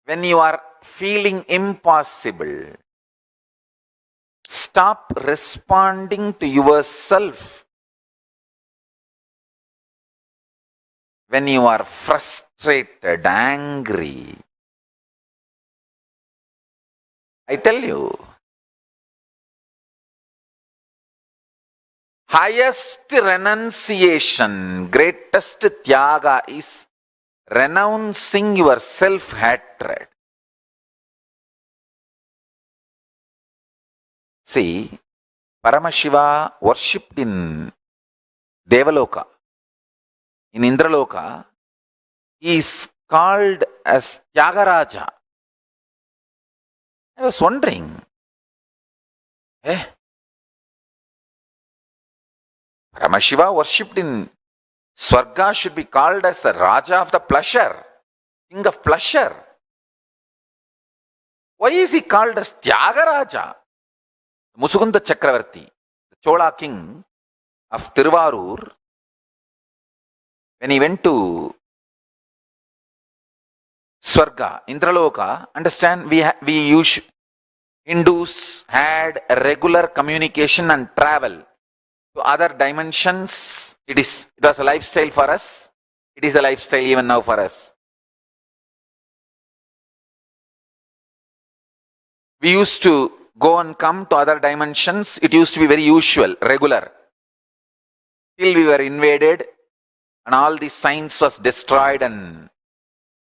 when you are feeling impossible. Stop responding to yourself when you are frustrated, angry. I tell you, highest renunciation, greatest tyaga is renouncing your self-hatred. See, Paramashiva worshipped in Devaloka. In Indraloka, he is called as Tyagaraja. I was wondering, Paramashiva worshipped in Swarga should be called as the Raja of the pleasure, king of pleasure. Why is he called as Tyagaraja? Musukunda Chakravarti, the Chola king of Tiruvarur, when he went to Swarga, Indraloka, understand, Hindus had a regular communication and travel to other dimensions. It was a lifestyle for us. It is a lifestyle even now for us. We used to go and come to other dimensions. It used to be very usual, regular. Till we were invaded and all the science was destroyed and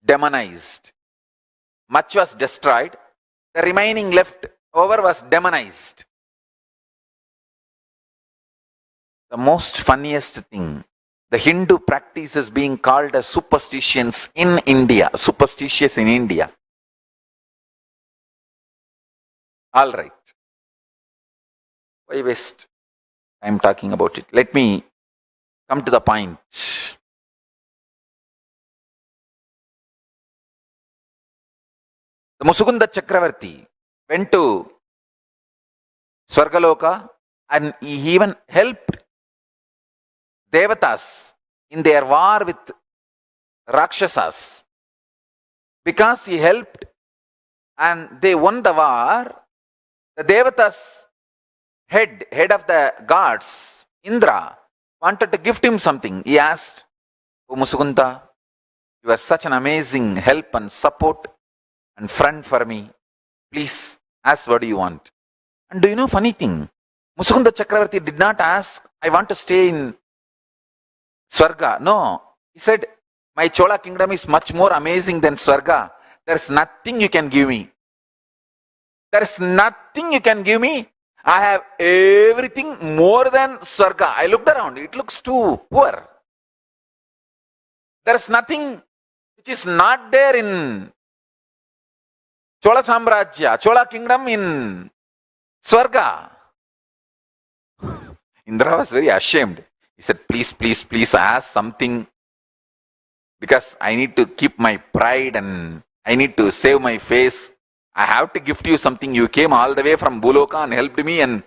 demonized. Much was destroyed. The remaining left over was demonized. The most funniest thing, the Hindu practice is being called as superstitions in India. Superstitious in India. All right. Why waste time talking about it? Let me come to the point. The Musukunda Chakravarti went to Swargaloka and he even helped Devatas in their war with Rakshasas. Because he helped and they won the war, the Devatas head of the gods, Indra, wanted to gift him something. He asked, "O Musukunda, you are such an amazing help and support and friend for me. Please ask what do you want." And do you know funny thing? Musukunda Chakravarti did not ask, "I want to stay in Swarga." No, he said, "My Chola kingdom is much more amazing than Swarga. There's nothing you can give me. There's nothing you can give me. I have everything more than Swarga." I looked around, it looks too poor. There's nothing which is not there in Chola Samrajya, Chola kingdom in Swarga. Indra was very ashamed. He said, please ask something, because I need to keep my pride and I need to save my face. I have to gift you something. You came all the way from Buloka and helped me and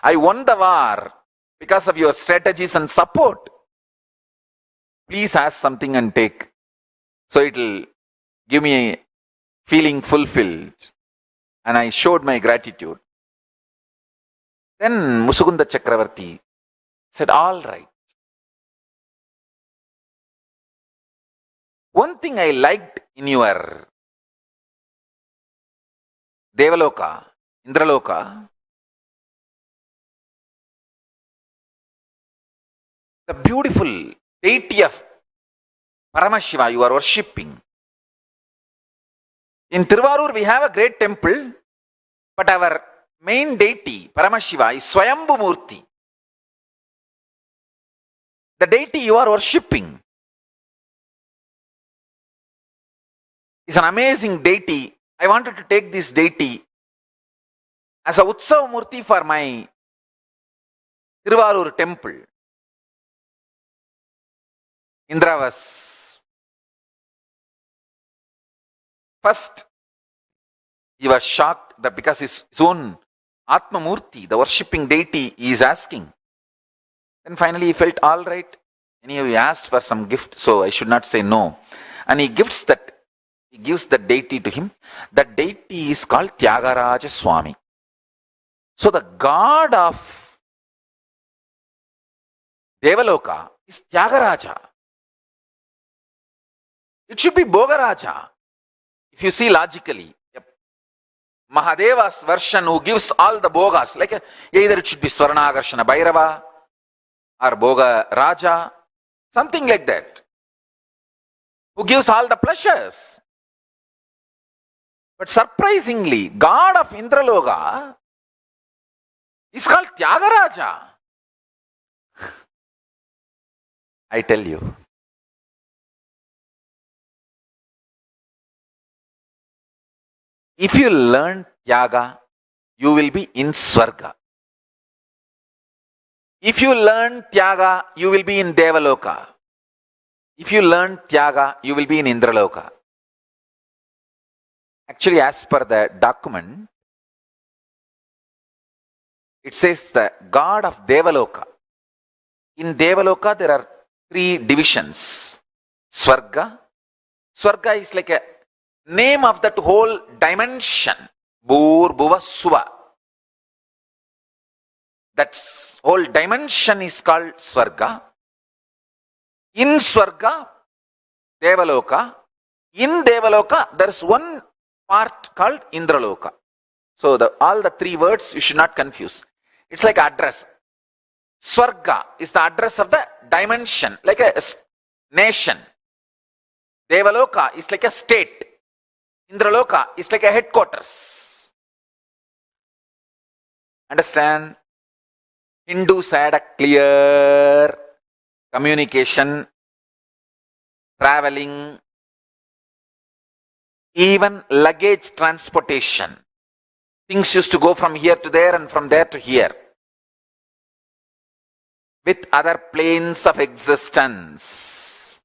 I won the war because of your strategies and support. Please ask something and take. So it will give me a feeling fulfilled. And I showed my gratitude. Then Musukunda Chakravarti said, "All right. One thing I liked in your Devaloka, Indraloka, the beautiful deity of Paramashiva you are worshipping. In Tiruvarur we have a great temple, but our main deity, Paramashiva, is Swayambhu Murti. The deity you are worshipping is an amazing deity. I wanted to take this deity as a Utsav Murti for my Tiruvarur temple. Indra was first, he was shocked that because his own Atma Murti, the worshipping deity, he is asking. Then finally he felt all right. Anyway, he asked for some gift, so I should not say no. And he gives the deity to him. That deity is called Tyagaraja Swami. So the god of Devaloka is Tyagaraja. It should be Bhogaraja. If you see logically, Mahadeva's version who gives all the bhogas, like either it should be Swarnagarshana Bhairava or Bhoga Raja, something like that, who gives all the pleasures. But surprisingly, god of Indraloka is called Tyagaraja. I tell you, if you learn Tyaga, you will be in Swarga. If you learn Tyaga, you will be in Devaloka. If you learn Tyaga, you will be in Indraloka. Actually, as per the document, it says the god of Devaloka. In Devaloka, there are 3 divisions. Swarga. Swarga is like a name of that whole dimension. Bhur, Bhuva, Suva. That whole dimension is called Swarga. In Swarga, Devaloka. In Devaloka, there is one part called Indraloka. So all the 3 words you should not confuse. It's like address. Swarga is the address of the dimension, like a nation. Devaloka is like a state. Indraloka is like a headquarters. Understand? Hindus had a clear communication, traveling, even luggage transportation. Things used to go from here to there and from there to here, with other planes of existence.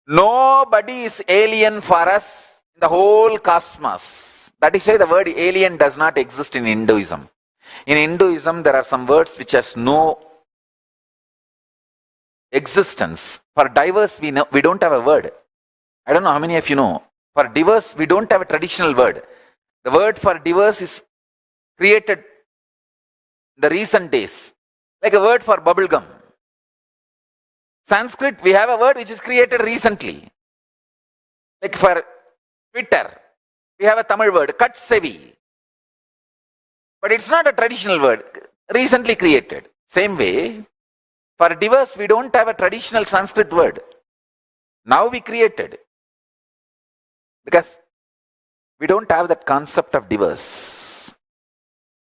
Nobody is alien for us in the whole cosmos. That is why the word alien does not exist in Hinduism. In Hinduism, there are some words which has no existence. For diverse, we don't have a word. I don't know how many of you know. For diverse, we don't have a traditional word. The word for diverse is created in the recent days, like a word for bubble gum. Sanskrit, we have a word which is created recently. Like for Twitter, we have a Tamil word, Katsevi. But it's not a traditional word, recently created. Same way, for diverse, we don't have a traditional Sanskrit word. Now we created. Because we don't have that concept of diverse.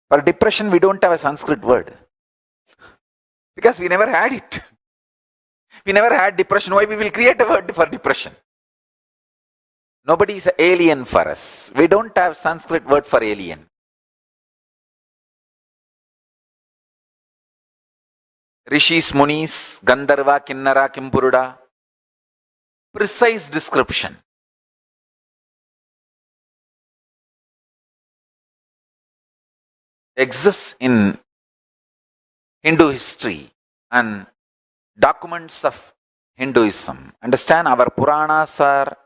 For depression, we don't have a Sanskrit word. Because we never had it. We never had depression. Why we will create a word for depression? Nobody is an alien for us. We don't have Sanskrit word for alien. Rishis, Munis, Gandharva, Kinnara, Kimpuruda. Precise description. Exists in Hindu history and documents of Hinduism. Understand, our Puranas are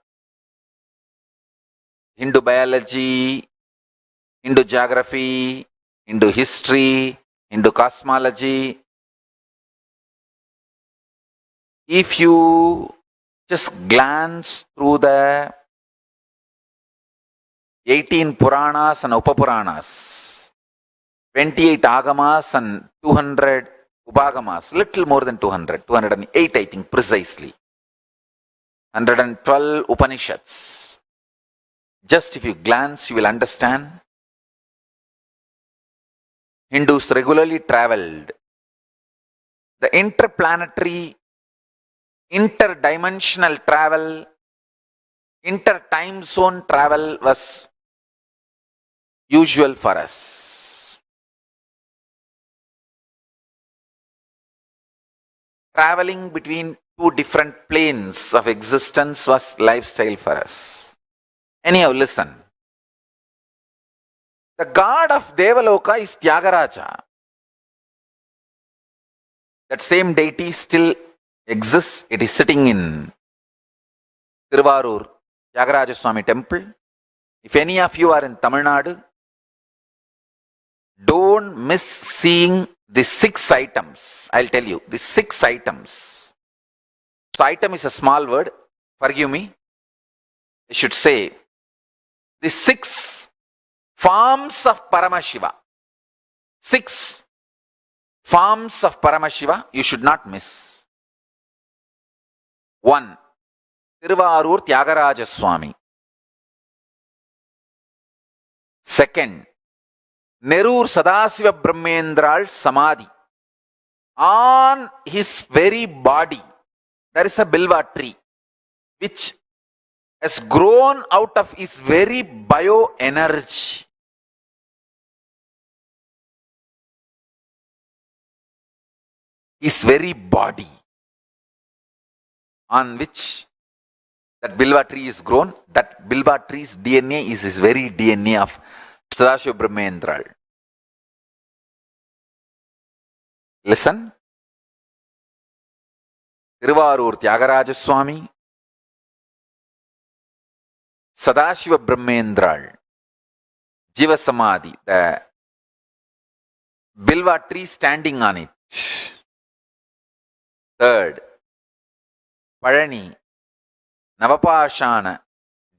Hindu biology, Hindu geography, Hindu history, Hindu cosmology. If you just glance through the 18 Puranas and Upapuranas, 28 Agamas and 200 Upagamas, little more than 200, 208 I think precisely. 112 Upanishads. Just if you glance, you will understand. Hindus regularly traveled. The interplanetary, interdimensional travel, inter-time zone travel was usual for us. Traveling between two different planes of existence was lifestyle for us. Anyhow, listen. The god of Devaloka is Tyagaraja. That same deity still exists. It is sitting in Tiruvarur Tyagaraja Swami temple. If any of you are in Tamil Nadu, don't miss seeing the 6 items. I'll tell you, the 6 items. So item is a small word. Forgive me. I should say the 6 forms of Paramashiva. 6 forms of Paramashiva you should not miss. 1. Tiruvarur Tyagaraja Swami. 2nd. Nerur Sadasiva Brahmendral Samadhi. On his very body, there is a bilva tree which has grown out of his very bioenergy. His very body on which that bilva tree is grown, that bilva tree's DNA is his very DNA of Sadashiva Brahmendral. Listen. Tiruvarur Tyagaraja Swami, Sadashiva Brahmendral, Jiva Samadhi, the bilva tree standing on it. 3rd, Palani, Navapashana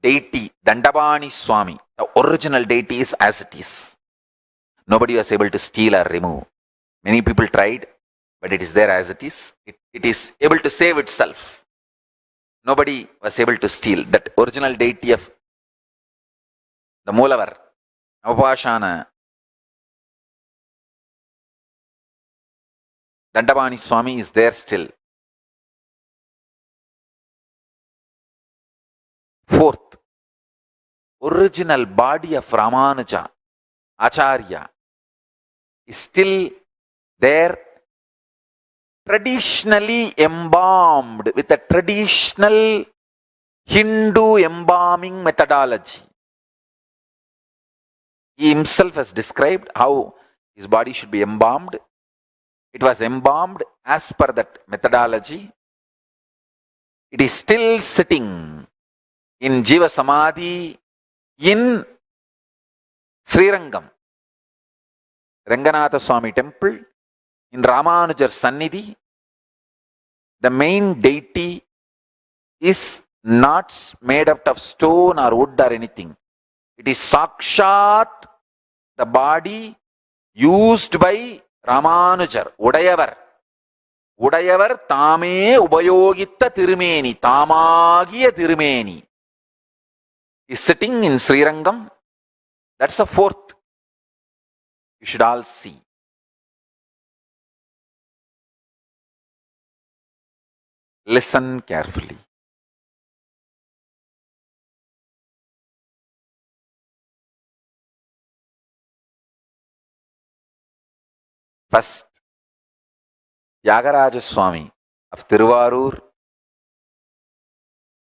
deity, Dandabani Swami. The original deity is as it is. Nobody was able to steal or remove. Many people tried, but it is there as it is. It is able to save itself. Nobody was able to steal. That original deity of the Moolavar, Navapashana Dandabani Swami is there still. 4th, original body of Ramanuja, Acharya, is still there, traditionally embalmed with a traditional Hindu embalming methodology. He himself has described how his body should be embalmed. It was embalmed as per that methodology. It is still sitting in Jiva Samadhi in Srirangam, Ranganatha Swami temple, in Ramanujar Sannidhi. The main deity is not made out of stone or wood or anything. It is Sakshat, the body used by Ramanujar, Udayavar. Udayavar Tame Ubayogitta Tirumeni, Tamagiya Tirumeni, is sitting in Srirangam. That's the 4th. You should all see. Listen carefully. First, Tyagaraja Swami of Tiruvarur.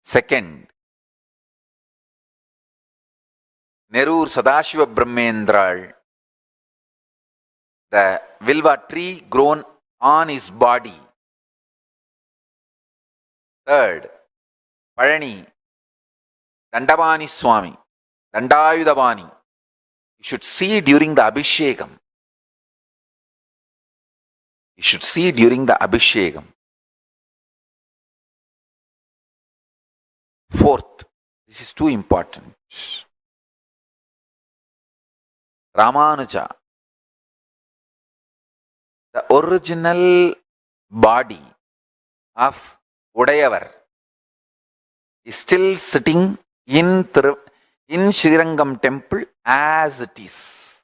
2nd, Nerur Sadashiva Brahmendral, the Vilva tree grown on his body. 3rd, Palani, Dandabani Swami, Dandayudabani. You should see during the Abhishekam. You should see during the Abhishekam. 4th, this is too important. Ramanuja, the original body of Udayavar is still sitting in Srirangam temple as it is.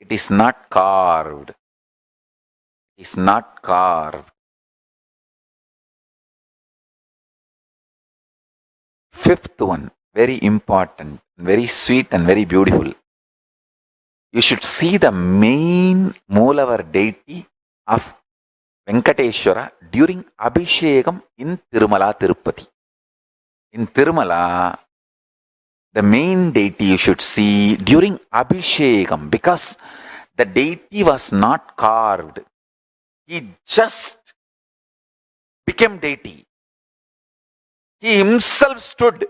It is not carved. It is not carved. Fifth one, very important, very sweet and very beautiful. You should see the main Moolavar deity of Venkateshwara during Abhishekam in Tirumala, Tirupati. In Tirumala, the main deity you should see during Abhishekam, because the deity was not carved. He just became deity. He himself stood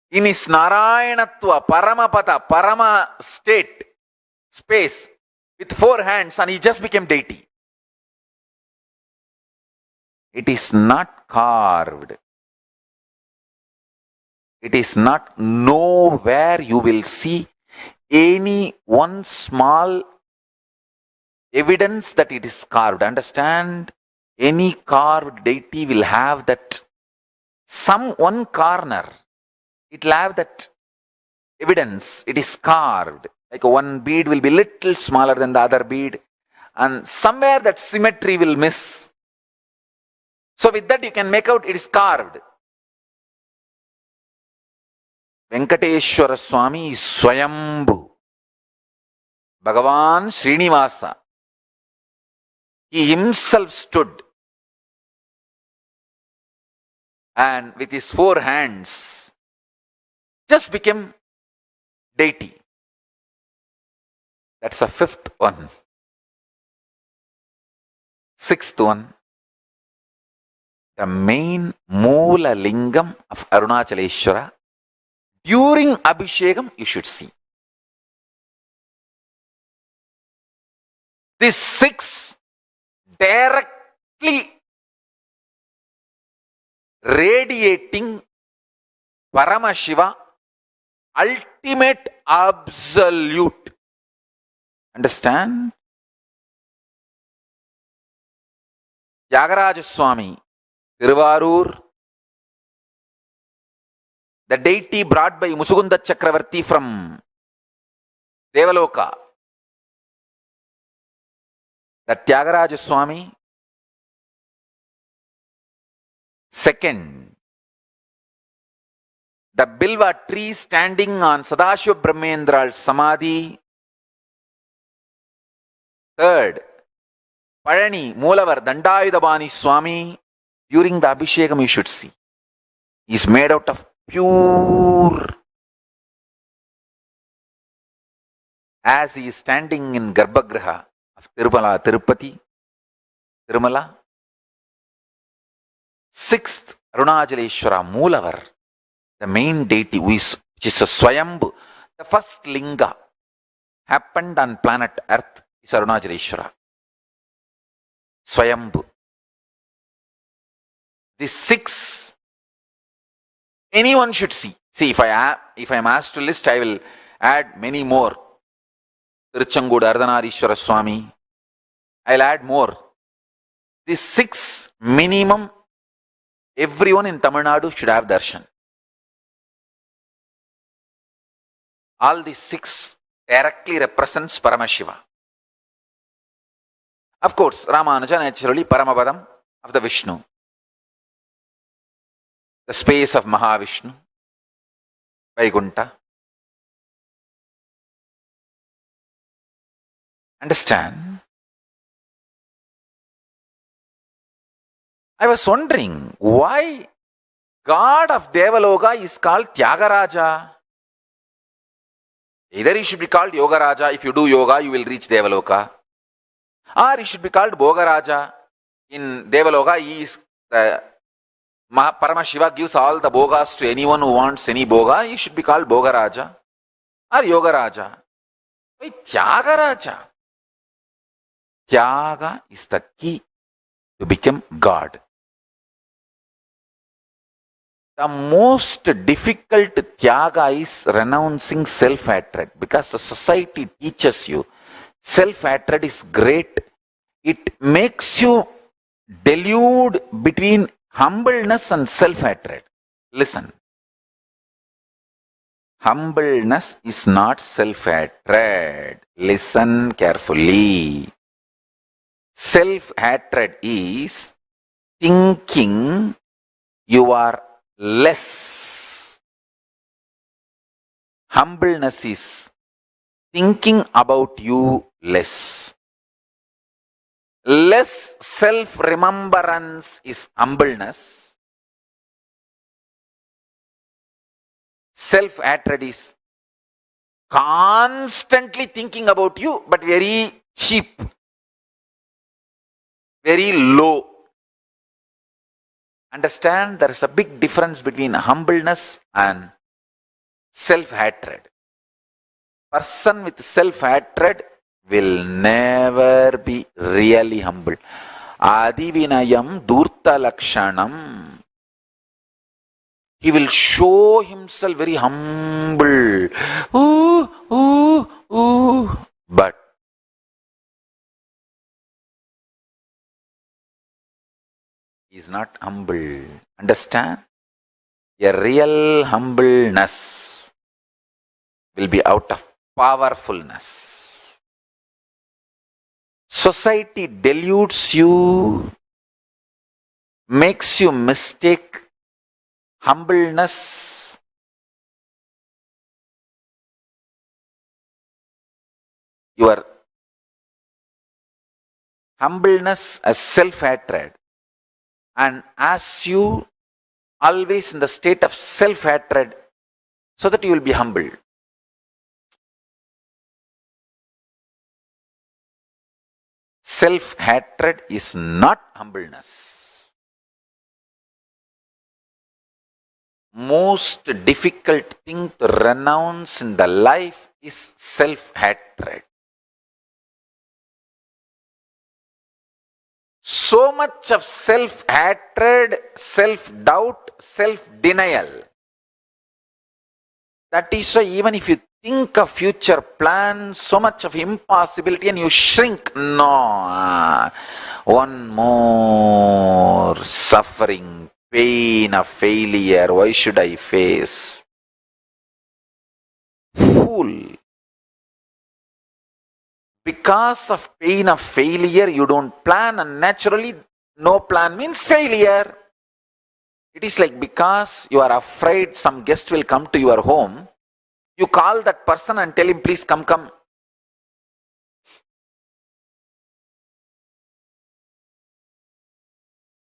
in his Narayanatva, Paramapada, Parama state, space, with 4 hands, and he just became deity. It is not carved. It is not, nowhere you will see any one small evidence that it is carved. Understand? Any carved deity will have that one corner. It will have that evidence. It is carved. Like one bead will be little smaller than the other bead, and somewhere that symmetry will miss. So with that you can make out it is carved. Venkateshwara Swami is Swayambhu. Bhagavan Srinivasa. He himself stood and with his 4 hands just became deity. That's the 5th one. 6th one, the main Moola Lingam of Arunachaleshwara during Abhishekam you should see. These 6 directly radiating Paramashiva, ultimate absolute. Understand? Tyagaraja Swami, Tiruvarur, the deity brought by Musugunda Chakravarti from Devaloka. That Tyagaraja Swami. Second, the Bilva tree standing on Sadashiva Brahmendra's Samadhi. Third, Parani, Moolavar, Dandayudabani Swami, during the Abhishekam you should see. He is made out of pure, as he is standing in Garbhagraha of Tirumala, Tirupati, Tirumala. 6th, Arunachaleshwara, Moolavar, the main deity, which is a Swayambhu. The first linga happened on planet Earth is Arunachaleshwara. Swayambhu. These 6, anyone should see. See, if I am asked to list, I will add many more. Tiruchangood Ardhanarishwara Swami. I will add more. These 6 minimum, everyone in Tamil Nadu should have darshan. All these 6 directly represents Paramashiva. Of course, Ramanuja naturally Paramapadam of the Vishnu. The space of Mahavishnu, Vaikuntha. Understand? I was wondering why God of Devaloka is called Tyagaraja. Either he should be called Yogaraja. If you do yoga, you will reach Devaloka. Or he should be called Bhogaraja. In Devaloka, he is the Paramashiva gives all the bhogas to anyone who wants any bhoga. He should be called Bhogaraja or Yogaraja. Why Tyagaraja? Tyaga is the key to become God. The most difficult tyaga is renouncing self-hatred, because the society teaches you self-hatred is great. It makes you delude between humbleness and self-hatred. Listen. Humbleness is not self-hatred. Listen carefully. Self-hatred is thinking you are less. Humbleness is thinking about you less. Less self-remembrance is humbleness. Self-hatred is constantly thinking about you, but very cheap, very low. Understand, there is a big difference between humbleness and self-hatred. Person with self-hatred will never be really humble. Adivinayam durta lakshanam. He will show himself very humble. But he is not humble. Understand? A real humbleness will be out of powerfulness. Society deludes you, makes you mistake humbleness your humbleness as self-hatred, and as you always in the state of self-hatred, so that you will be humble. Self-hatred is not humbleness. Most difficult thing to renounce in the life is self-hatred. So much of self-hatred, self-doubt, self-denial. That is why even if you think of future plans, so much of impossibility and you shrink. No, one more suffering, pain of failure, why should I face? Fool. Because of pain of failure, you don't plan, and naturally, no plan means failure. It is like because you are afraid some guest will come to your home, you call that person and tell him, please come.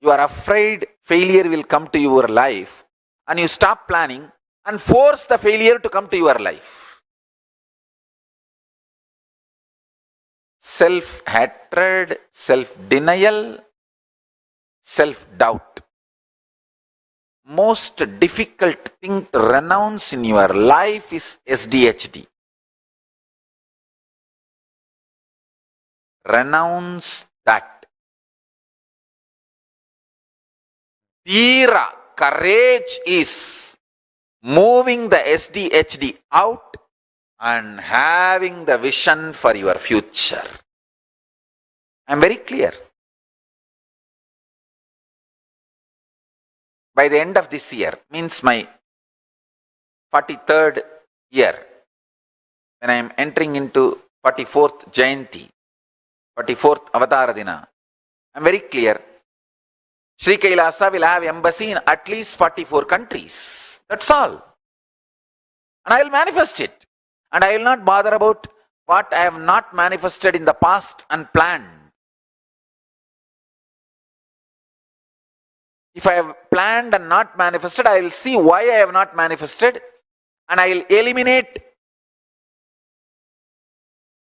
You are afraid failure will come to your life, and you stop planning and force the failure to come to your life. Self-hatred, self-denial, self-doubt. Most difficult thing to renounce in your life is SDHD. Renounce that. Dhira, courage is moving the SDHD out and having the vision for your future. I am very clear. By the end of this year, means my 43rd year, when I am entering into 44th Jayanti, 44th Avatara Dina, I am very clear. Sri Kailasa will have embassy in at least 44 countries. That's all. And I will manifest it. And I will not bother about what I have not manifested in the past and planned. If I have planned and not manifested, I will see why I have not manifested, and I will eliminate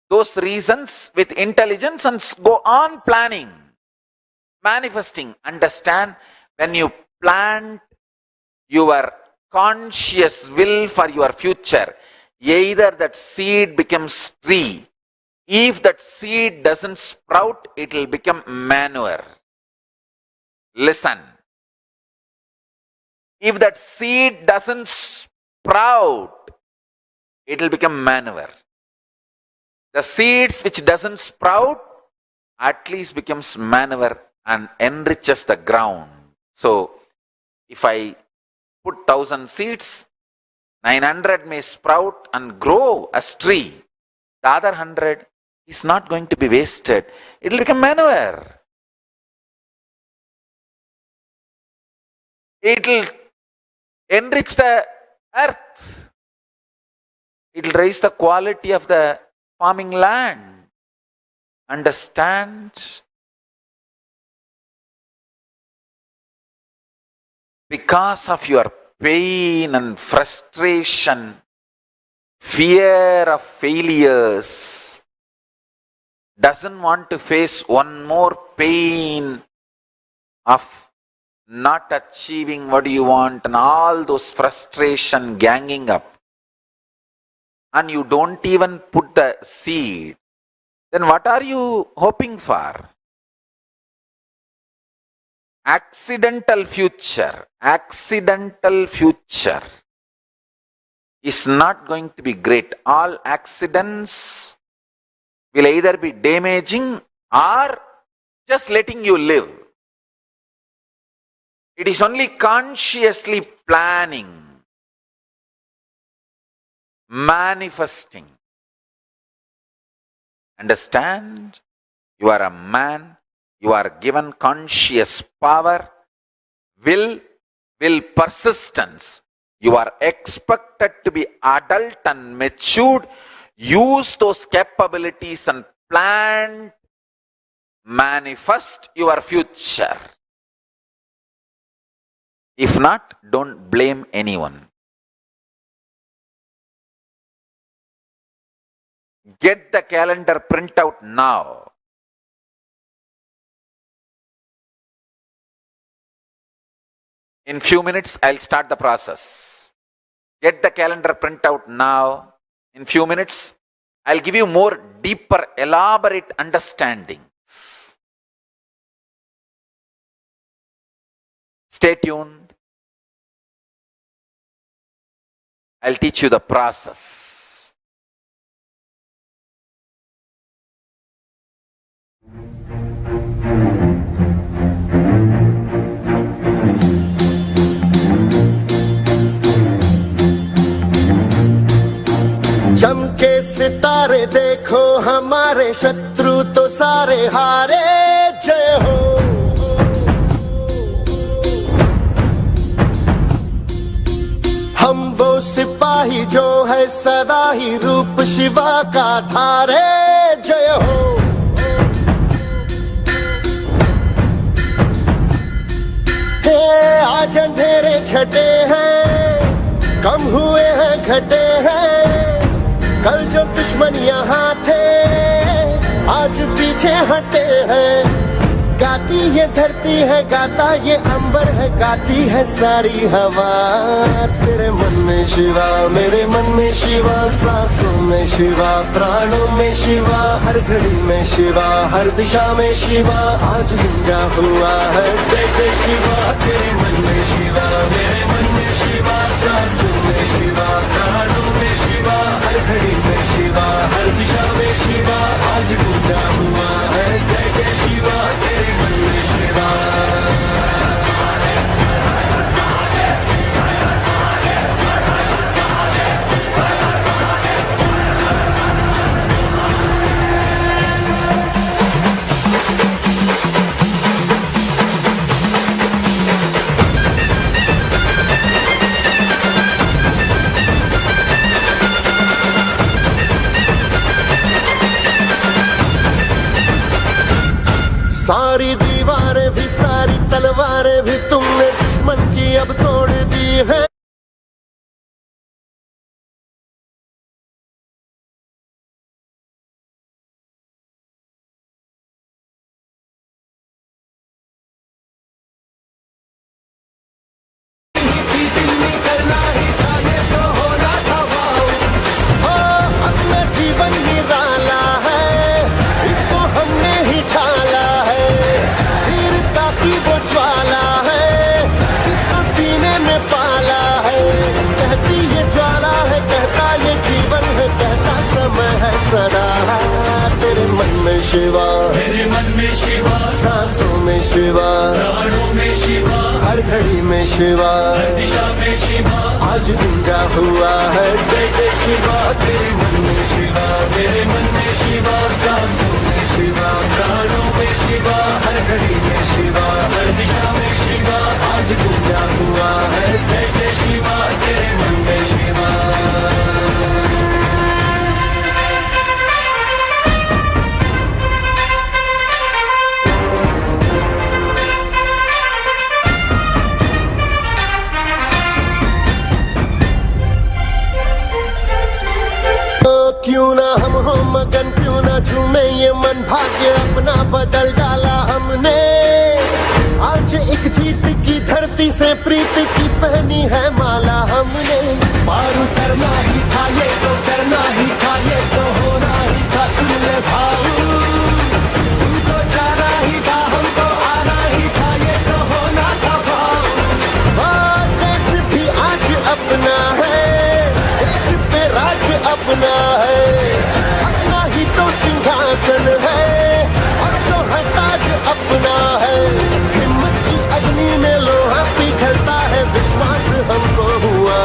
those reasons with intelligence and go on planning, manifesting. Understand, when you plant your conscious will for your future, either that seed becomes tree. If that seed doesn't sprout, it will become manure. Listen. If that seed doesn't sprout, it will become manure. The seeds which doesn't sprout at least becomes manure and enriches the ground. So, if I put 1,000 seeds, 900 may sprout and grow as tree. The other 100 is not going to be wasted. It will become manure. It will enrich the earth. It will raise the quality of the farming land. Understand? Because of your pain and frustration, fear of failures, doesn't want to face one more pain of not achieving what you want and all those frustration ganging up, and you don't even put the seed, then what are you hoping for? Accidental future is not going to be great. All accidents will either be damaging or just letting you live. It is only consciously planning, manifesting. Understand? You are a man. You are given conscious power, will, persistence. You are expected to be adult and matured. Use those capabilities and plan, manifest your future. If not, don't blame anyone. Get the calendar printout now. In few minutes, I'll start the process. Get the calendar printout now. In few minutes, I'll give you more deeper, elaborate understandings. Stay tuned. I'll teach you the process. चमके सितारे देखो हमारे शत्रु तो सारे हारे जय हो। हम वो सिपाही जो है सदा ही रूप शिवा का धारे जय हो। हे आज अंधेरे छटे हैं, कम हुए हैं घटे हैं, कल जो दुश्मन यहाँ थे आज पीछे हटे हैं। गाती ये धरती है, गाता ये अंबर है, गाती है सारी हवा। तेरे मन में शिवा, मेरे मन में शिवा, सांसों में शिवा, प्राणों में शिवा, हर घड़ी में शिवा, हर दिशा में शिवा आज गूंजा हुआ है। जय जय शिवा। तेरे मन में शिवा, मेरे मन में शिवा, सांसों में शिवा, प्राणों में शिवा, हर घड़ी में शिवा, हर दिशा में शिवा आज गूंजा हुआ है। जय जय शिवा। तेरे मन में शिवा। सारी दीवारें भी, सारी तलवारें भी तुमने दुश्मन की अब तोड़ दी है। करना ही था ये तो होना था वाओ। अपना जीवन निराला है, इसको हमने ही ढाला है। वीरता की वो ज्वाला मन में शिवा, मेरे मन में शिवा, सांसों में शिवा, प्राणों में शिवा, हर घड़ी में शिवा, हर दिशा में शिवा, आज गूंजा हुआ है जय जय शिवा। तेरे मन में शिवा, मेरे मन में शिवा, सांसों में शिवा, प्राणों में शिवा, हर घड़ी में शिवा, हर दिशा में शिवा, आज गूंजा हुआ है जय जय शिवा, तेरे मन में शिवा। क्यों ना हम हो मगन, क्यों ना झूमे ये मन, भाग्य अपना बदल डाला हमने। आज एक जीत की धरती से प्रीत की पहनी है माला हमने। पार उतरना ही था ये तो करना ही था, ये तो होना ही था, सुन ले भाऊ। तुमको जाना ही था, हमको आना ही था, ये तो होना था भाऊ। देश भी आज अपना है, देश पे राज अपना है, अपना ही तो सिंहासन है, और जो है ताज अपना है। हिम्मत की अग्नि में लोहा पिघलता है, विश्वास हमको हुआ।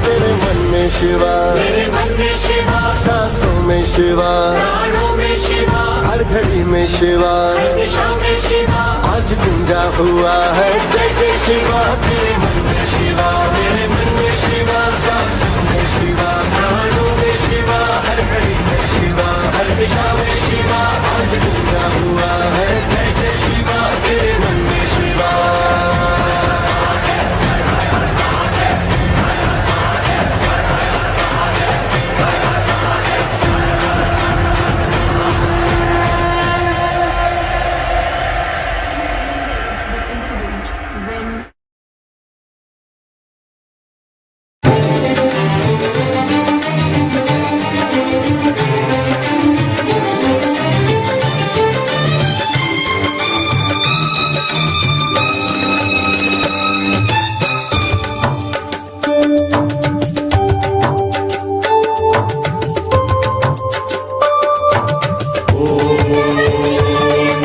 तेरे मन में शिवा, मेरे मन में शिवा, सांसों में शिवा, प्राणों में शिवा, हर घड़ी में शिवा, हर दिशा में शिवा, आज गूंजा हुआ है जय जय शिवा। तेरे मन में शिवा, मेरे मन में शिवा, सांसों में शिवा, प्राणों में शिवा, हर घड़ी में शिवा, हर दिशा में शिवा, आज गूंजा हुआ है जय जय शिवा, तेरे मन में शिवा।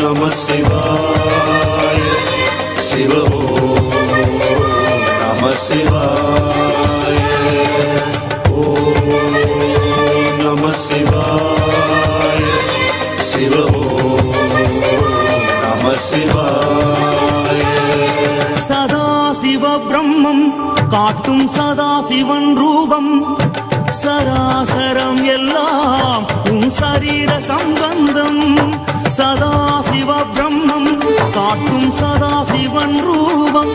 नमः शिवाय, शिव ओम नमः शिवाय, ओम नमः शिवाय, शिव ओम नमः शिवाय। சதாசிவ பிரம்மம் காட்டும் சதாசிவன் ரூபம், சராசரம் எல்லாம் உன் சரீர சம்பந்தம். சதாசிவ பிரம்மம் காட்டும் சதாசிவன் ரூபம்,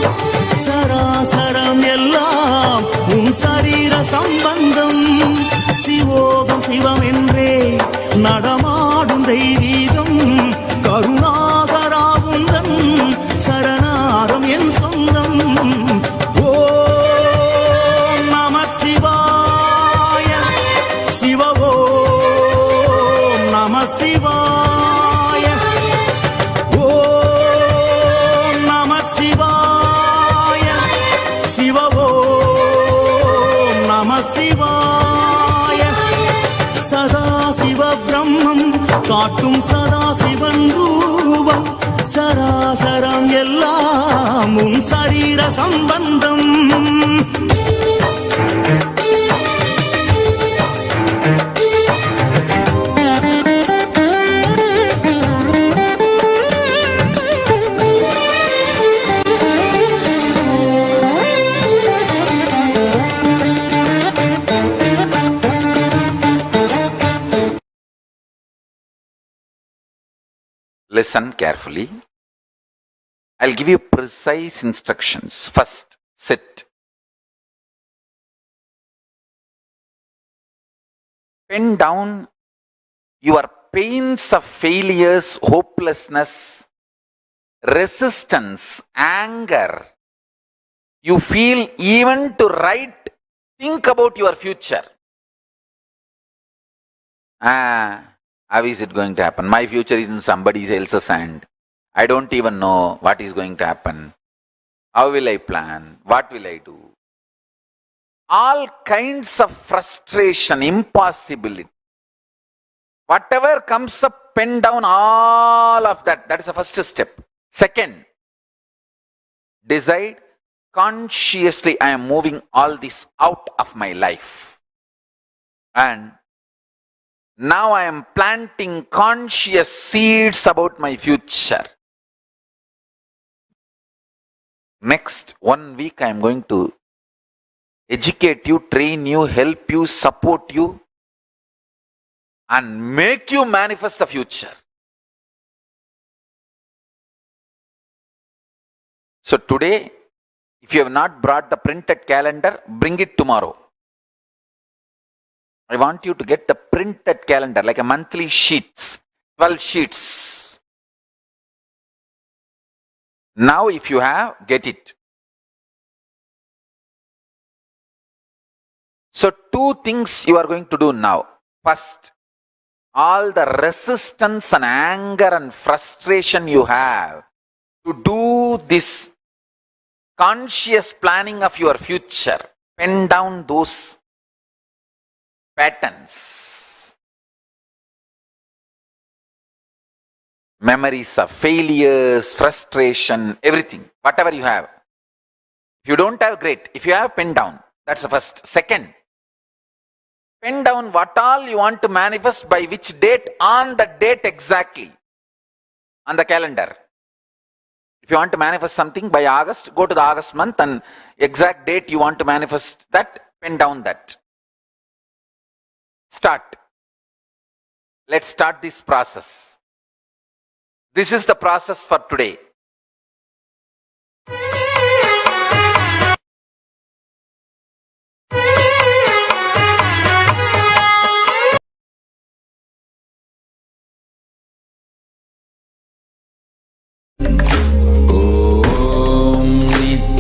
சராசரம் எல்லாம் உன் சரீர சம்பந்தம். சிவோகம் சிவம் என்றே நடமாடும் தெய்வீகம், கருணாகராவுந்தன் சரணாரம் என் சொந்தம். ஓம் நம சிவாய, சிவ ஓம் நம சிவாய, ஓம் நம சிவாய, சிவ ஓம் நம சிவாய. சதாசிவ பிரம்மம் காட்டும் சதாசிவன் ரூபம், சராசரம் எல்லாம் உன் சரீர சம்பந்தம். Listen carefully. I'll give you precise instructions. First, sit. Pen down your pains of failures, hopelessness, resistance, anger. You feel even to write, think about your future. How is it going to happen? My future is in somebody else's hand. I don't even know what is going to happen. How will I plan? What will I do? All kinds of frustration, impossibility. Whatever comes up, pen down all of that. That is the first step. Second, decide consciously I am moving all this out of my life. And now I am planting conscious seeds about my future. Next 1 week I am going to educate you, train you, help you, support you, and make you manifest the future. So today, if you have not brought the printed calendar, bring it tomorrow. I want you to get the printed calendar, like a monthly sheets, 12 sheets. Now if you have, get it. So 2 things you are going to do now. First, all the resistance and anger and frustration you have to do this conscious planning of your future, pen down those patterns. Memories of failures, frustration, everything, whatever you have. If you don't have, great. If you have, pen down. That's the first. Second, pen down what all you want to manifest by which date, on the date exactly, on the calendar. If you want to manifest something by August, go to the August month and exact date you want to manifest that, pen down that. Start. Let's start this process. This is the process for today.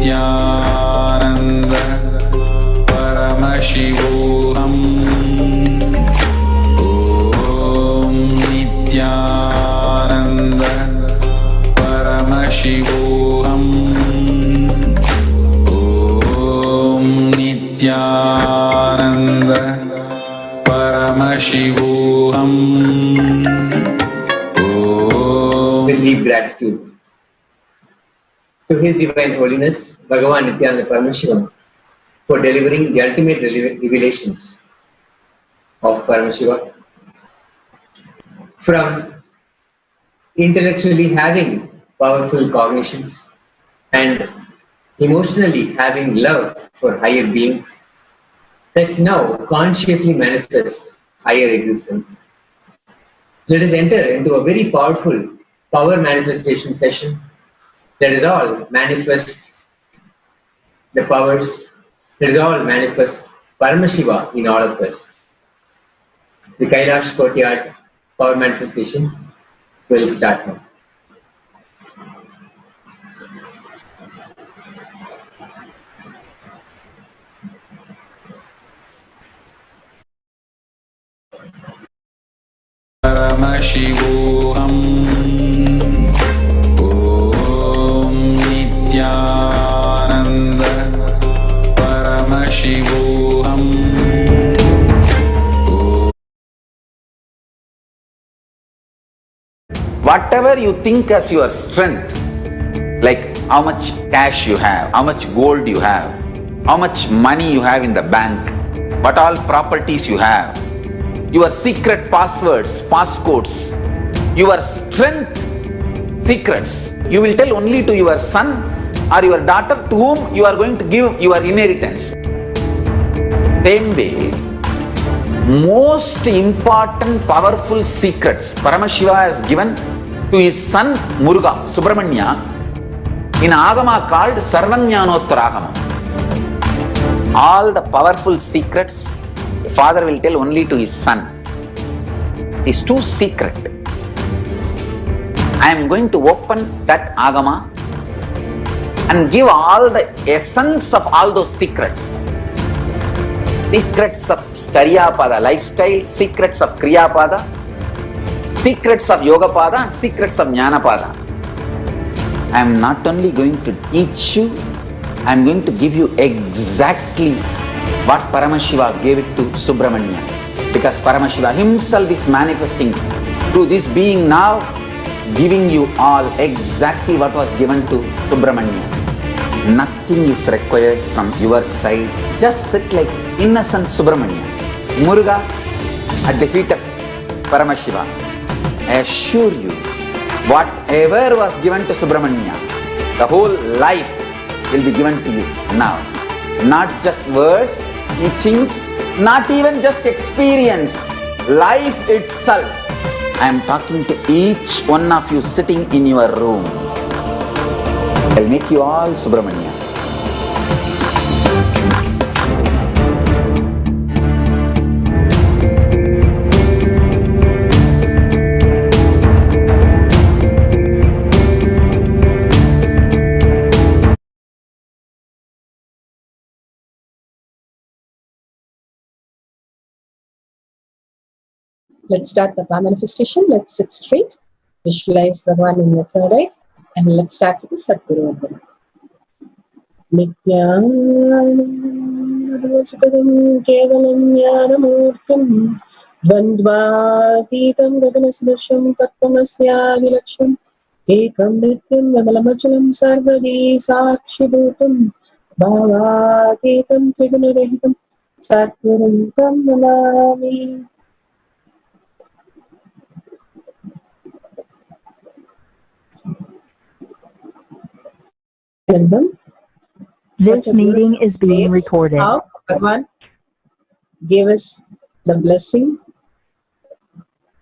Nithyananda Paramashivoham. Om Nithyananda Paramashivoham. Om Nithyananda Paramashivoham. With deep gratitude to His Divine Holiness, Bhagavan Nithyananda Paramashivam, for delivering the ultimate revelations of Paramashiva. From intellectually having powerful cognitions and emotionally having love for higher beings, let's now consciously manifest higher existence. Let us enter into a very powerful power manifestation session. Let us all manifest the powers. Let us all manifest Paramashiva in all of us. The Kailash Courtyard Power Manifestation will start now. Paramashivoham. Om Nithyananda Paramashivoham. Whatever you think as your strength, like how much cash you have, how much gold you have, how much money you have in the bank, what all properties you have, your secret passwords, passcodes, your strength secrets, you will tell only to your son or your daughter to whom you are going to give your inheritance. Same way, most important powerful secrets Paramashiva has given to his son Muruga, Subramanya, in Agama called Sarvajnanottaragama. All the powerful secrets father will tell only to his son. It's too secret. I am going to open that Agama and give all the essence of all those secrets. Secrets of Charyapada lifestyle, secrets of Kriyapada, secrets of Yogapada, and secrets of Jnanapada. I am not only going to teach you, I am going to give you exactly what Paramashiva gave it to Subramanya. Because Paramashiva himself is manifesting through this being now, giving you all exactly what was given to Subramanya. Nothing is required from your side. Just sit like innocent Subramanya, Muruga at the feet of Paramashiva. I assure you, whatever was given to Subramanya, the whole life will be given to you now. Not just words, teachings, not even just experience, life itself. I am talking to each one of you sitting in your room. I'll make you all Subramanya. Let's start the power manifestation. Let's sit straight. Visualize Bhagavan in your third eye. And let's start with the Sadguru Vandana. Nithyananda Sukadam Kevalam Jnanamurtam Dvandvatitam Gaganasdasham Tattvamasya Vilaksham Ekam Nityam Vimalamachalam Sarvadi Sakshibhutam Bhavaketam Trigunarahitam Satgurum Tam Namami. This meeting is being recorded. How Bhagavan gave us the blessing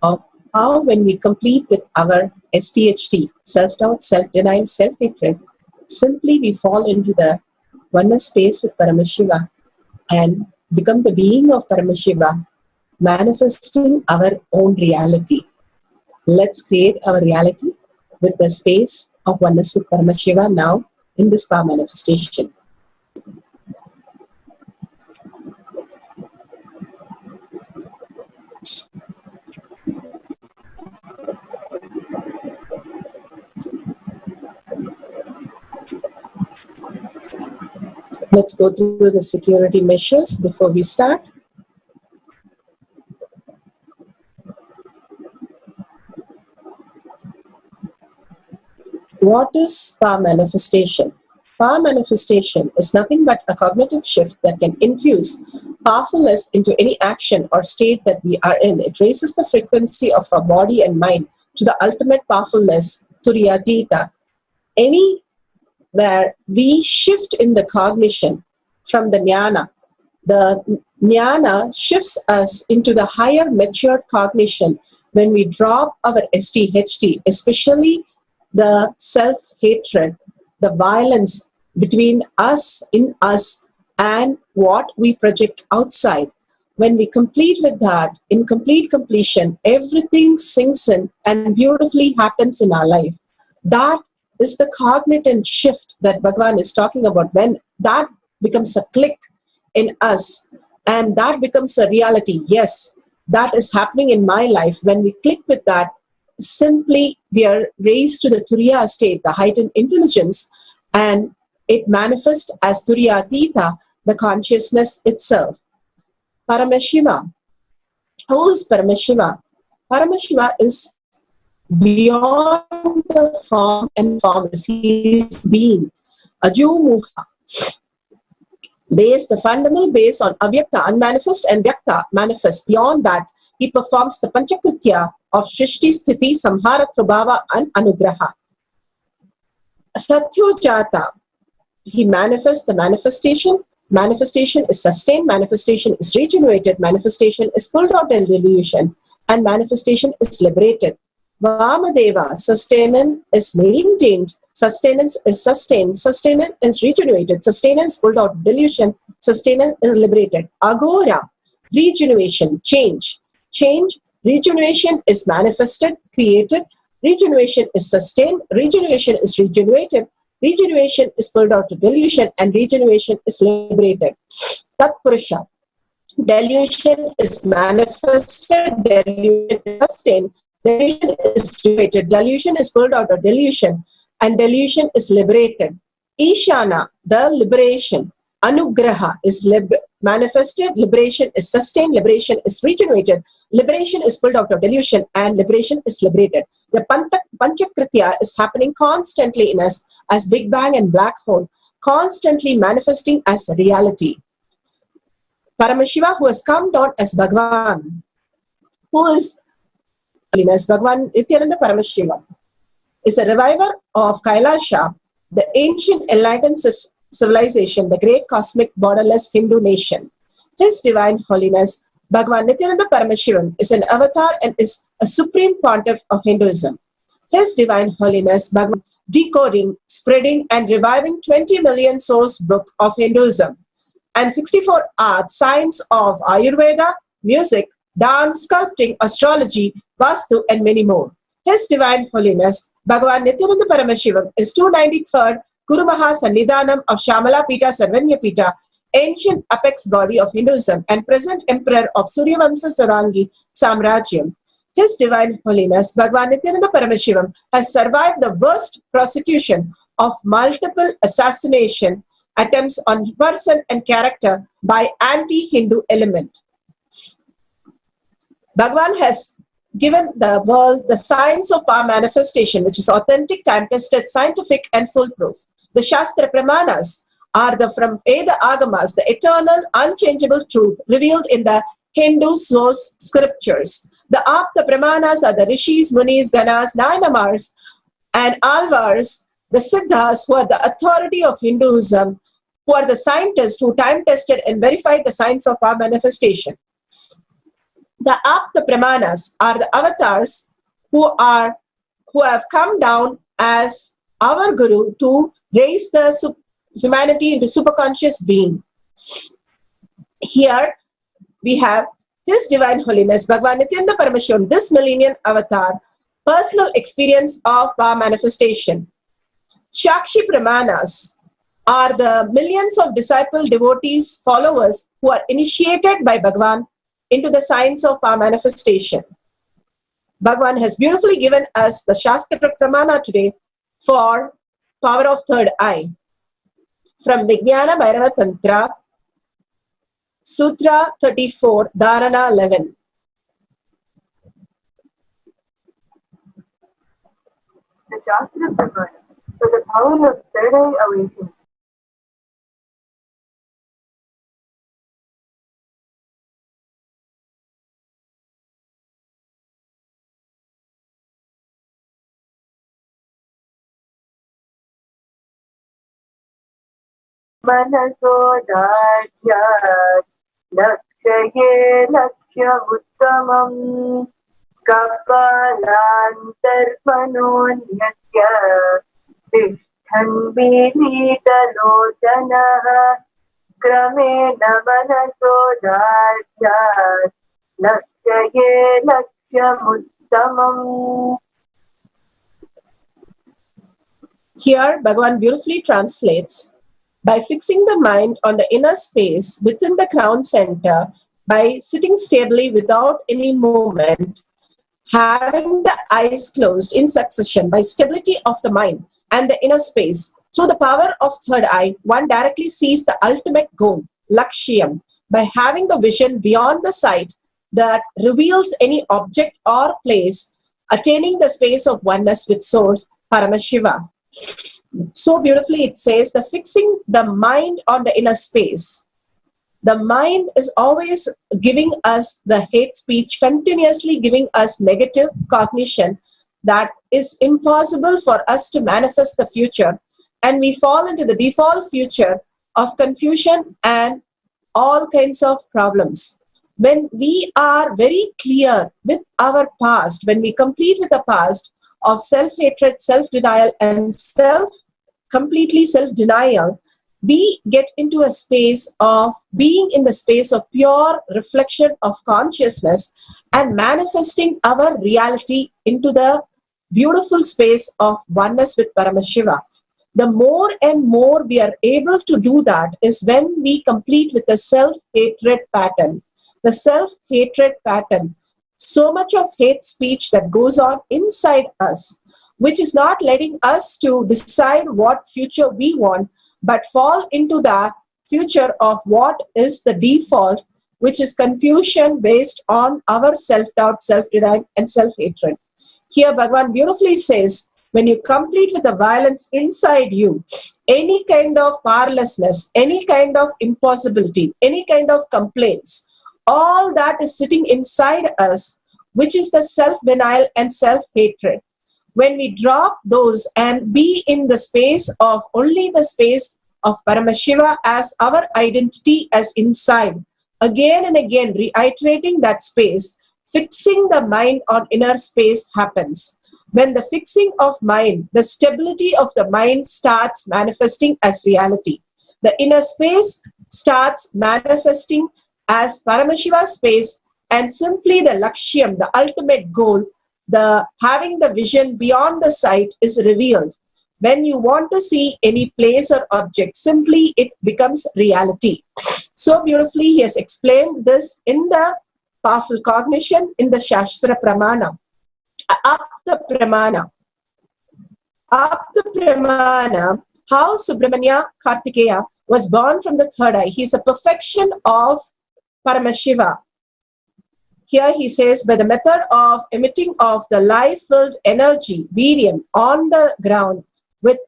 of how when we complete with our STHT, self-doubt, self-denial, self-hatred, simply we fall into the oneness space with Paramashiva and become the being of Paramashiva, manifesting our own reality. Let's create our reality with the space of oneness with Paramashiva now in this power manifestation. Let's go through the security measures before we start. What is power manifestation? Power manifestation is nothing but a cognitive shift that can infuse powerfulness into any action or state that we are in. It raises the frequency of our body and mind to the ultimate powerfulness, Turyatita. Anywhere we shift in the cognition from the jnana, the jnana shifts us into the higher matured cognition when we drop our STHT, especially the self-hatred, the violence between us, in us, and what we project outside. When we complete with that, in complete completion, everything sinks in and beautifully happens in our life. That is the cognitive shift that Bhagavan is talking about. When that becomes a click in us and that becomes a reality, yes, that is happening in my life. When we click with that, simply we are raised to the Turiya state, the heightened intelligence, and it manifests as Turyatita, the consciousness itself. Paramashiva. Who is Paramashiva? Paramashiva is beyond the form and formless. He is being. Ajumuha. The fundamental base on avyakta, unmanifest, and vyakta, manifest. Beyond that, he performs the panchakritya of Shrishti, Sthiti, Samhara, Trubhava, and Anugraha. Satyojata, he manifests the manifestation. Manifestation is sustained, manifestation is regenerated, manifestation is pulled out of delusion, and manifestation is liberated. Vamadeva, sustenance is maintained, sustenance is sustained, sustenance is regenerated, sustenance pulled out of delusion, sustenance is liberated. Agora, regeneration, change. Change, regeneration is manifested, created, regeneration is sustained, regeneration is regenerated, regeneration is pulled out of delusion, and regeneration is liberated. Tatpurusha, delusion is manifested, delusion is sustained, delusion is created, delusion is pulled out of delusion, and delusion is liberated. Ishana, the liberation. Anugraha is manifested, liberation is sustained, liberation is regenerated, liberation is pulled out of delusion, and liberation is liberated. The Panchakritya is happening constantly in us as Big Bang and black hole, constantly manifesting as reality. Paramashiva, who has come down as Bhagavan, who is holiness, Bhagavan Nithyananda Paramashivam, is a reviver of Kailasha, the ancient enlightened civilization, the great cosmic borderless Hindu nation. His divine holiness, Bhagavan Nithyananda Paramashivam, is an avatar and is a supreme pontiff of Hinduism. His divine holiness, Bhagavan, decoding, spreading and reviving 20 million source book of Hinduism and 64 arts, science of Ayurveda, music, dance, sculpting, astrology, Vastu and many more. His divine holiness, Bhagavan Nithyananda Paramashivam, is 293rd Guru Maha Sannidhanam of Shamala Pita Sarvanya Pita, ancient apex body of Hinduism and present emperor of Suryavamsa Sarangi Samrajyam. His divine holiness, Bhagavan Nithyananda Paramashivam, has survived the worst prosecution of multiple assassination attempts on person and character by anti-Hindu element. Bhagavan has given the world the science of power manifestation, which is authentic, time-tested, scientific and foolproof. The Shastra Pramanas are from Veda Agamas, the eternal, unchangeable truth revealed in the Hindu source scriptures. The Apta Pramanas are the Rishis, Munis, Ganas, Nayanamars and Alvars, the Siddhas, who are the authority of Hinduism, who are the scientists who time-tested and verified the science of power manifestation. The Apta Pramanas are the avatars who have come down as our Guru to raise the humanity into superconscious being. Here we have His Divine Holiness, Bhagavan Nithyananda Paramashivam, this millennium avatar, personal experience of power manifestation. Shakshi Pramanas are the millions of disciple devotees, followers who are initiated by Bhagavan into the science of power manifestation. Bhagavan has beautifully given us the Shastra Pramana today for power of third eye. From Vijnana Bhairava Tantra, Sutra 34, Dharana 11. The Shastra Pramana for the power of third eye awakening. Manasodadyat lakshaye lakshya uttamam kapalantarmanonyasya tishthan vinitalochanaha kramena manasodadyat lakshaye lakshya uttamam. Here, Bhagavan beautifully translates, by fixing the mind on the inner space within the crown center, by sitting stably without any movement, having the eyes closed in succession, by stability of the mind and the inner space, through the power of third eye, one directly sees the ultimate goal, Lakshyam, by having the vision beyond the sight that reveals any object or place, attaining the space of oneness with Source, Paramashiva. So beautifully it says, the fixing the mind on the inner space. The mind is always giving us the hate speech, continuously giving us negative cognition that is impossible for us to manifest the future. And we fall into the default future of confusion and all kinds of problems. When we are very clear with our past, when we complete with the past of self-hatred, self-denial, and completely self-denial, we get into a space of being in the space of pure reflection of consciousness and manifesting our reality into the beautiful space of oneness with Paramashiva. The more and more we are able to do that is when we complete with the self-hatred pattern. The self-hatred pattern, so much of hate speech that goes on inside us, which is not letting us to decide what future we want, but fall into the future of what is the default, which is confusion based on our self-doubt, self-denial, and self-hatred. Here Bhagavan beautifully says, when you complete with the violence inside you, any kind of powerlessness, any kind of impossibility, any kind of complaints, all that is sitting inside us, which is the self-denial and self-hatred. When we drop those and be in the space of only the space of Paramashiva as our identity as inside, again and again reiterating that space, fixing the mind on inner space happens. When the fixing of mind, the stability of the mind starts manifesting as reality, the inner space starts manifesting as Paramashiva space, and simply the Lakshyam, the ultimate goal, the having the vision beyond the sight is revealed. When you want to see any place or object, simply it becomes reality. So beautifully he has explained this in the powerful cognition in the Shastra Pramana. Apta Pramana. Apta Pramana, how Subramanya Kartikeya was born from the third eye. He is a perfection of Paramashiva. Here he says, by the method of emitting of the life-filled energy, Viryam, on the ground, with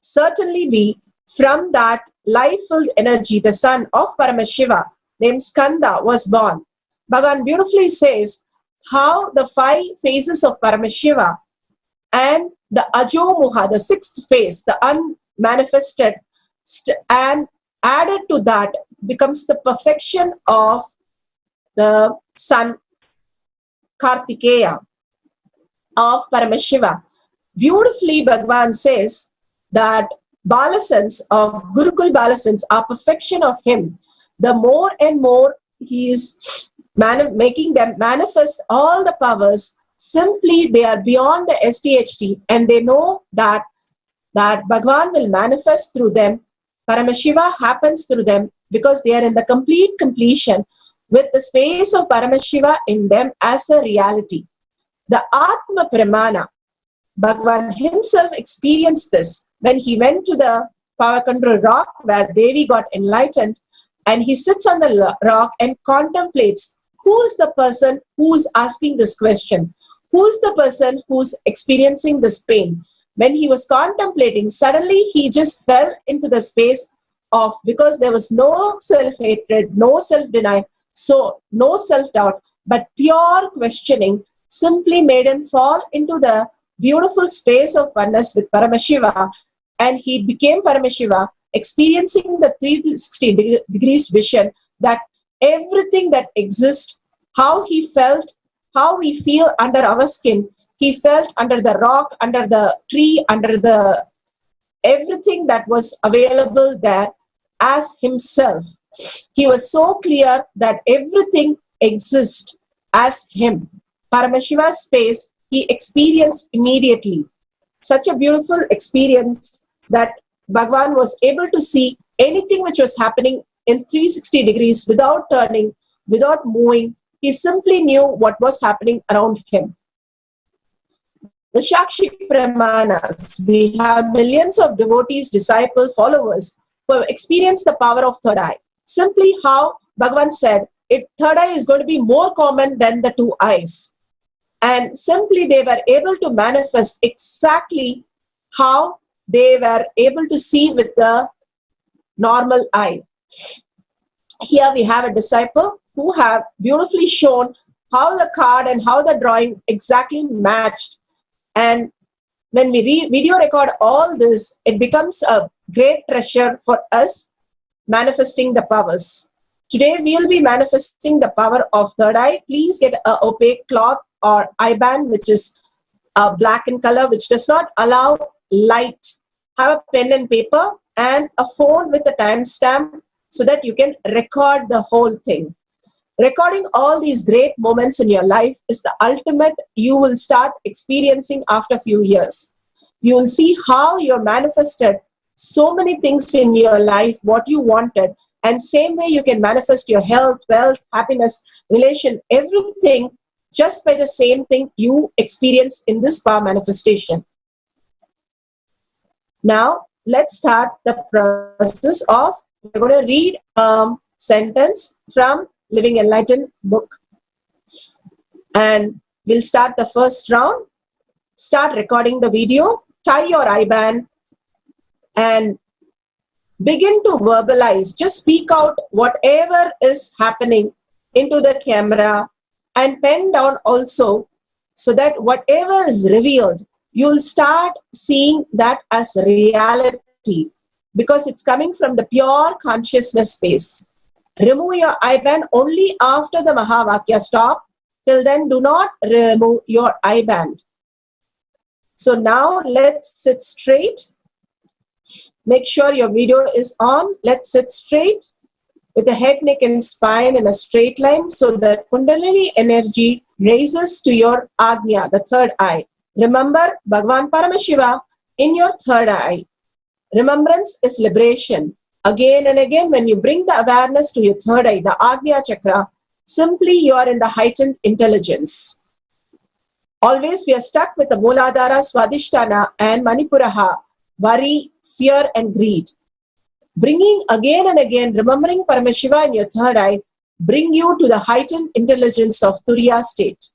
certainly be from that life-filled energy, the son of Paramashiva, named Skanda, was born. Bhagavan beautifully says how the 5 phases of Paramashiva and the Ajomuha, the 6th phase, the unmanifested, and added to that becomes the perfection of the son Kartikeya of Paramashiva. Beautifully Bhagavan says that Balasans of Gurukul Balasans are perfection of him. The more and more he is making them manifest all the powers, simply they are beyond the SDHT and they know that Bhagavan will manifest through them. Paramashiva happens through them because they are in the complete completion with the space of Paramashiva in them as a reality. The Atma Pramana, Bhagavan himself experienced this when he went to the Pavakandra rock where Devi got enlightened, and he sits on the rock and contemplates who is the person who is asking this question, who is the person who's experiencing this pain. When he was contemplating, suddenly he just fell into the space of, because there was no self-hatred, no self-denial, so no self-doubt, but pure questioning simply made him fall into the beautiful space of oneness with Paramashiva, and he became Paramashiva, experiencing the 360 degrees vision that everything that exists, how he felt, how we feel under our skin, he felt under the rock, under the tree, under the everything that was available there as himself. He was so clear that everything exists as him. Paramashiva's space he experienced immediately. Such a beautiful experience that Bhagavan was able to see anything which was happening in 360 degrees without turning, without moving. He simply knew what was happening around him. The Shakshi Pramanas, we have millions of devotees, disciples, followers who have experienced the power of third eye. Simply how Bhagavan said, third eye is going to be more common than the 2 eyes. And simply they were able to manifest exactly how they were able to see with the normal eye. Here we have a disciple who have beautifully shown how the card and how the drawing exactly matched. And when we video record all this, it becomes a great treasure for us manifesting the powers. Today we will be manifesting the power of third eye. Please get an opaque cloth or eye band which is black in color, which does not allow light. Have a pen and paper and a phone with a timestamp so that you can record the whole thing. Recording all these great moments in your life is the ultimate you will start experiencing after a few years. You will see how you're manifested so many things in your life, what you wanted, and same way you can manifest your health, wealth, happiness, relation, everything just by the same thing you experience in this power manifestation. Now, let's start the process of we're going to read a sentence from Living Enlightened book. And we'll start the first round. Start recording the video, tie your IBAN, and begin to verbalize. Just speak out whatever is happening into the camera and pen down also, so that whatever is revealed, you'll start seeing that as reality, because it's coming from the pure consciousness space. Remove your IBAN only after the Mahavakya. Stop. Till then, do not remove your IBAN. So now let's sit straight. Make sure your video is on. Let's sit straight with the head, neck and spine in a straight line, so that Kundalini energy raises to your Agnya, the third eye. Remember Bhagavan Paramashiva in your third eye. Remembrance is liberation. Again and again, when you bring the awareness to your third eye, the Agnya chakra, simply you are in the heightened intelligence. Always we are stuck with the Mooladhara, Swadhisthana and Manipuraha, worry, fear and greed. Bringing again and again, remembering Paramashiva in your third eye, bring you to the heightened intelligence of Turiya state.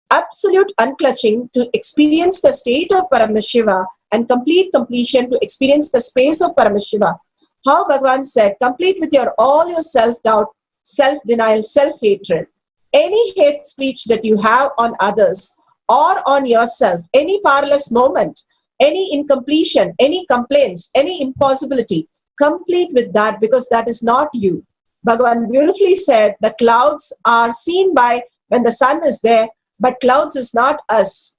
Absolute unclutching to experience the state of Paramashiva and complete completion to experience the space of Paramashiva. How Bhagavan said, complete with all your self-doubt, self-denial, self-hatred. Any hate speech that you have on others or on yourself, any powerless moment, any incompletion, any complaints, any impossibility, complete with that, because that is not you. Bhagavan beautifully said, the clouds are seen by when the sun is there, but clouds is not us.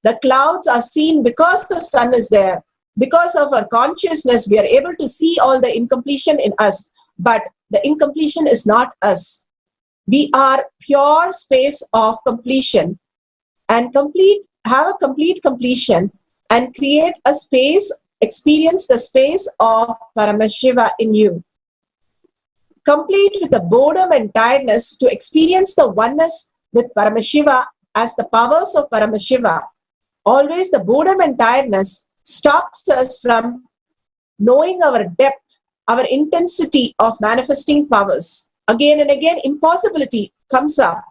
The clouds are seen because the sun is there. Because of our consciousness, we are able to see all the incompletion in us, but the incompletion is not us. We are pure space of completion, and have a complete completion and create a space, experience the space of Paramashiva in you. Complete with the boredom and tiredness to experience the oneness with Paramashiva as the powers of Paramashiva. Always the boredom and tiredness stops us from knowing our depth, our intensity of manifesting powers. Again and again, impossibility comes up.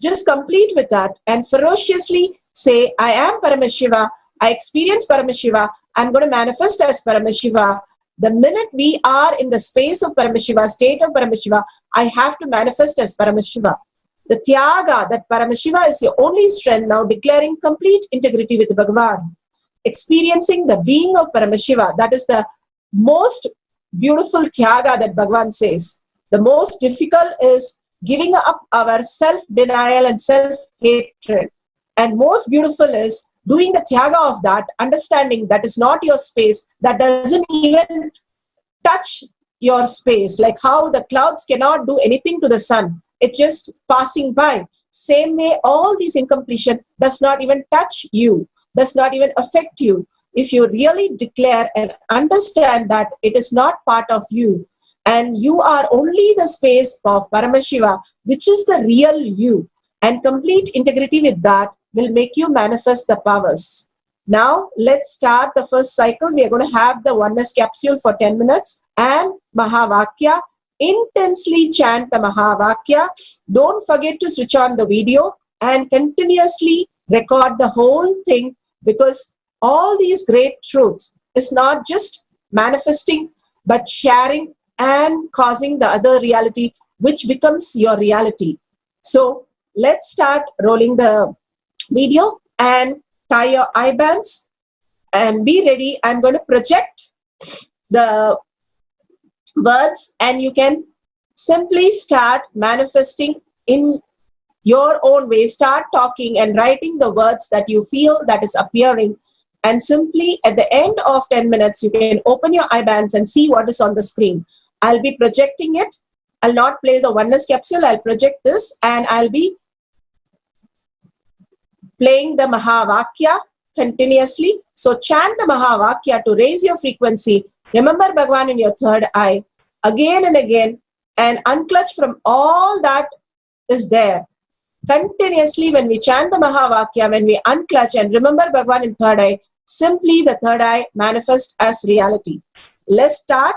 Just complete with that and ferociously say, I am Paramashiva, I experience Paramashiva, I'm going to manifest as Paramashiva. The minute we are in the space of Paramashiva, state of Paramashiva, I have to manifest as Paramashiva. The Tyaga, that Paramashiva is your only strength, now declaring complete integrity with Bhagavan. Experiencing the being of Paramashiva, that is the most beautiful Tyaga that Bhagavan says. The most difficult is giving up our self-denial and self-hatred. And most beautiful is doing the Tyaga of that, understanding that is not your space, that doesn't even touch your space, like how the clouds cannot do anything to the sun. It's just passing by. Same way, all these incompletion does not even touch you, does not even affect you. If you really declare and understand that it is not part of you, and you are only the space of Paramashiva, which is the real you, and complete integrity with that will make you manifest the powers. Now, let's start the first cycle. We are going to have the oneness capsule for 10 minutes and Mahavakya. Intensely chant the Mahavakya. Don't forget to switch on the video and continuously record the whole thing, because all these great truths is not just manifesting, but sharing and causing the other reality, which becomes your reality. So let's start rolling the video and tie your IBANs and be ready. I'm going to project the words and you can simply start manifesting in your own way. Start talking and writing the words that you feel that is appearing, and simply at the end of 10 minutes you can open your IBANs and see what is on the screen. I'll be projecting it. I'll not play the oneness capsule. I'll project this and I'll be playing the Mahavakya continuously. So chant the Mahavakya to raise your frequency. Remember Bhagavan in your third eye again and again, and unclutch from all that is there. Continuously when we chant the Mahavakya, when we unclutch and remember Bhagavan in third eye, simply the third eye manifest as reality. Let's start.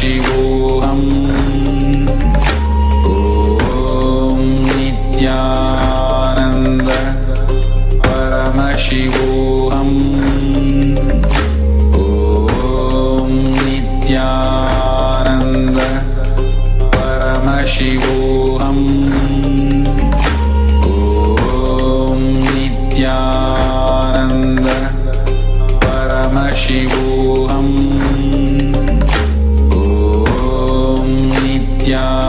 Paramashivoham. Om Nithyananda Paramashivoham. Om Nithyananda Paramashivoham. Om Nithyananda Paramashivoham. Om Nithyananda